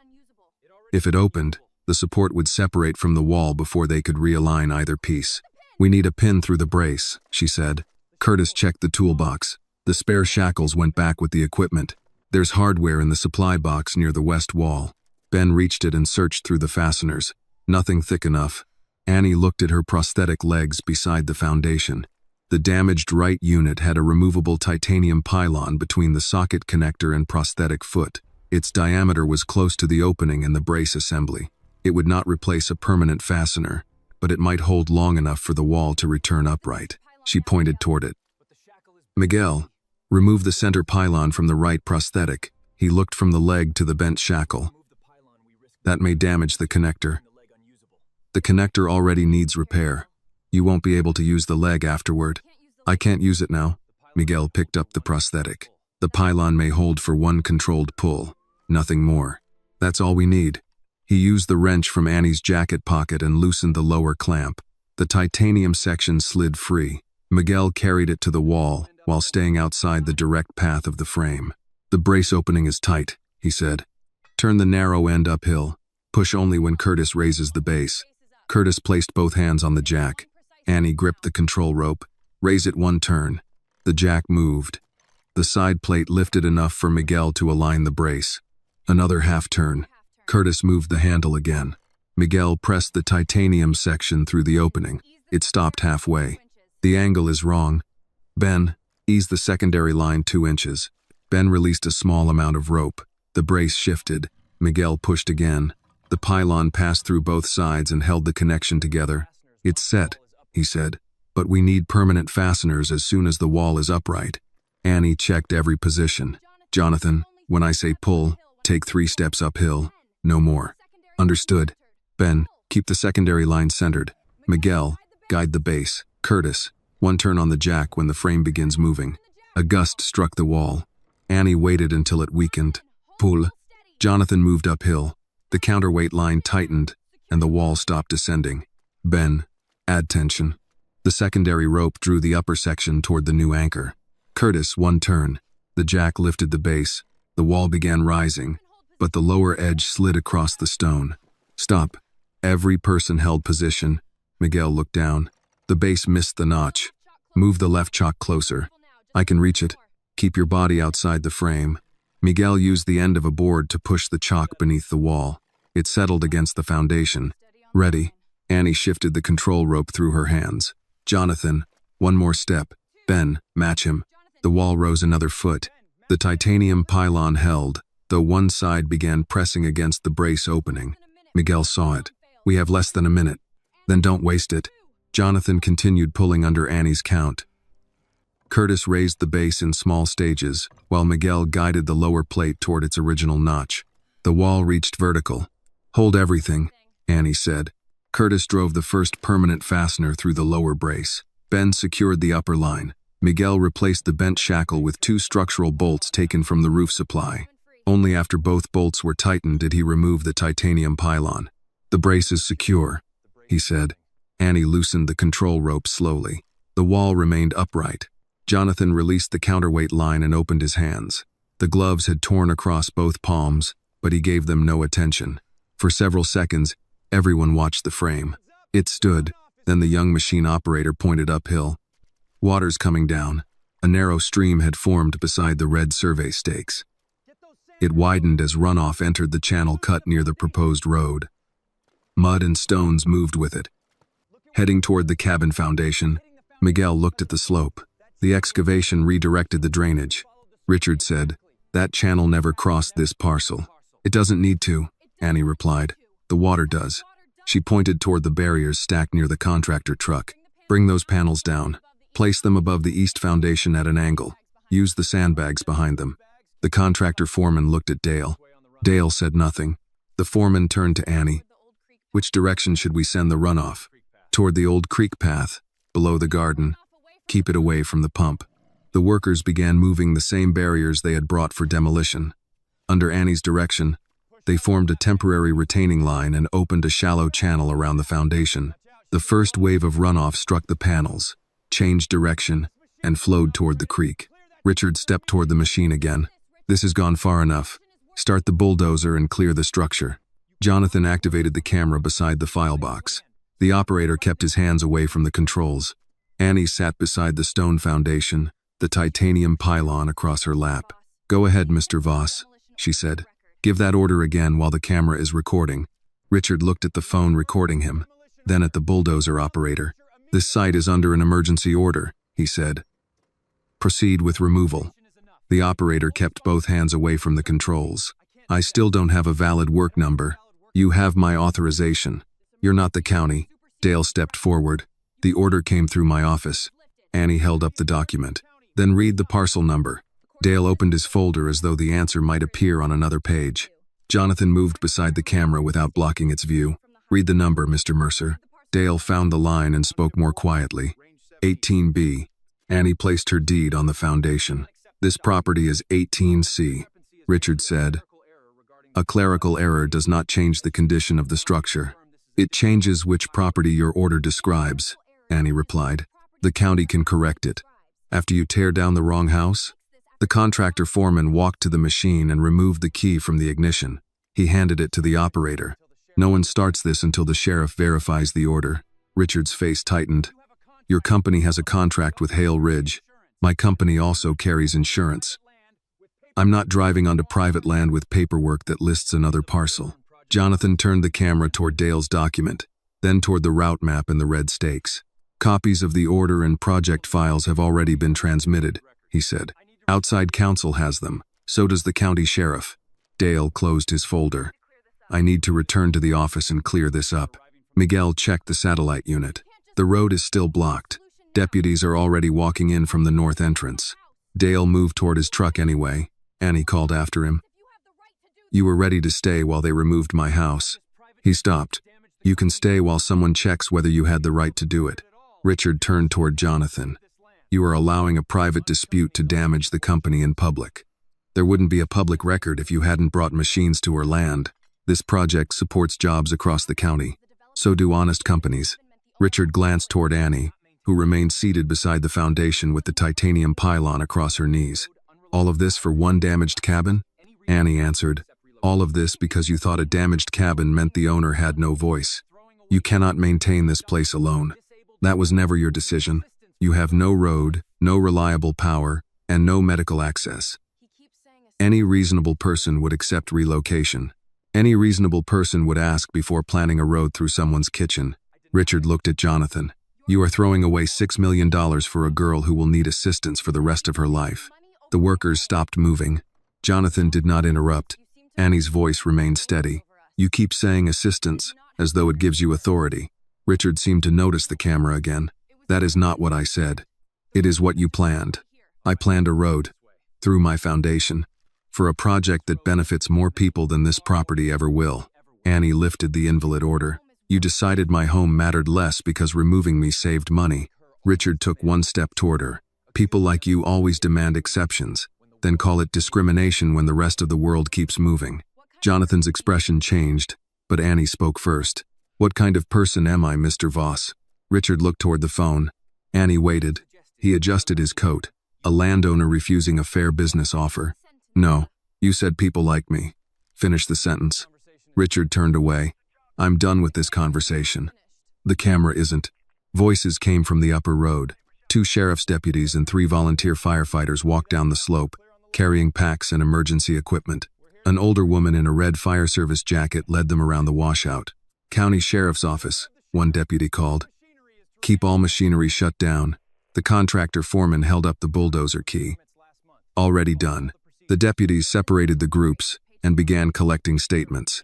If it opened, the support would separate from the wall before they could realign either piece. We need a pin through the brace, she said. Curtis checked the toolbox. The spare shackles went back with the equipment. There's hardware in the supply box near the west wall. Ben reached it and searched through the fasteners. Nothing thick enough. Annie looked at her prosthetic legs beside the foundation. The damaged right unit had a removable titanium pylon between the socket connector and prosthetic foot. Its diameter was close to the opening in the brace assembly. It would not replace a permanent fastener, but it might hold long enough for the wall to return upright. She pointed toward it. Miguel, remove the center pylon from the right prosthetic. He looked from the leg to the bent shackle. That may damage the connector. The connector already needs repair. You won't be able to use the leg afterward. I can't use it now. Miguel picked up the prosthetic. The pylon may hold for one controlled pull. Nothing more. That's all we need. He used the wrench from Annie's jacket pocket and loosened the lower clamp. The titanium section slid free. Miguel carried it to the wall while staying outside the direct path of the frame. The brace opening is tight, he said. Turn the narrow end uphill. Push only when Curtis raises the base. Curtis placed both hands on the jack. Annie gripped the control rope. Raise it one turn. The jack moved. The side plate lifted enough for Miguel to align the brace. Another half turn. Curtis moved the handle again. Miguel pressed the titanium section through the opening. It stopped halfway. The angle is wrong. Ben, ease the secondary line 2 inches. Ben released a small amount of rope. The brace shifted. Miguel pushed again. The pylon passed through both sides and held the connection together. It's set, he said, but we need permanent fasteners as soon as the wall is upright. Annie checked every position. Jonathan, when I say pull, take 3 steps uphill. No more. Understood. Ben, keep the secondary line centered. Miguel, guide the base. Curtis, 1 turn on the jack when the frame begins moving. A gust struck the wall. Annie waited until it weakened. Pull. Jonathan moved uphill. The counterweight line tightened, and the wall stopped descending. Ben, add tension. The secondary rope drew the upper section toward the new anchor. Curtis, 1 turn. The jack lifted the base. The wall began rising, but the lower edge slid across the stone. Stop. Every person held position. Miguel looked down. The base missed the notch. Move the left chock closer. I can reach it. Keep your body outside the frame. Miguel used the end of a board to push the chock beneath the wall. It settled against the foundation. Ready. Annie shifted the control rope through her hands. Jonathan, 1 more step. Ben, match him. The wall rose another foot. The titanium pylon held, though one side began pressing against the brace opening. Miguel saw it. We have less than a minute. Then don't waste it. Jonathan continued pulling under Annie's count. Curtis raised the base in small stages, while Miguel guided the lower plate toward its original notch. The wall reached vertical. Hold everything, Annie said. Curtis drove the first permanent fastener through the lower brace. Ben secured the upper line. Miguel replaced the bent shackle with 2 structural bolts taken from the roof supply. Only after both bolts were tightened did he remove the titanium pylon. The brace is secure, he said. Annie loosened the control rope slowly. The wall remained upright. Jonathan released the counterweight line and opened his hands. The gloves had torn across both palms, but he gave them no attention. For several seconds, everyone watched the frame. It stood, then the young machine operator pointed uphill. Water's coming down. A narrow stream had formed beside the red survey stakes. It widened as runoff entered the channel cut near the proposed road. Mud and stones moved with it. Heading toward the cabin foundation, Miguel looked at the slope. The excavation redirected the drainage. Richard said, "That channel never crossed this parcel." "It doesn't need to," Annie replied. "The water does." She pointed toward the barriers stacked near the contractor truck. "Bring those panels down. Place them above the east foundation at an angle. Use the sandbags behind them." The contractor foreman looked at Dale. Dale said nothing. The foreman turned to Annie. Which direction should we send the runoff? Toward the old creek path, below the garden. Keep it away from the pump. The workers began moving the same barriers they had brought for demolition. Under Annie's direction, they formed a temporary retaining line and opened a shallow channel around the foundation. The first wave of runoff struck the panels, changed direction, and flowed toward the creek. Richard stepped toward the machine again. This has gone far enough. Start the bulldozer and clear the structure. Jonathan activated the camera beside the file box. The operator kept his hands away from the controls. Annie sat beside the stone foundation, the titanium pylon across her lap. Go ahead, Mr. Voss, she said. Give that order again while the camera is recording. Richard looked at the phone recording him, then at the bulldozer operator. This site is under an emergency order, he said. Proceed with removal. The operator kept both hands away from the controls. I still don't have a valid work number. You have my authorization. You're not the county. Dale stepped forward. The order came through my office. Annie held up the document. Then read the parcel number. Dale opened his folder as though the answer might appear on another page. Jonathan moved beside the camera without blocking its view. Read the number, Mr. Mercer. Dale found the line and spoke more quietly. 18B. Annie placed her deed on the foundation. This property is 18C, Richard said. A clerical error does not change the condition of the structure. It changes which property your order describes, Annie replied. The county can correct it. After you tear down the wrong house? The contractor foreman walked to the machine and removed the key from the ignition. He handed it to the operator. No one starts this until the sheriff verifies the order. Richard's face tightened. Your company has a contract with Hale Ridge. My company also carries insurance. I'm not driving onto private land with paperwork that lists another parcel. Jonathan turned the camera toward Dale's document, then toward the route map and the red stakes. Copies of the order and project files have already been transmitted, he said. Outside counsel has them. So does the county sheriff. Dale closed his folder. I need to return to the office and clear this up. Miguel checked the satellite unit. The road is still blocked. Deputies are already walking in from the north entrance. Dale moved toward his truck anyway. Annie called after him. You were ready to stay while they removed my house. He stopped. You can stay while someone checks whether you had the right to do it. Richard turned toward Jonathan. You are allowing a private dispute to damage the company in public. There wouldn't be a public record if you hadn't brought machines to her land. This project supports jobs across the county. So do honest companies. Richard glanced toward Annie, who remained seated beside the foundation with the titanium pylon across her knees. All of this for one damaged cabin? Annie answered. All of this because you thought a damaged cabin meant the owner had no voice. You cannot maintain this place alone. That was never your decision. You have no road, no reliable power, and no medical access. Any reasonable person would accept relocation. Any reasonable person would ask before planning a road through someone's kitchen. Richard looked at Jonathan. You are throwing away $6 million for a girl who will need assistance for the rest of her life. The workers stopped moving. Jonathan did not interrupt. Annie's voice remained steady. You keep saying assistance, as though it gives you authority. Richard seemed to notice the camera again. That is not what I said. It is what you planned. I planned a road, through my foundation, for a project that benefits more people than this property ever will. Annie lifted the invalid order. You decided my home mattered less because removing me saved money. Richard took one step toward her. People like you always demand exceptions, then call it discrimination when the rest of the world keeps moving. Jonathan's expression changed, but Annie spoke first. What kind of person am I, Mr. Voss? Richard looked toward the phone. Annie waited. He adjusted his coat. A landowner refusing a fair business offer. No, you said people like me. Finish the sentence. Richard turned away. I'm done with this conversation. The camera isn't. Voices came from the upper road. 2 sheriff's deputies and 3 volunteer firefighters walked down the slope, carrying packs and emergency equipment. An older woman in a red fire service jacket led them around the washout. County Sheriff's Office, one deputy called. Keep all machinery shut down. The contractor foreman held up the bulldozer key. Already done. The deputies separated the groups and began collecting statements.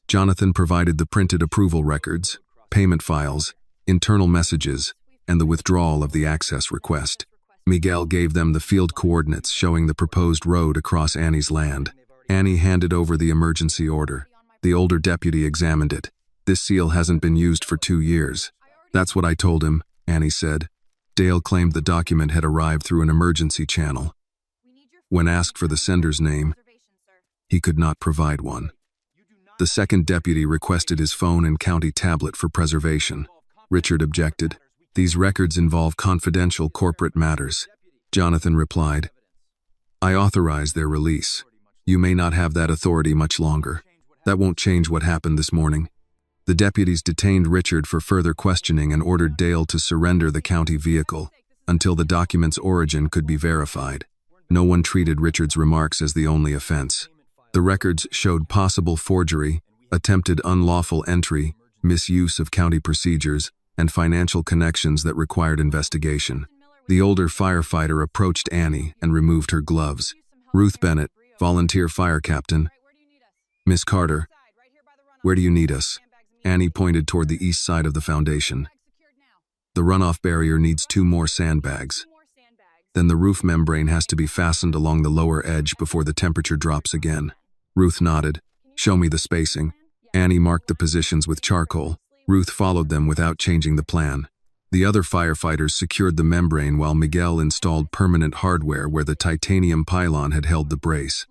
Jonathan provided the printed approval records, payment files, internal messages, and the withdrawal of the access request. Miguel gave them the field coordinates showing the proposed road across Annie's land. Annie handed over the emergency order. The older deputy examined it. This seal hasn't been used for 2 years. That's what I told him, Annie said. Dale claimed the document had arrived through an emergency channel. When asked for the sender's name, he could not provide one. The second deputy requested his phone and county tablet for preservation. Richard objected. These records involve confidential corporate matters. Jonathan replied, I authorize their release. You may not have that authority much longer. That won't change what happened this morning. The deputies detained Richard for further questioning and ordered Dale to surrender the county vehicle until the document's origin could be verified. No one treated Richard's remarks as the only offense. The records showed possible forgery, attempted unlawful entry, misuse of county procedures, and financial connections that required investigation. The older firefighter approached Annie and removed her gloves. Ruth Bennett, volunteer fire captain. Miss Carter, where do you need us? Annie pointed toward the east side of the foundation. The runoff barrier needs 2 more sandbags. Then the roof membrane has to be fastened along the lower edge before the temperature drops again. Ruth nodded. Show me the spacing. Annie marked the positions with charcoal. Ruth followed them without changing the plan. The other firefighters secured the membrane while Miguel installed permanent hardware where the titanium pylon had held the brace.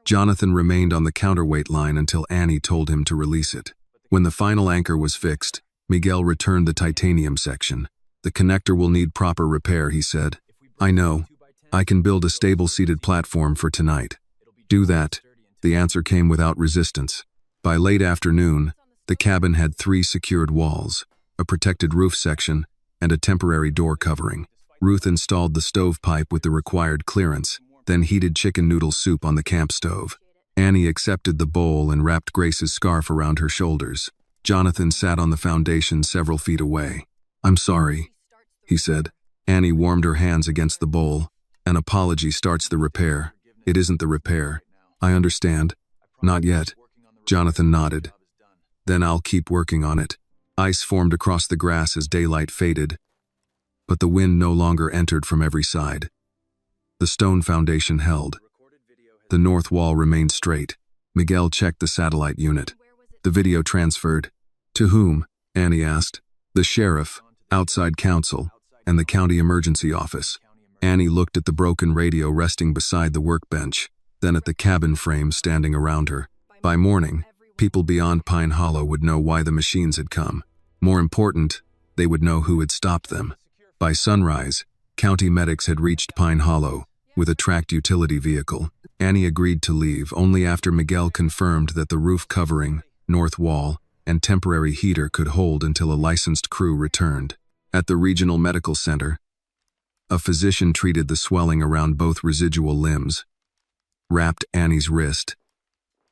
Jonathan remained on the counterweight line until Annie told him to release it. When the final anchor was fixed, Miguel returned the titanium section. The connector will need proper repair, he said. I know. I can build a stable-seated platform for tonight. Do that. The answer came without resistance. By late afternoon, the cabin had 3 secured walls, a protected roof section, and a temporary door covering. Ruth installed the stovepipe with the required clearance, then heated chicken noodle soup on the camp stove. Annie accepted the bowl and wrapped Grace's scarf around her shoulders. Jonathan sat on the foundation several feet away. I'm sorry, he said. Annie warmed her hands against the bowl. An apology starts the repair. It isn't the repair. I understand. Not yet. Jonathan nodded. Then I'll keep working on it. Ice formed across the grass as daylight faded, but the wind no longer entered from every side. The stone foundation held. The north wall remained straight. Miguel checked the satellite unit. The video transferred. To whom? Annie asked. The sheriff, outside counsel, and the county emergency office. Annie looked at the broken radio resting beside the workbench, then at the cabin frame standing around her. By morning, people beyond Pine Hollow would know why the machines had come. More important, they would know who had stopped them. By sunrise, county medics had reached Pine Hollow with a tracked utility vehicle. Annie agreed to leave only after Miguel confirmed that the roof covering, north wall, and temporary heater could hold until a licensed crew returned. At the regional medical center, a physician treated the swelling around both residual limbs, wrapped Annie's wrist,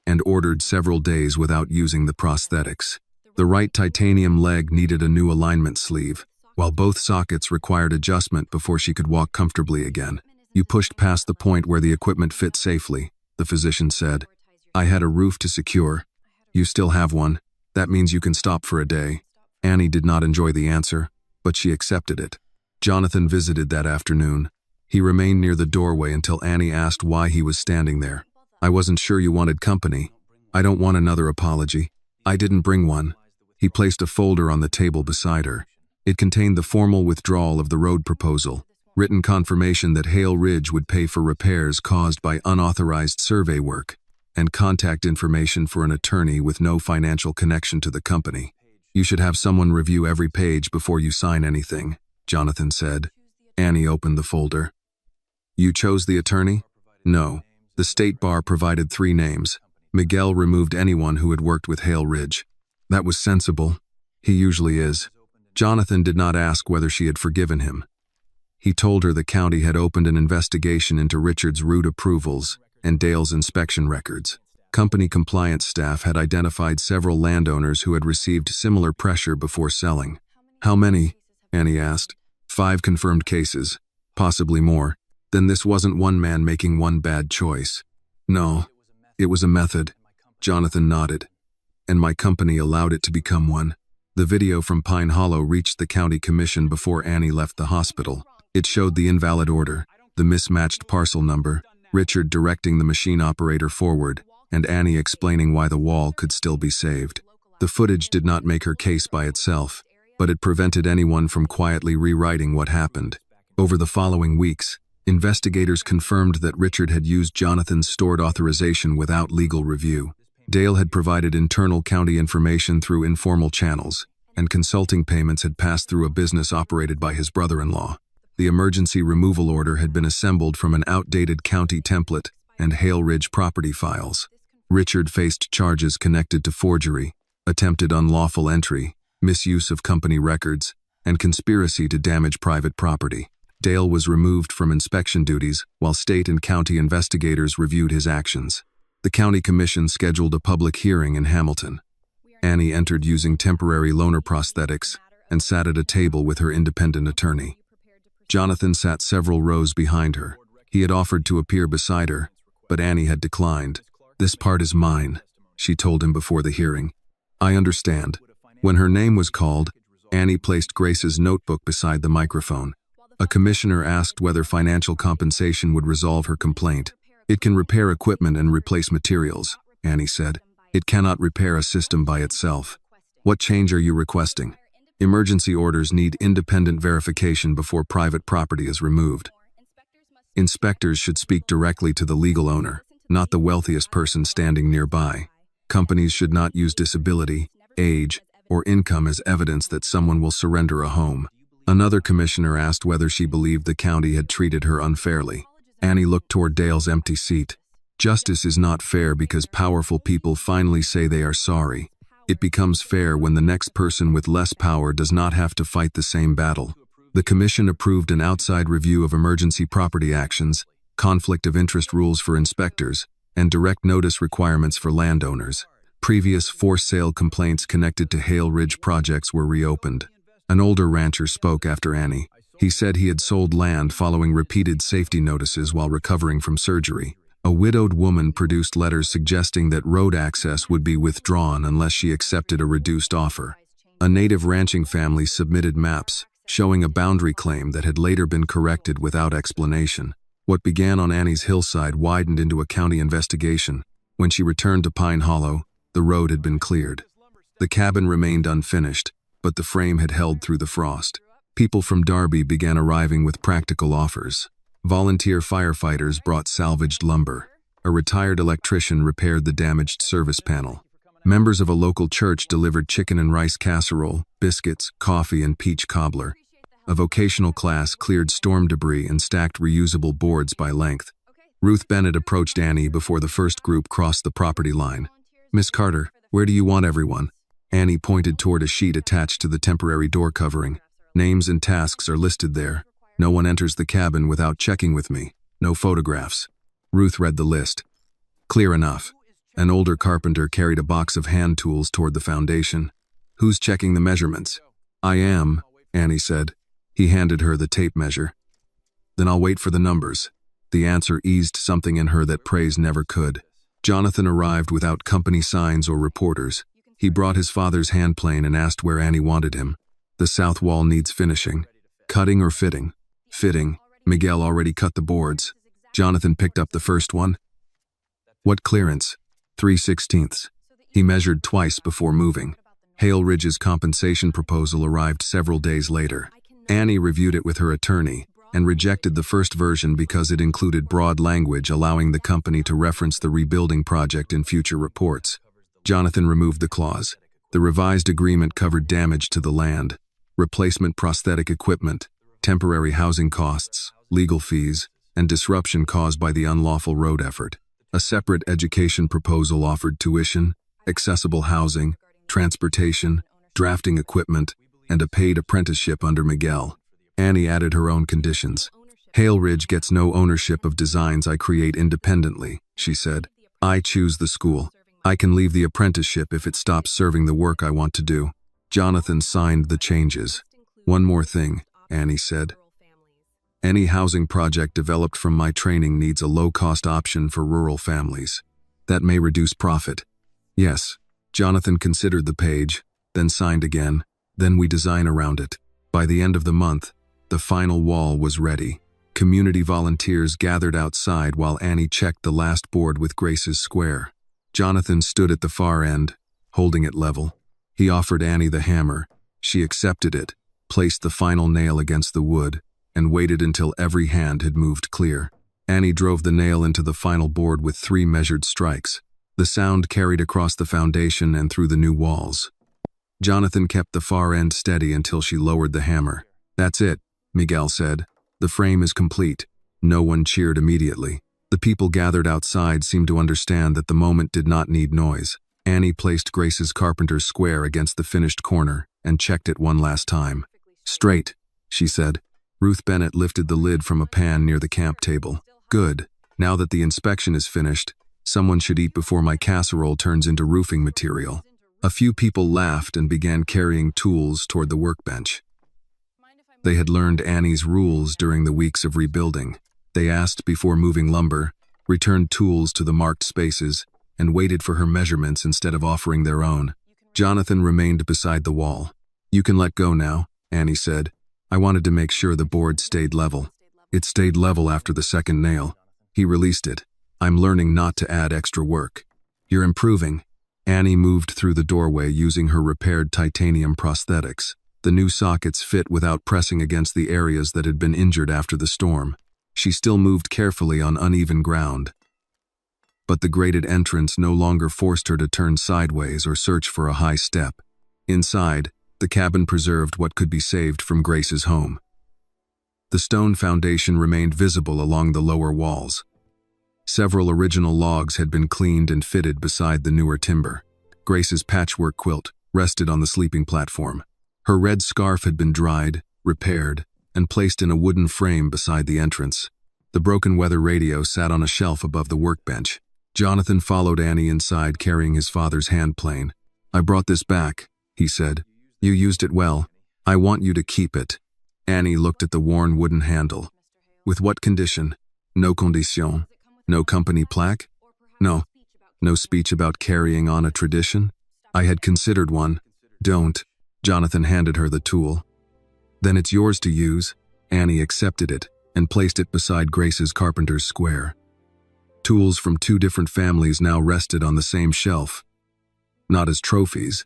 and ordered several days without using the prosthetics. The right titanium leg needed a new alignment sleeve, while both sockets required adjustment before she could walk comfortably again. You pushed past the point where the equipment fit safely, the physician said. I had a roof to secure. You still have one. That means you can stop for a day. Annie did not enjoy the answer, but she accepted it. Jonathan visited that afternoon. He remained near the doorway until Annie asked why he was standing there. I wasn't sure you wanted company. I don't want another apology. I didn't bring one. He placed a folder on the table beside her. It contained the formal withdrawal of the road proposal, written confirmation that Hale Ridge would pay for repairs caused by unauthorized survey work, and contact information for an attorney with no financial connection to the company. You should have someone review every page before you sign anything, Jonathan said. Annie opened the folder. You chose the attorney? No. The state bar provided 3 names. Miguel removed anyone who had worked with Hale Ridge. That was sensible. He usually is. Jonathan did not ask whether she had forgiven him. He told her the county had opened an investigation into Richard's route approvals and Dale's inspection records. Company compliance staff had identified several landowners who had received similar pressure before selling. How many? Annie asked. 5 confirmed cases, possibly more. Then this wasn't one man making one bad choice. No, it was a method. Jonathan nodded. And my company allowed it to become one. The video from Pine Hollow reached the county commission before Annie left the hospital. It showed the invalid order, the mismatched parcel number, Richard directing the machine operator forward, and Annie explaining why the wall could still be saved. The footage did not make her case by itself, but it prevented anyone from quietly rewriting what happened. Over the following weeks, investigators confirmed that Richard had used Jonathan's stored authorization without legal review. Dale had provided internal county information through informal channels, and consulting payments had passed through a business operated by his brother-in-law. The emergency removal order had been assembled from an outdated county template and Hale Ridge property files. Richard faced charges connected to forgery, attempted unlawful entry, misuse of company records, and conspiracy to damage private property. Dale was removed from inspection duties while state and county investigators reviewed his actions. The county commission scheduled a public hearing in Hamilton. Annie entered using temporary loaner prosthetics and sat at a table with her independent attorney. Jonathan sat several rows behind her. He had offered to appear beside her, but Annie had declined. "This part is mine," she told him before the hearing. "I understand." When her name was called, Annie placed Grace's notebook beside the microphone. A commissioner asked whether financial compensation would resolve her complaint. "It can repair equipment and replace materials," Annie said. "It cannot repair a system by itself." "What change are you requesting?" "Emergency orders need independent verification before private property is removed. Inspectors should speak directly to the legal owner, not the wealthiest person standing nearby. Companies should not use disability, age, or income as evidence that someone will surrender a home." Another commissioner asked whether she believed the county had treated her unfairly. Annie looked toward Dale's empty seat. "Justice is not fair because powerful people finally say they are sorry. It becomes fair when the next person with less power does not have to fight the same battle." The commission approved an outside review of emergency property actions, conflict of interest rules for inspectors, and direct notice requirements for landowners. Previous forced sale complaints connected to Hale Ridge projects were reopened. An older rancher spoke after Annie. He said he had sold land following repeated safety notices while recovering from surgery. A widowed woman produced letters suggesting that road access would be withdrawn unless she accepted a reduced offer. A native ranching family submitted maps, showing a boundary claim that had later been corrected without explanation. What began on Annie's hillside widened into a county investigation. When she returned to Pine Hollow, the road had been cleared. The cabin remained unfinished, but the frame had held through the frost. People from Darby began arriving with practical offers. Volunteer firefighters brought salvaged lumber. A retired electrician repaired the damaged service panel. Members of a local church delivered chicken and rice casserole, biscuits, coffee, and peach cobbler. A vocational class cleared storm debris and stacked reusable boards by length. Ruth Bennett approached Annie before the first group crossed the property line. "Miss Carter, where do you want everyone?" Annie pointed toward a sheet attached to the temporary door covering. "Names and tasks are listed there. No one enters the cabin without checking with me. No photographs." Ruth read the list. "Clear enough." An older carpenter carried a box of hand tools toward the foundation. "Who's checking the measurements?" "I am," Annie said. He handed her the tape measure. "Then I'll wait for the numbers." The answer eased something in her that praise never could. Jonathan arrived without company signs or reporters. He brought his father's handplane and asked where Annie wanted him. "The south wall needs finishing." "Cutting or fitting?" "Fitting. Miguel already cut the boards." Jonathan picked up the first one. "What clearance?" 3/16. He measured twice before moving. Hale Ridge's compensation proposal arrived several days later. Annie reviewed it with her attorney and rejected the first version because it included broad language allowing the company to reference the rebuilding project in future reports. Jonathan removed the clause. The revised agreement covered damage to the land, replacement prosthetic equipment, temporary housing costs, legal fees, and disruption caused by the unlawful road effort. A separate education proposal offered tuition, accessible housing, transportation, drafting equipment, and a paid apprenticeship under Miguel. Annie added her own conditions. "Hale Ridge gets no ownership of designs I create independently," she said. "I choose the school. I can leave the apprenticeship if it stops serving the work I want to do." Jonathan signed the changes. "One more thing," Annie said. "Any housing project developed from my training needs a low-cost option for rural families. That may reduce profit." "Yes." Jonathan considered the page, then signed again. "Then we design around it. By the end of the month, The final wall was ready. Community volunteers gathered outside while Annie checked the last board with Grace's square. Jonathan stood at the far end, holding it level. He offered Annie the hammer. She accepted it, placed the final nail against the wood, and waited until every hand had moved clear. Annie drove the nail into the final board with 3 measured strikes. The sound carried across the foundation and through the new walls. Jonathan kept the far end steady until she lowered the hammer. "That's it," Miguel said. "The frame is complete." No one cheered immediately. The people gathered outside seemed to understand that the moment did not need noise. Annie placed Grace's carpenter's square against the finished corner and checked it one last time. "Straight," she said. Ruth Bennett lifted the lid from a pan near the camp table. "Good. Now that the inspection is finished, someone should eat before my casserole turns into roofing material." A few people laughed and began carrying tools toward the workbench. They had learned Annie's rules during the weeks of rebuilding. They asked before moving lumber, returned tools to the marked spaces, and waited for her measurements instead of offering their own. Jonathan remained beside the wall. "You can let go now," Annie said. "I wanted to make sure the board stayed level." It stayed level after the second nail. He released it. "I'm learning not to add extra work." "You're improving." Annie moved through the doorway using her repaired titanium prosthetics. The new sockets fit without pressing against the areas that had been injured after the storm. She still moved carefully on uneven ground. But the graded entrance no longer forced her to turn sideways or search for a high step. Inside, the cabin preserved what could be saved from Grace's home. The stone foundation remained visible along the lower walls. Several original logs had been cleaned and fitted beside the newer timber. Grace's patchwork quilt rested on the sleeping platform. Her red scarf had been dried, repaired, and placed in a wooden frame beside the entrance. The broken weather radio sat on a shelf above the workbench. Jonathan followed Annie inside carrying his father's hand plane. "I brought this back," he said. "You used it well. I want you to keep it." Annie looked at the worn wooden handle. "With what condition?" "No condition." "No company plaque?" "No." "No speech about carrying on a tradition?" "I had considered one." "Don't." Jonathan handed her the tool. "Then it's yours to use." Annie accepted it and placed it beside Grace's carpenter's square. Tools from 2 different families now rested on the same shelf. Not as trophies,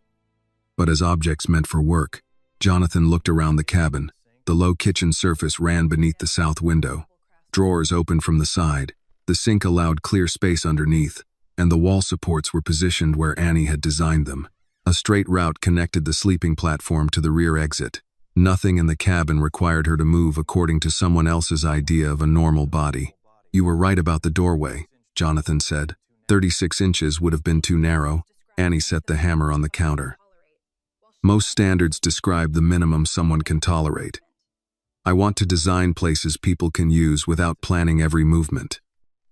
but as objects meant for work. Jonathan looked around the cabin. The low kitchen surface ran beneath the south window. Drawers opened from the side. The sink allowed clear space underneath, and the wall supports were positioned where Annie had designed them. A straight route connected the sleeping platform to the rear exit. Nothing in the cabin required her to move according to someone else's idea of a normal body. "You were right about the doorway," Jonathan said. 36 inches would have been too narrow. Annie set the hammer on the counter. "Most standards describe the minimum someone can tolerate. I want to design places people can use without planning every movement.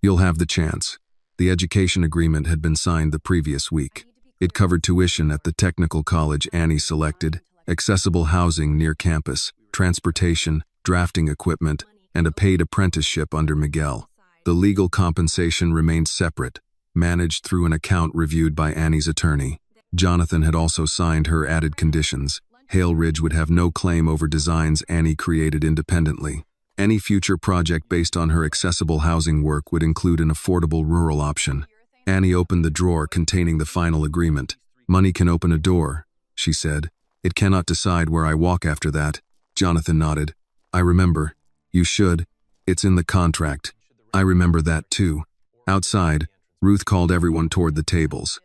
You'll have the chance." The education agreement had been signed the previous week. It covered tuition at the technical college Annie selected, accessible housing near campus, transportation, drafting equipment, and a paid apprenticeship under Miguel. The legal compensation remained separate, managed through an account reviewed by Annie's attorney. Jonathan had also signed her added conditions. Hale Ridge would have no claim over designs Annie created independently. Any future project based on her accessible housing work would include an affordable rural option. Annie opened the drawer containing the final agreement. "Money can open a door," she said. "It cannot decide where I walk after that." Jonathan nodded. "I remember. You should. It's in the contract." "I remember that too." Outside, Ruth called everyone toward the tables.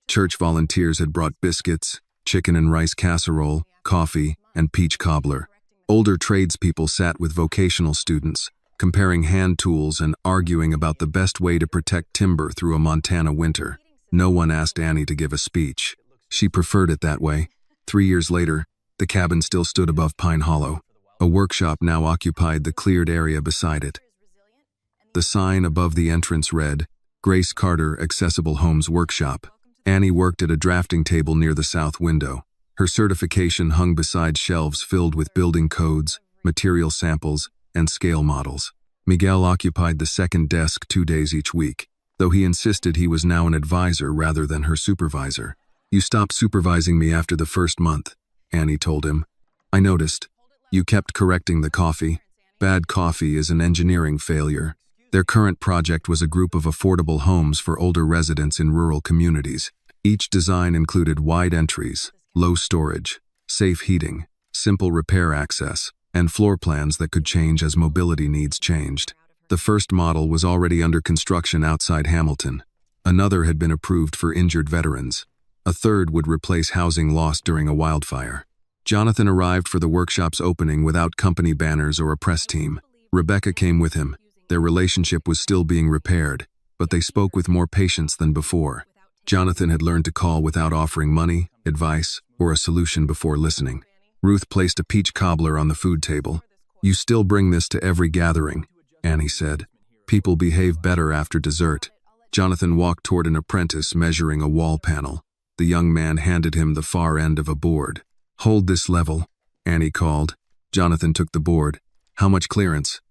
Church volunteers had brought biscuits, chicken and rice casserole, coffee, and peach cobbler. Older tradespeople sat with vocational students, comparing hand tools and arguing about the best way to protect timber through a Montana winter. No one asked Annie to give a speech. She preferred it that way. 3 years later, the cabin still stood above Pine Hollow. A workshop now occupied the cleared area beside it. The sign above the entrance read, "Grace Carter Accessible Homes Workshop." Annie worked at a drafting table near the south window. Her certification hung beside shelves filled with building codes, material samples, and scale models. Miguel occupied the second desk 2 days each week, though he insisted he was now an advisor rather than her supervisor. "You stopped supervising me after the first month," Annie told him. "I noticed." You kept correcting the coffee. Bad coffee is an engineering failure. Their current project was a group of affordable homes for older residents in rural communities. Each design included wide entries, low storage, safe heating, simple repair access, and floor plans that could change as mobility needs changed. The first model was already under construction outside Hamilton. Another had been approved for injured veterans. A third would replace housing lost during a wildfire. Jonathan arrived for the workshop's opening without company banners or a press team. Rebecca came with him. Their relationship was still being repaired, but they spoke with more patience than before. Jonathan had learned to call without offering money, advice, or a solution before listening. Ruth placed a peach cobbler on the food table. "You still bring this to every gathering," Annie said. "People behave better after dessert." Jonathan walked toward an apprentice measuring a wall panel. The young man handed him the far end of a board. "Hold this level," Annie called. Jonathan took the board. "How much clearance?"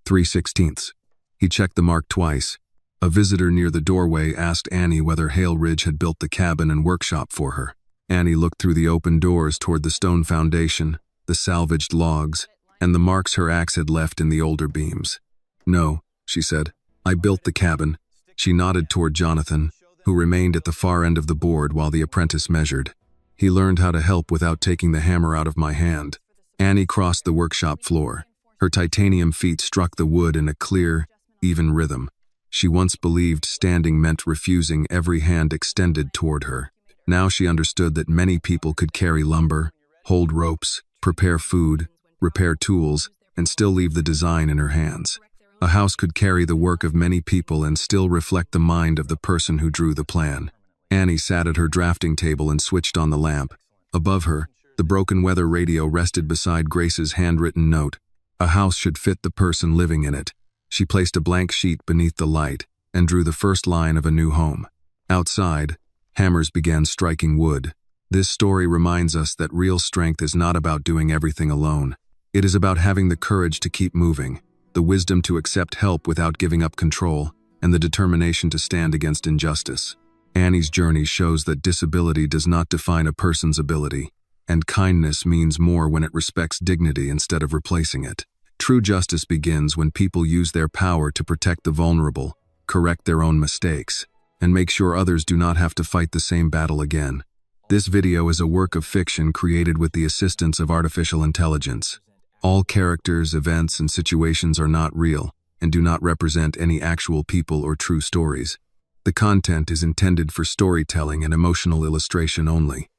3/16. He checked the mark twice. A visitor near the doorway asked Annie whether Hale Ridge had built the cabin and workshop for her. Annie looked through the open doors toward the stone foundation, the salvaged logs, and the marks her axe had left in the older beams. "No," she said. "I built the cabin." She nodded toward Jonathan, who remained at the far end of the board while the apprentice measured. "He learned how to help without taking the hammer out of my hand." Annie crossed the workshop floor. Her titanium feet struck the wood in a clear, even rhythm. She once believed standing meant refusing every hand extended toward her. Now she understood that many people could carry lumber, hold ropes, prepare food, repair tools, and still leave the design in her hands. A house could carry the work of many people and still reflect the mind of the person who drew the plan. Annie sat at her drafting table and switched on the lamp. Above her, the broken weather radio rested beside Grace's handwritten note. A house should fit the person living in it. She placed a blank sheet beneath the light and drew the first line of a new home. Outside, hammers began striking wood. This story reminds us that real strength is not about doing everything alone. It is about having the courage to keep moving, the wisdom to accept help without giving up control, and the determination to stand against injustice. Annie's journey shows that disability does not define a person's ability, and kindness means more when it respects dignity instead of replacing it. True justice begins when people use their power to protect the vulnerable, correct their own mistakes, and make sure others do not have to fight the same battle again. This video is a work of fiction created with the assistance of artificial intelligence. All characters, events, and situations are not real and do not represent any actual people or true stories. The content is intended for storytelling and emotional illustration only.